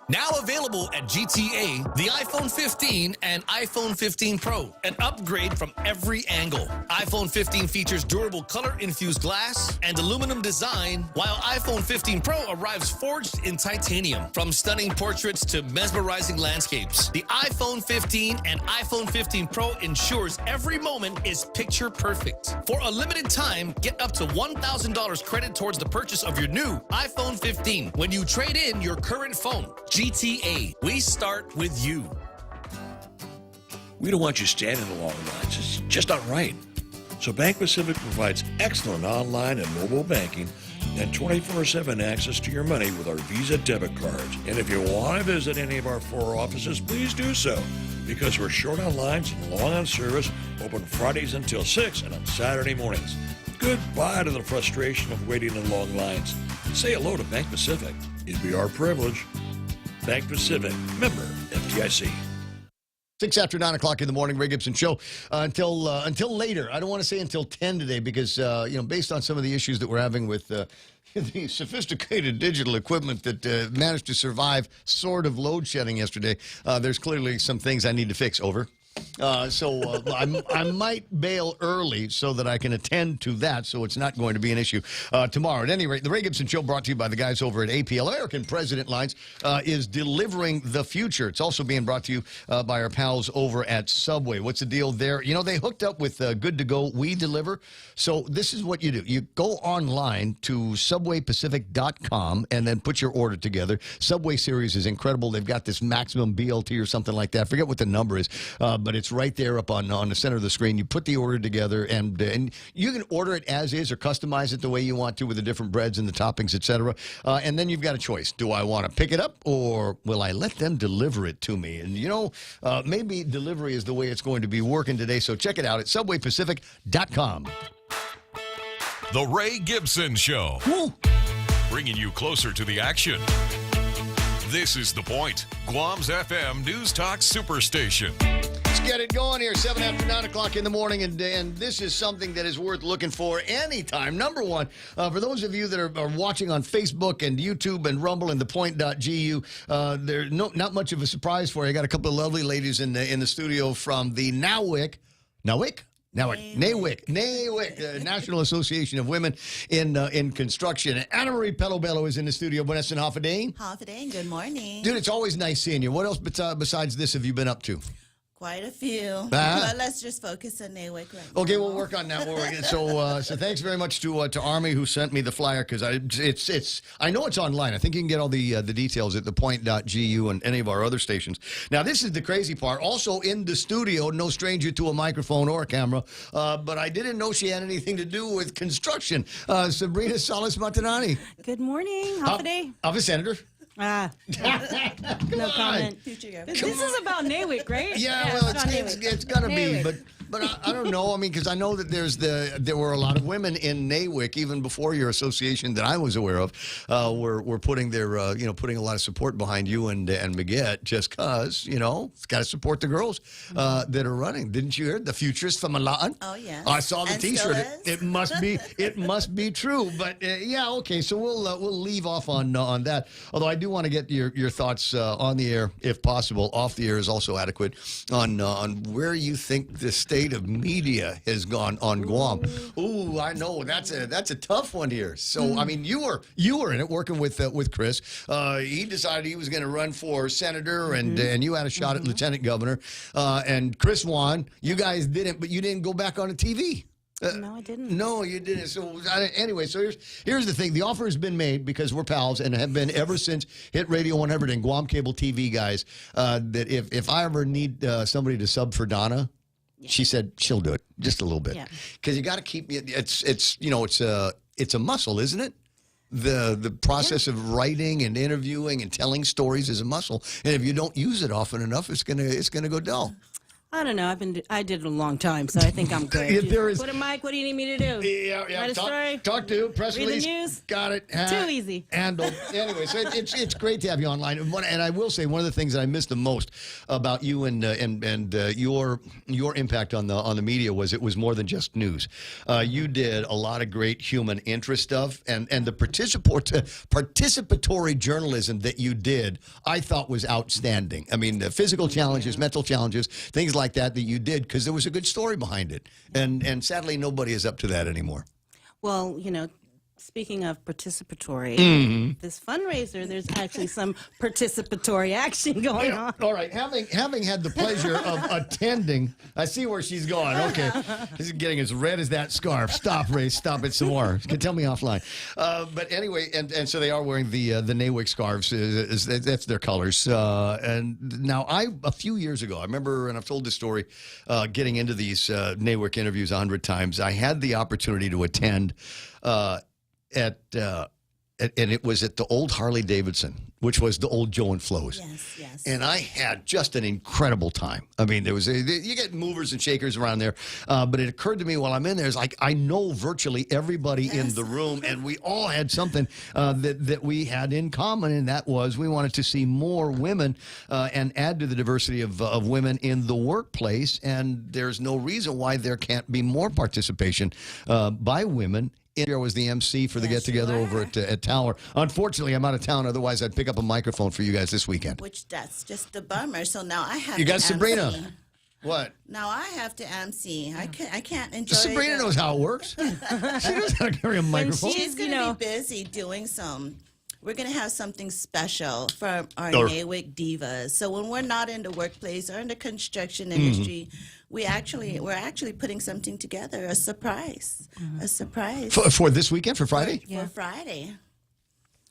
O: Now available at GTA, the iPhone 15 and iPhone 15 Pro, an upgrade from every angle. iPhone 15 features durable color-infused glass and aluminum design, while iPhone 15 Pro arrives forged in titanium. From stunning portraits to mesmerizing landscapes, the iPhone 15 and iPhone 15 Pro ensures every moment is picture perfect. For a limited time, get up to $1,000 credit towards the purchase of your new iPhone 15 when you trade in your current phone. GTA, we start with you.
V: We don't want you standing in long lines. It's just not right. So Bank Pacific provides excellent online and mobile banking and 24/7 access to your money with our Visa debit cards. And if you want to visit any of our 4 offices, please do so, because we're short on lines and long on service, open Fridays until 6 and on Saturday mornings. Goodbye to the frustration of waiting in long lines. Say hello to Bank Pacific. It'd be our privilege. Bank Pacific, member FDIC.
J: 6 after 9 o'clock in the morning, Ray Gibson Show. Until later. I don't want to say until 10 today because, based on some of the issues that we're having with the sophisticated digital equipment that managed to survive sort of load shedding yesterday, there's clearly some things I need to fix. Over. So I might bail early so that I can attend to that, so it's not going to be an issue tomorrow. At any rate, the Ray Gibson Show, brought to you by the guys over at APL. American President Lines is delivering the future. It's also being brought to you by our pals over at Subway. What's the deal there? You know, they hooked up with Good to Go We Deliver. So this is what you do. You go online to subwaypacific.com and then put your order together. Subway series is incredible. They've got this maximum BLT or something like that. I forget what the number is, but it's right there up on the center of the screen. You put the order together, and you can order it as is or customize it the way you want to with the different breads and the toppings, etc. And then you've got a choice. Do I want to pick it up, or will I let them deliver it to me? And, you know, maybe delivery is the way it's going to be working today. So check it out at subwaypacific.com.
H: The Ray Gibson Show. Woo. Bringing you closer to the action. This is The Point, Guam's FM News Talk Superstation.
J: Let's get it going here, 7 after 9 o'clock in the morning, and this is something that is worth looking for anytime. Number one, for those of you that are watching on Facebook and YouTube and Rumble and ThePOINT.gu, there's not much of a surprise for you. I got a couple of lovely ladies in the studio from the NAWIC, the National Association of Women in Construction. Anna Marie Pello-Bello is in the studio. Buenas and half a day.
I: Half a day. Good morning.
J: Dude, it's always nice seeing you. What else besides this have you been up to?
I: Quite a few. But let's just focus on NAWIC right now.
J: Okay, we'll work on that. So thanks very much to Army, who sent me the flyer, because I know it's online. I think you can get all the details at ThePOINT.gu and any of our other stations. Now, this is the crazy part. Also in the studio, no stranger to a microphone or a camera, but I didn't know she had anything to do with construction. Sabrina Salas-Matanani.
L: Good morning. Half a day.
J: Of a senator.
L: No comment. This is about NAWIC, right?
J: Yeah, well, it's got to be, but I don't know. I mean, because I know that there were a lot of women in NAWIC even before your association that I was aware of were putting their putting a lot of support behind you and Maguette, just because it's got to support the girls that are running. Didn't you hear the futurist from Milan?
I: Oh yeah,
J: I saw the T-shirt. It must be true. But yeah, okay. So we'll leave off on that. Although I do want to get your thoughts on the air, if possible. Off the air is also adequate on where you think the state of media has gone on Guam. Ooh, I know that's a tough one here. So I mean, you were in it working with Chris. He decided he was going to run for senator, and you had a shot at lieutenant governor. And Chris won. You guys didn't, but you didn't go back on the TV.
L: No, I didn't.
J: No, you didn't. So anyway, so here's the thing. The offer has been made because we're pals and have been ever since Hit Radio 100 and Guam Cable TV guys. That if I ever need somebody to sub for Donna, she said she'll do it just a little bit, because you got to keep it's a muscle, isn't it? The process of writing and interviewing and telling stories is a muscle, and if you don't use it often enough, it's gonna go dull.
L: I don't know. I did it a long time, so I think I'm good. Put a mic. What do you need me to do?
J: Yeah.
L: Write a story.
J: Talk to press
L: Read
J: release.
L: the news.
J: Got it.
L: Too easy.
J: Anyway, so it's great to have you online. And I will say one of the things that I missed the most about you and your impact on the media was it was more than just news. You did a lot of great human interest stuff, and the participatory journalism that you did, I thought was outstanding. I mean, the physical challenges, mental challenges, things like that you did, because there was a good story behind it. And sadly, nobody is up to that anymore.
L: Well, speaking of participatory, this fundraiser, there's actually some participatory action going on.
J: All right, having had the pleasure of attending, I see where she's going. Okay, this is getting as red as that scarf. Stop, Ray. Stop it some more. You can tell me offline. But anyway, and so they are wearing the NAWIC scarves. That's their colors. And now a few years ago, I remember, and I've told this story, getting into these NAWIC interviews 100 times. I had the opportunity to attend. And it was at the old Harley Davidson, which was the old Joe and Flo's.
I: Yes.
J: And I had just an incredible time. I mean, you get movers and shakers around there, but it occurred to me while I'm in there, it's like I know virtually everybody in the room, and we all had something that we had in common, and that was we wanted to see more women and add to the diversity of women in the workplace, and there's no reason why there can't be more participation by women. I was the MC for the get-together over at Tower. Unfortunately, I'm out of town. Otherwise, I'd pick up a microphone for you guys this weekend.
I: Which that's just a bummer. So now I have.
J: You got Sabrina. What?
I: Now I have to MC. I can't enjoy.
J: Sabrina knows how it works. She knows how to carry a microphone.
I: She's going to be busy doing some. We're going to have something special for our
J: Or-
I: NAWIC divas. So when we're not in the workplace or in the construction industry, we're actually putting something together, a surprise. A surprise.
J: For this weekend, for Friday?
I: For Friday.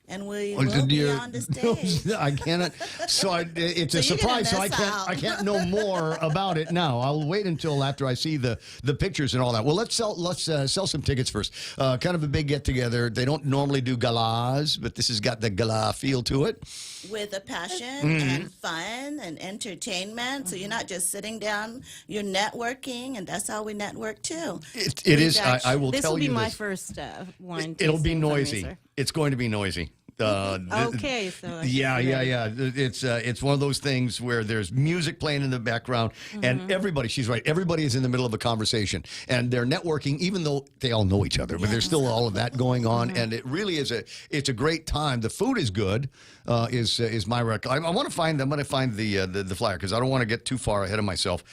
I: And we
J: Or
I: will
J: do
I: be
J: you-
I: on the stage.
J: I cannot. So it's a
I: So you're gonna
J: surprise. So
I: miss out.
J: I can't know more about it now. I'll wait until after I see the pictures and all that. Well, let's sell some tickets first. Kind of a big get together. They don't normally do galas, but this has got the gala feel to it.
I: With a passion
J: Mm-hmm.
I: and fun and entertainment. So you're not just sitting down, you're networking, and that's how we network too.
J: It is. I will
L: This
J: tell
L: will be
J: you
L: my
J: this.
L: first wine.
J: It'll be
L: tasting
J: noisy.
L: fundraiser.
J: It's going to be noisy.
L: Okay, so
J: yeah. It's one of those things where there's music playing in the background, and everybody. She's right. Everybody is in the middle of a conversation, and they're networking, even though they all know each other. But there's still all of that going on, and it really is it's a great time. The food is good. Is my recollection. I'm going to find the flyer because I don't want to get too far ahead of myself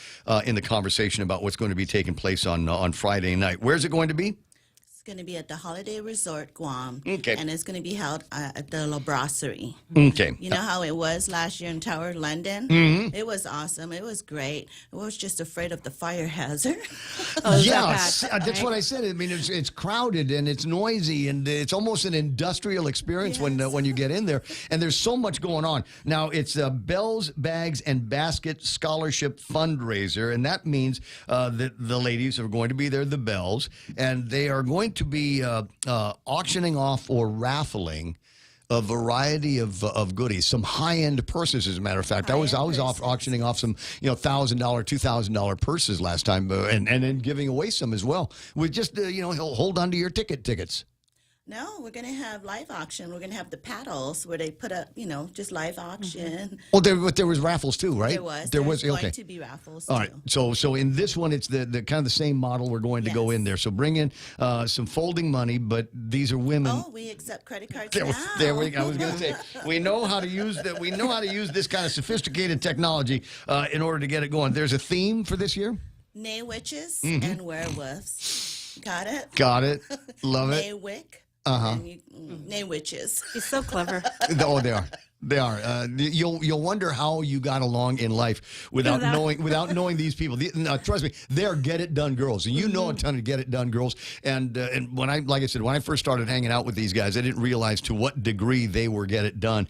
J: in the conversation about what's going to be taking place on Friday night. Where's it going to be?
I: It's going to be at the Holiday Resort, Guam.
J: Okay.
I: And it's going to be held at the La Brasserie.
J: Okay.
I: You know how it was last year in Tower London?
J: Mhm.
I: It was awesome. It was great. I was just afraid of the fire hazard.
J: That's what I said. I mean, it's crowded and it's noisy and it's almost an industrial experience when you get in there. And there's so much going on. Now, it's a Bells, Bags, and Basket Scholarship Fundraiser, and that means that the ladies are going to be there, the Bells, and they are going to be auctioning off or raffling a variety of goodies, some high-end purses, as a matter of fact. I was auctioning off some $1,000, $2,000 purses last time, and then giving away some as well. We just hold on to your tickets.
I: No, we're going to have live auction. We're going to have the paddles where they put up, just live auction.
J: Well, there was raffles too, right?
I: There was
J: okay.
I: going to be raffles
J: All
I: too.
J: right. So in this one, it's the kind of the same model we're going to go in there. So bring in some folding money, but these are women.
I: Oh, we accept credit cards
J: There,
I: now.
J: there we go. I was going to say we know how to use that. We know how to use this kind of sophisticated technology in order to get it going. There's a theme for this year.
I: Nay witches and werewolves. Got it?
J: Got it. Love it.
I: NAWIC.
J: Uh-huh.
I: Nay witches.
L: He's so clever.
J: Oh, they are. They are. You'll wonder how you got along in life without knowing these people. Trust me, they're get it done girls, and you know a ton of get it done girls. And when I first started hanging out with these guys, I didn't realize to what degree they were get it done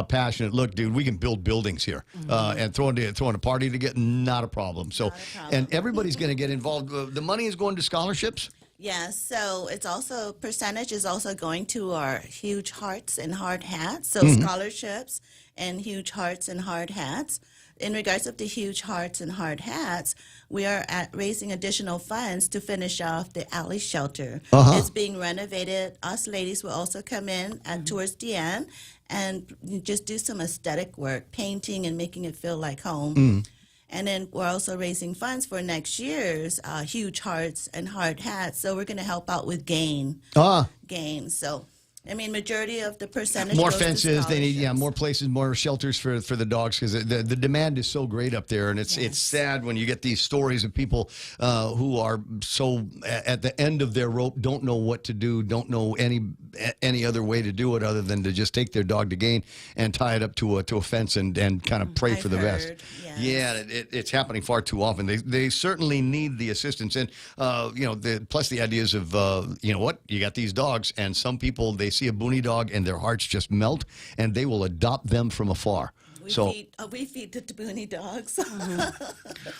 J: passionate. Look, dude, we can build buildings here, and throwing a party together, not a problem. So, and everybody's going to get involved. The money is going to scholarships.
I: Yes, so it's also percentage is also going to our huge hearts and hard hats. So scholarships and huge hearts and hard hats. In regards of the huge hearts and hard hats, we are raising additional funds to finish off the alley shelter. It's being renovated. Us ladies will also come in towards the end and just do some aesthetic work, painting and making it feel like home. And then we're also raising funds for next year's huge hearts and hard hats. So we're going to help out with gain. Gain. So, I mean, majority of the percentage
J: More
I: goes to
J: fences. They need
I: scholarships.
J: more places, more shelters for the dogs because the demand is so great up there, and it's sad when you get these stories of people who are so at the end of their rope, don't know what to do, don't know any other way to do it other than to just take their dog to gain and tie it up to a fence and kind of pray for the best. Yeah, it's happening far too often. They certainly need the assistance, and plus the ideas of you got these dogs, and some people they see a booney dog and their hearts just melt, and they will adopt them from afar.
I: We feed the booney dogs.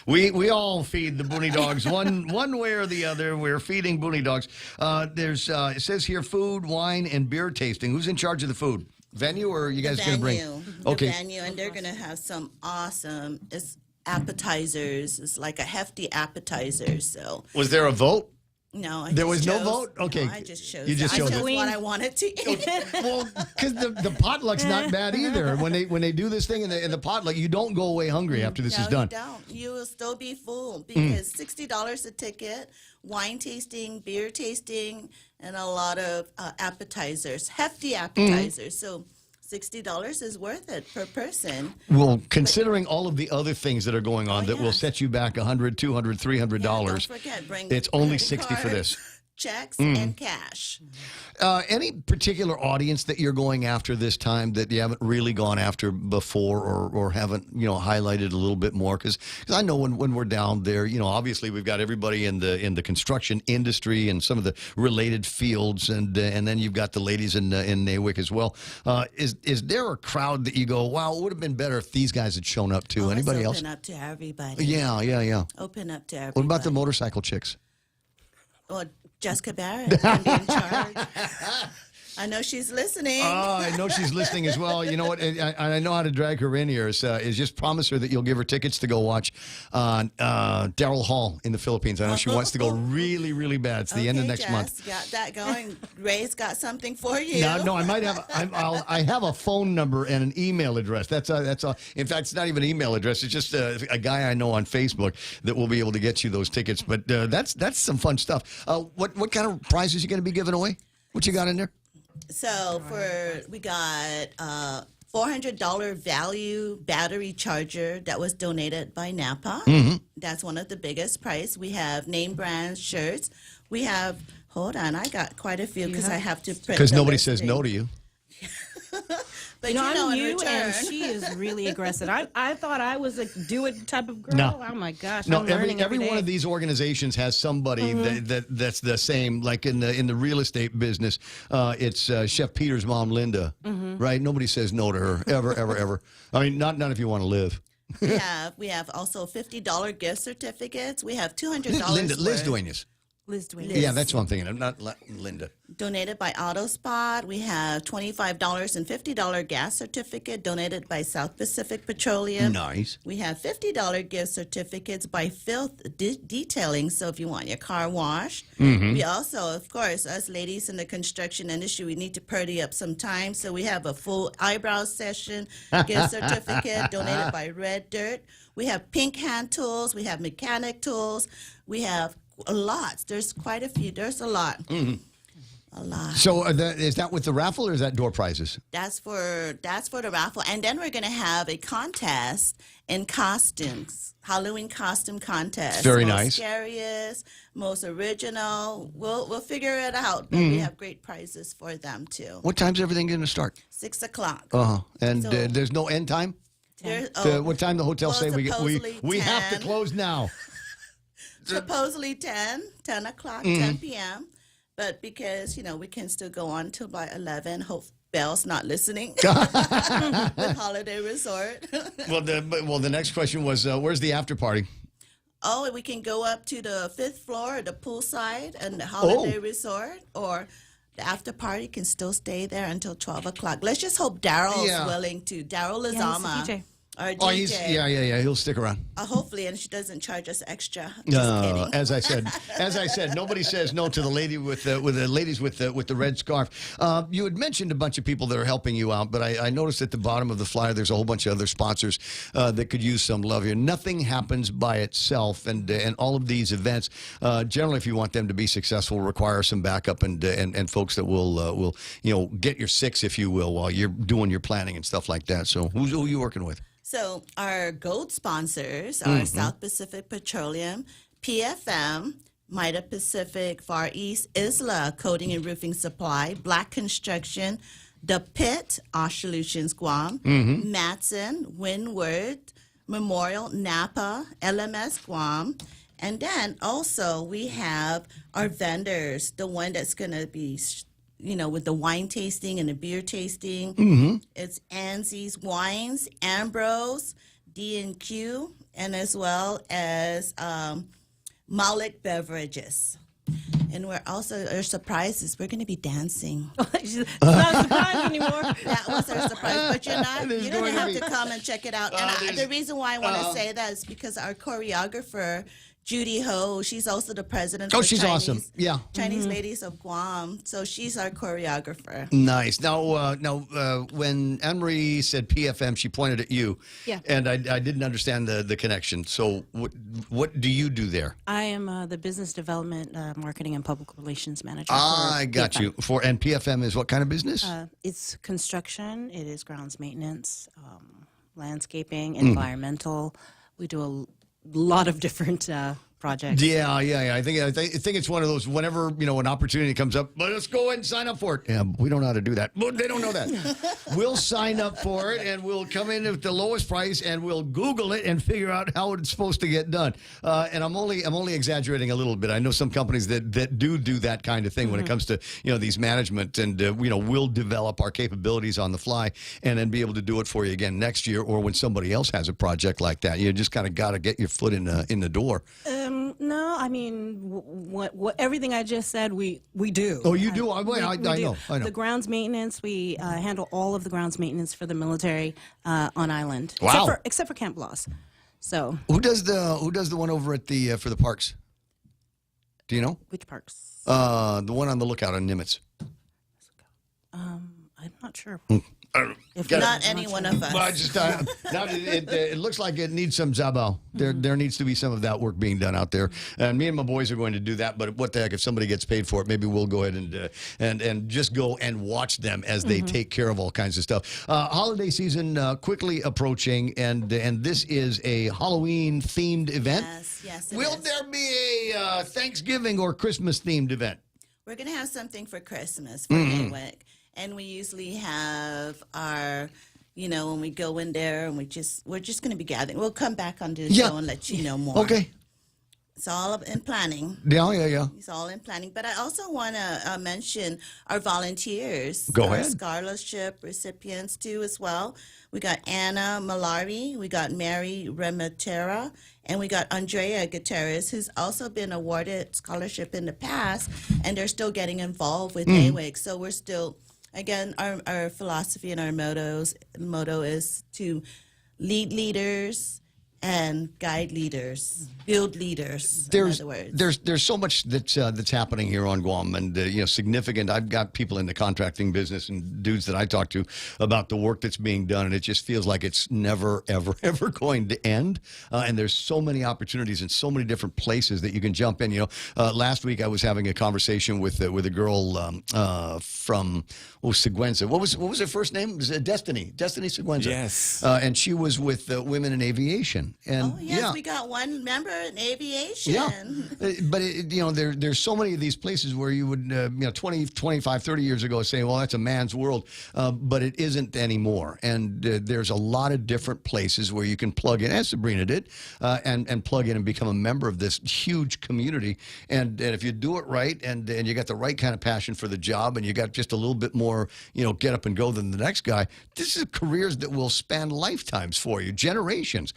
J: We all feed the booney dogs one way or the other. We're feeding booney dogs. It says here food, wine, and beer tasting. Who's in charge of the food? Venue, or are you guys going to bring?
I: The venue, and they're going to have some awesome appetizers. It's like a hefty appetizer. So
J: was there a vote?
I: No,
J: there was no vote. Okay,
I: no, I just chose.
J: You just
I: I
J: chose
I: chose what I wanted to eat.
J: Well, because the potluck's not bad either. When they do this thing in the potluck, you don't go away hungry after this is done.
I: You don't. You will still be full because $60 a ticket, wine tasting, beer tasting, and a lot of appetizers, hefty appetizers. So $60 is worth it per person.
J: Well, considering all of the other things that are going on that will set you back $100, $200, $300,
I: Don't forget, bring
J: it's only
I: credit
J: $60 for this.
I: Checks and cash.
J: Any particular audience that you're going after this time that you haven't really gone after before, or haven't highlighted a little bit more? Because I know when we're down there, obviously we've got everybody in the construction industry and some of the related fields, and then you've got the ladies in NAWIC as well. Is there a crowd that you go, wow, it would have been better if these guys had shown up too? Anybody else?
I: Open up to everybody.
J: Yeah.
I: Open up to everybody.
J: What about the motorcycle chicks?
I: Well, Jessica Barrett can be in charge. I know she's listening.
J: Oh, I know she's listening as well. You know what? I know how to drag her in here. Is just promise her that you'll give her tickets to go watch Daryl Hall in the Philippines. I know she wants to go really, really bad. It's the end of next month.
I: Got that going. Ray's got something for you.
J: No, I might have. I have a phone number and an email address. That's all. In fact, it's not even an email address. It's just a guy I know on Facebook that will be able to get you those tickets. But that's some fun stuff. What kind of prizes are you going to be giving away? What you got in there?
I: So we got $400 value battery charger that was donated by Napa.
J: Mm-hmm.
I: That's one of the biggest prize. We have name brand shirts. We have, hold on, I got quite a few because I have to print.
J: Because nobody says no to you.
I: But
L: I'm
I: in
L: new,
I: return,
L: and she is really aggressive. I thought I was a do-it type of girl.
J: No.
L: Oh my gosh!
J: No,
L: I'm learning
J: every
L: day.
J: one of these organizations has somebody that's the same. Like in the real estate business, it's Chef Peter's mom, Linda. Right? Nobody says no to her ever. I mean, not if you want to live.
I: we have also $50 gift certificates. We have $200.
J: Liz Duenas.
I: Liz Duenas.
J: Yeah, that's what I'm thinking. I'm not Linda.
I: Donated by AutoSpot. We have $25 and $50 gas certificate donated by South Pacific Petroleum.
J: Nice.
I: We have $50 gift certificates by Filth Detailing, so if you want your car washed. We also, of course, us ladies in the construction industry, we need to purdy up some time, so we have a full eyebrow session gift certificate donated by Red Dirt. We have pink hand tools. We have mechanic tools. We have a lot. There's quite a few. There's a lot. A lot.
J: So is that with the raffle, or is that door prizes?
I: That's for the raffle, and then we're going to have a contest in costumes, Halloween costume contest.
J: Very
I: most
J: nice.
I: Scariest, most original. We'll figure it out. But we have great prizes for them too.
J: What time's everything going to start?
I: 6 o'clock.
J: And
I: So-
J: there's no end time. What time the hotel say we have to close now?
I: Supposedly 10 o'clock, 10 p.m. But because, we can still go on till by 11. Hope Belle's not listening. With Holiday Resort.
J: Well, the next question was, where's the after party?
I: Oh, we can go up to the 5th floor, the poolside and the Holiday Resort, or the after party can still stay there until 12 o'clock. Let's just hope Daryl's willing to. Daryl Lazama.
L: DJ.
I: Our DJ.
J: Oh, he'll stick around.
I: Hopefully, and she doesn't charge us extra. Just kidding.
J: As I said, nobody says no to the lady with the ladies with the red scarf. You had mentioned a bunch of people that are helping you out, but I noticed at the bottom of the flyer there's a whole bunch of other sponsors that could use some love here. Nothing happens by itself, and all of these events, generally, if you want them to be successful, require some backup and folks that will get your six, if you will, while you're doing your planning and stuff like that. So who are you working with?
I: So our gold sponsors are South Pacific Petroleum, PFM, Mida Pacific, Far East, Isla Coating and Roofing Supply, Black Construction, The Pit, Osh Solutions Guam, Matson, Windward, Memorial, Napa, LMS Guam. And then also we have our vendors, the one that's going to be with the wine tasting and the beer tasting. It's Anzi's Wines, Ambrose, D&Q, and as well as Malik Beverages. And we're also, our surprises, we're going to be dancing.
L: It's not a surprise anymore.
I: That was our surprise. But you're going to have to come and check it out. And the reason why I want to say that is because our choreographer, Judy Ho, she's also the president.
J: Oh,
I: for
J: she's
I: Chinese,
J: awesome. Yeah.
I: Chinese Ladies of Guam. So she's our choreographer.
J: Nice. Now, when Anne-Marie said PFM, she pointed at you.
L: Yeah.
J: And I didn't understand the connection. So what do you do there?
L: I am the business development, marketing, and public relations manager.
J: I got
L: PFM.
J: you. And PFM is what kind of business?
L: It's construction. It is grounds maintenance, landscaping,
J: Mm.
L: environmental. We do a lot of different projects.
J: Yeah. I think it's one of those. Whenever an opportunity comes up, let's go ahead and sign up for it. Yeah, we don't know how to do that. Well, they don't know that. We'll sign up for it, and we'll come in at the lowest price, and we'll Google it and figure out how it's supposed to get done. And I'm only exaggerating a little bit. I know some companies that do that kind of thing when it comes to these management, and we'll develop our capabilities on the fly, and then be able to do it for you again next year, or when somebody else has a project like that. You just kind of got to get your foot in the door.
L: No, I mean, what everything I just said, we do.
J: Oh, you do? I
L: We
J: know.
L: The grounds maintenance, we handle all of the grounds maintenance for the military on island.
J: Wow.
L: Except for Camp Loss. So
J: Who does the one over at the for the parks? Do you know?
L: Which parks?
J: The one on the lookout on Nimitz.
L: I'm not sure.
I: If not any one of us.
J: Well, it looks like it needs some zabao. There needs to be some of that work being done out there. And me and my boys are going to do that. But what the heck, if somebody gets paid for it, maybe we'll go ahead and just go and watch them as they take care of all kinds of stuff. Holiday season quickly approaching, and this is a Halloween themed event.
I: Yes.
J: Will there be a Thanksgiving or Christmas themed event?
I: We're going to have something for Christmas for Maywick. And we usually have our, when we go in there and we're just going to be gathering. We'll come back onto the show and let you know more.
J: Okay.
I: It's all in planning.
J: Yeah.
I: It's all in planning. But I also want to mention our volunteers.
J: Go
I: our
J: ahead.
I: Scholarship recipients, too, as well. We got Anna Malari. We got Mary Rematera. And we got Andrea Gutierrez, who's also been awarded scholarship in the past. And they're still getting involved with NAWIC. So we're still... Again, our philosophy and our motto is to lead leaders and guide leaders, build leaders. In other words,
J: There's so much that's happening here on Guam, and significant. I've got people in the contracting business and dudes that I talk to about the work that's being done, and it just feels like it's never, ever, ever going to end. And there's so many opportunities in so many different places that you can jump in. Last week I was having a conversation with a girl from Seguenza. What was her first name? It was Destiny Seguenza.
K: Yes.
J: And she was with Women in Aviation. And
I: we got one member in aviation.
J: Yeah, but there's so many of these places where you would 20, 25, 30 years ago say, well, that's a man's world, but it isn't anymore. And there's a lot of different places where you can plug in, as Sabrina did, and plug in and become a member of this huge community. And if you do it right, and you got the right kind of passion for the job, and you got just a little bit more get up and go than the next guy, this is careers that will span lifetimes for you, generations.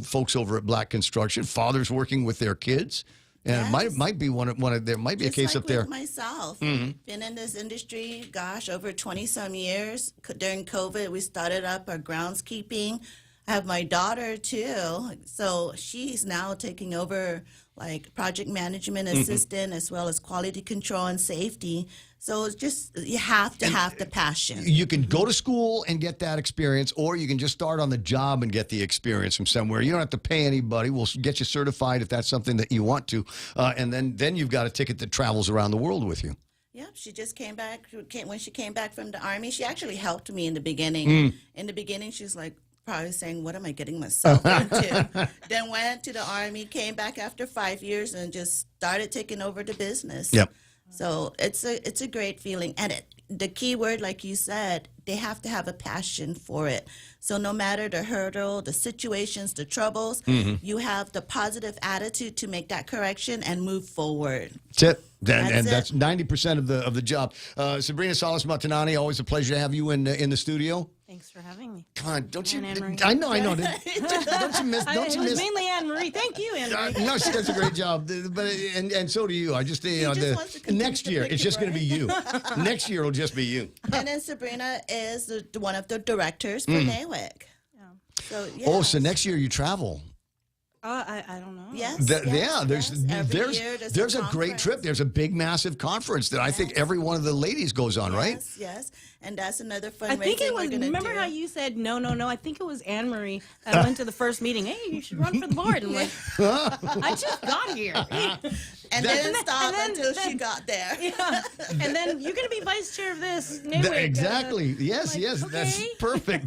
J: Folks over at Black Construction, fathers working with their kids, and it might be one of there might be
I: Just
J: a case
I: like
J: up there.
I: With myself, been in this industry, over 20-some years. During COVID, we started up our groundskeeping. I have my daughter too, so she's now taking over like project management assistant as well as quality control and safety. So it's just, you have to have the passion.
J: You can go to school and get that experience, or you can just start on the job and get the experience from somewhere. You don't have to pay anybody. We'll get you certified if that's something that you want to. And then you've got a ticket that travels around the world with you.
I: Yeah, she just came back. When she came back from the Army, she actually helped me in the beginning. In the beginning, she was like, probably saying, what am I getting myself into? Then went to the Army, came back after 5 years, and just started taking over the business.
J: Yep.
I: So it's a great feeling. And the key word, like you said, they have to have a passion for it. So no matter the hurdle, the situations, the troubles, you have the positive attitude to make that correction and move forward.
J: That's it. That's 90% of the job. Sabrina Salas Matanani, always a pleasure to have you in the studio.
L: Thanks for having me.
J: Come on, don't you?
L: Anne-Marie.
J: I know. Don't you miss? Don't you
L: It was
J: miss?
L: mainly Anne-Marie. Thank you, Anne-Marie.
J: No, she does a great job. But and so do you. I just next year it's just going to be you. Next year it'll just be you.
I: And then Sabrina is one of the directors for NAWIC. So
J: Oh, so next year you travel.
L: I don't know.
J: Yeah, there's a great trip. There's a big, massive conference that I think every one of the ladies goes on, right?
I: Yes, and that's another fundraiser.
L: I think it was.
I: we're gonna
L: Remember
I: do.
L: how you said no? I think it was Anne Marie. I went to the first meeting. Hey, you should run for the board. I'm like, I just got here.
I: And then stop until she got there.
L: Yeah. And then you're going to be vice chair of this.
J: Exactly. Yes.
L: okay.
J: That's perfect.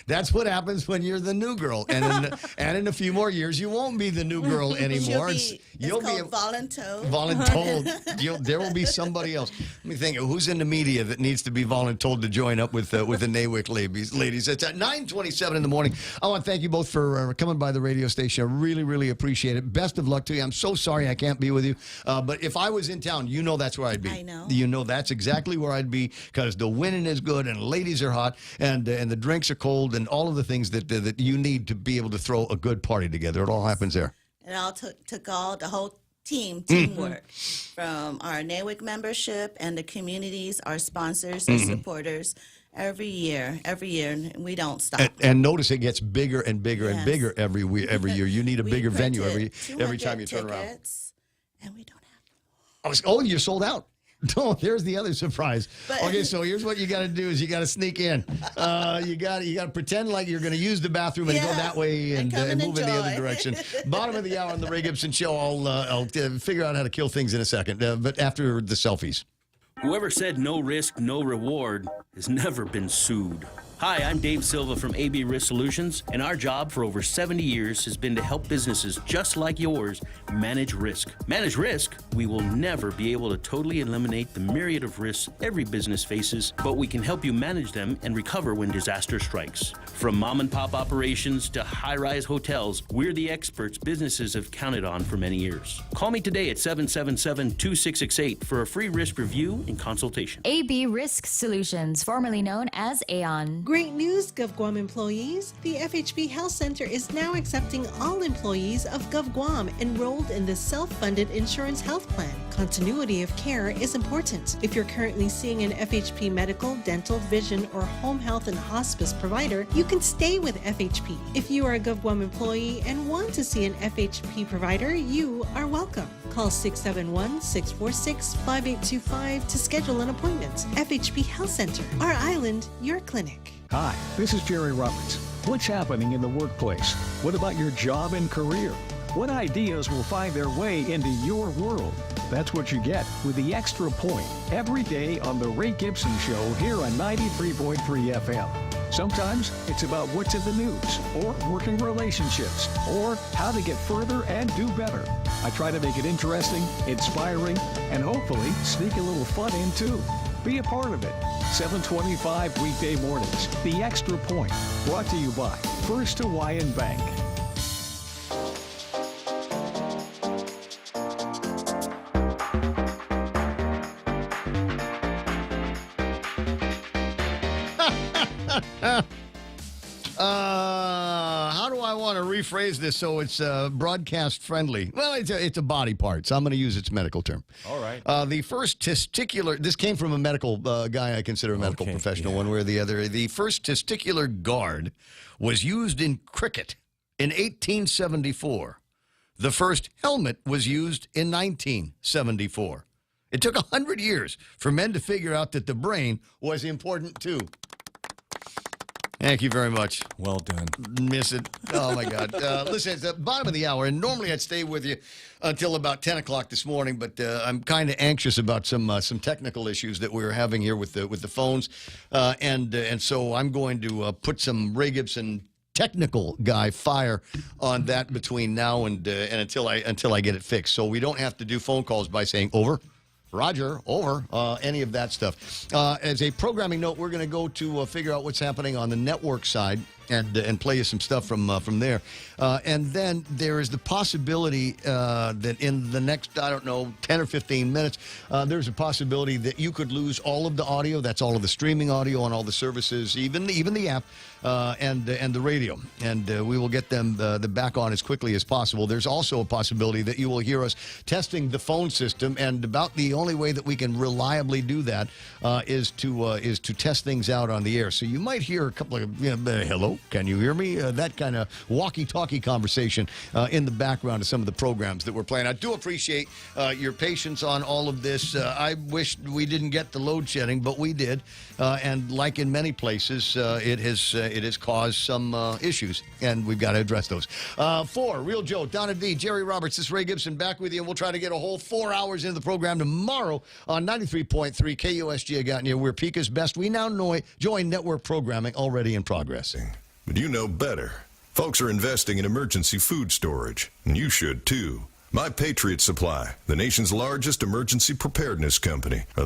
J: That's what happens when you're the new girl, and in a few more years, you won't be the new girl anymore.
I: You'll be voluntold.
J: Voluntold. There will be somebody else. Let me think. Who's in the media that needs to be voluntold to join up with the NAWIC ladies? It's at 9:27 in the morning. I want to thank you both for coming by the radio station. I really, really appreciate it. Best of luck to you. I'm so sorry I can't be with you. But if I was in town, that's where I'd be.
I: I know.
J: That's exactly where I'd be, because the winning is good and ladies are hot and the drinks are cold and all of the things that you need to be able to throw a good party together. It all happens there.
I: It all took the whole teamwork from our NAWIC membership and the communities, our sponsors and supporters. Every year, and we don't stop.
J: And notice it gets bigger and bigger and bigger every year. You need a bigger venue every time you turn around.
I: And we don't have.
J: Oh, you're sold out. No, there's the other surprise. Okay, so here's what you got to do: is you got to sneak in. You got to pretend like you're going to use the bathroom and go that way and move in the other direction. Bottom of the hour on the Ray Gibson Show. I'll figure out how to kill things in a second, but after the selfies.
F: Whoever said no risk, no reward has never been sued. Hi, I'm Dave Silva from AB Risk Solutions, and our job for over 70 years has been to help businesses just like yours manage risk. Manage risk? We will never be able to totally eliminate the myriad of risks every business faces, but we can help you manage them and recover when disaster strikes. From mom and pop operations to high-rise hotels, we're the experts businesses have counted on for many years. Call me today at 777-2668 for a free risk review and consultation.
G: AB Risk Solutions, formerly known as Aon.
M: Great news, GovGuam employees! The FHB Health Center is now accepting all employees of GovGuam enrolled in the self-funded insurance health plan. Continuity of care is important. If you're currently seeing an FHP medical, dental, vision, or home health and hospice provider, you can stay with FHP. If you are a GovGuam employee and want to see an FHP provider, you are welcome. Call 671-646-5825 to schedule an appointment. FHP Health Center, our island, your clinic.
N: Hi, this is Jerry Roberts. What's happening in the workplace? What about your job and career? What ideas will find their way into your world? That's what you get with the Extra Point every day on the Ray Gibson Show here on 93.3 FM. Sometimes it's about what's in the news, or working relationships, or how to get further and do better. I try to make it interesting, inspiring, and hopefully sneak a little fun in too. Be a part of it. 7:25 weekday mornings. The Extra Point. Brought to you by First Hawaiian Bank.
J: How do I want to rephrase this so it's broadcast friendly? Well, it's a body part, so I'm going to use its medical term.
K: All right.
J: The first testicular, this came from a medical guy I consider a medical professional, one way or the other. The first testicular guard was used in cricket in 1874. The first helmet was used in 1974. It took 100 years for men to figure out that the brain was important too. Thank you very much.
K: Well done.
J: Miss it. Oh, my God. Listen, it's the bottom of the hour, and normally I'd stay with you until about 10 o'clock this morning, but I'm kind of anxious about some technical issues that we're having here with the phones, and so I'm going to put some Ray Gibson technical guy fire on that between now and until I get it fixed, so we don't have to do phone calls by saying over. Roger, over, any of that stuff. As a programming note, we're going to go to figure out what's happening on the network side and play you some stuff from there. And then there is the possibility that in the next, 10 or 15 minutes, there's a possibility that you could lose all of the audio. That's all of the streaming audio on all the services, even the app, and the radio. And we will get them back on as quickly as possible. There's also a possibility that you will hear us testing the phone system, and about the only way that we can reliably do that is to test things out on the air. So you might hear a couple of hello. Can you hear me? That kind of walkie-talkie conversation in the background of some of the programs that we're playing. I do appreciate your patience on all of this. I wish we didn't get the load shedding, but we did. And like in many places, it has caused some issues, and we've got to address those. For Real Joe, Donna D, Jerry Roberts, this is Ray Gibson back with you, and we'll try to get a whole 4 hours into the program tomorrow on 93.3 KUSG. I got you. We're Pika's best. We now join network programming already in progress.
H: But you know better. Folks are investing in emergency food storage, and you should too. My Patriot Supply, the nation's largest emergency preparedness company.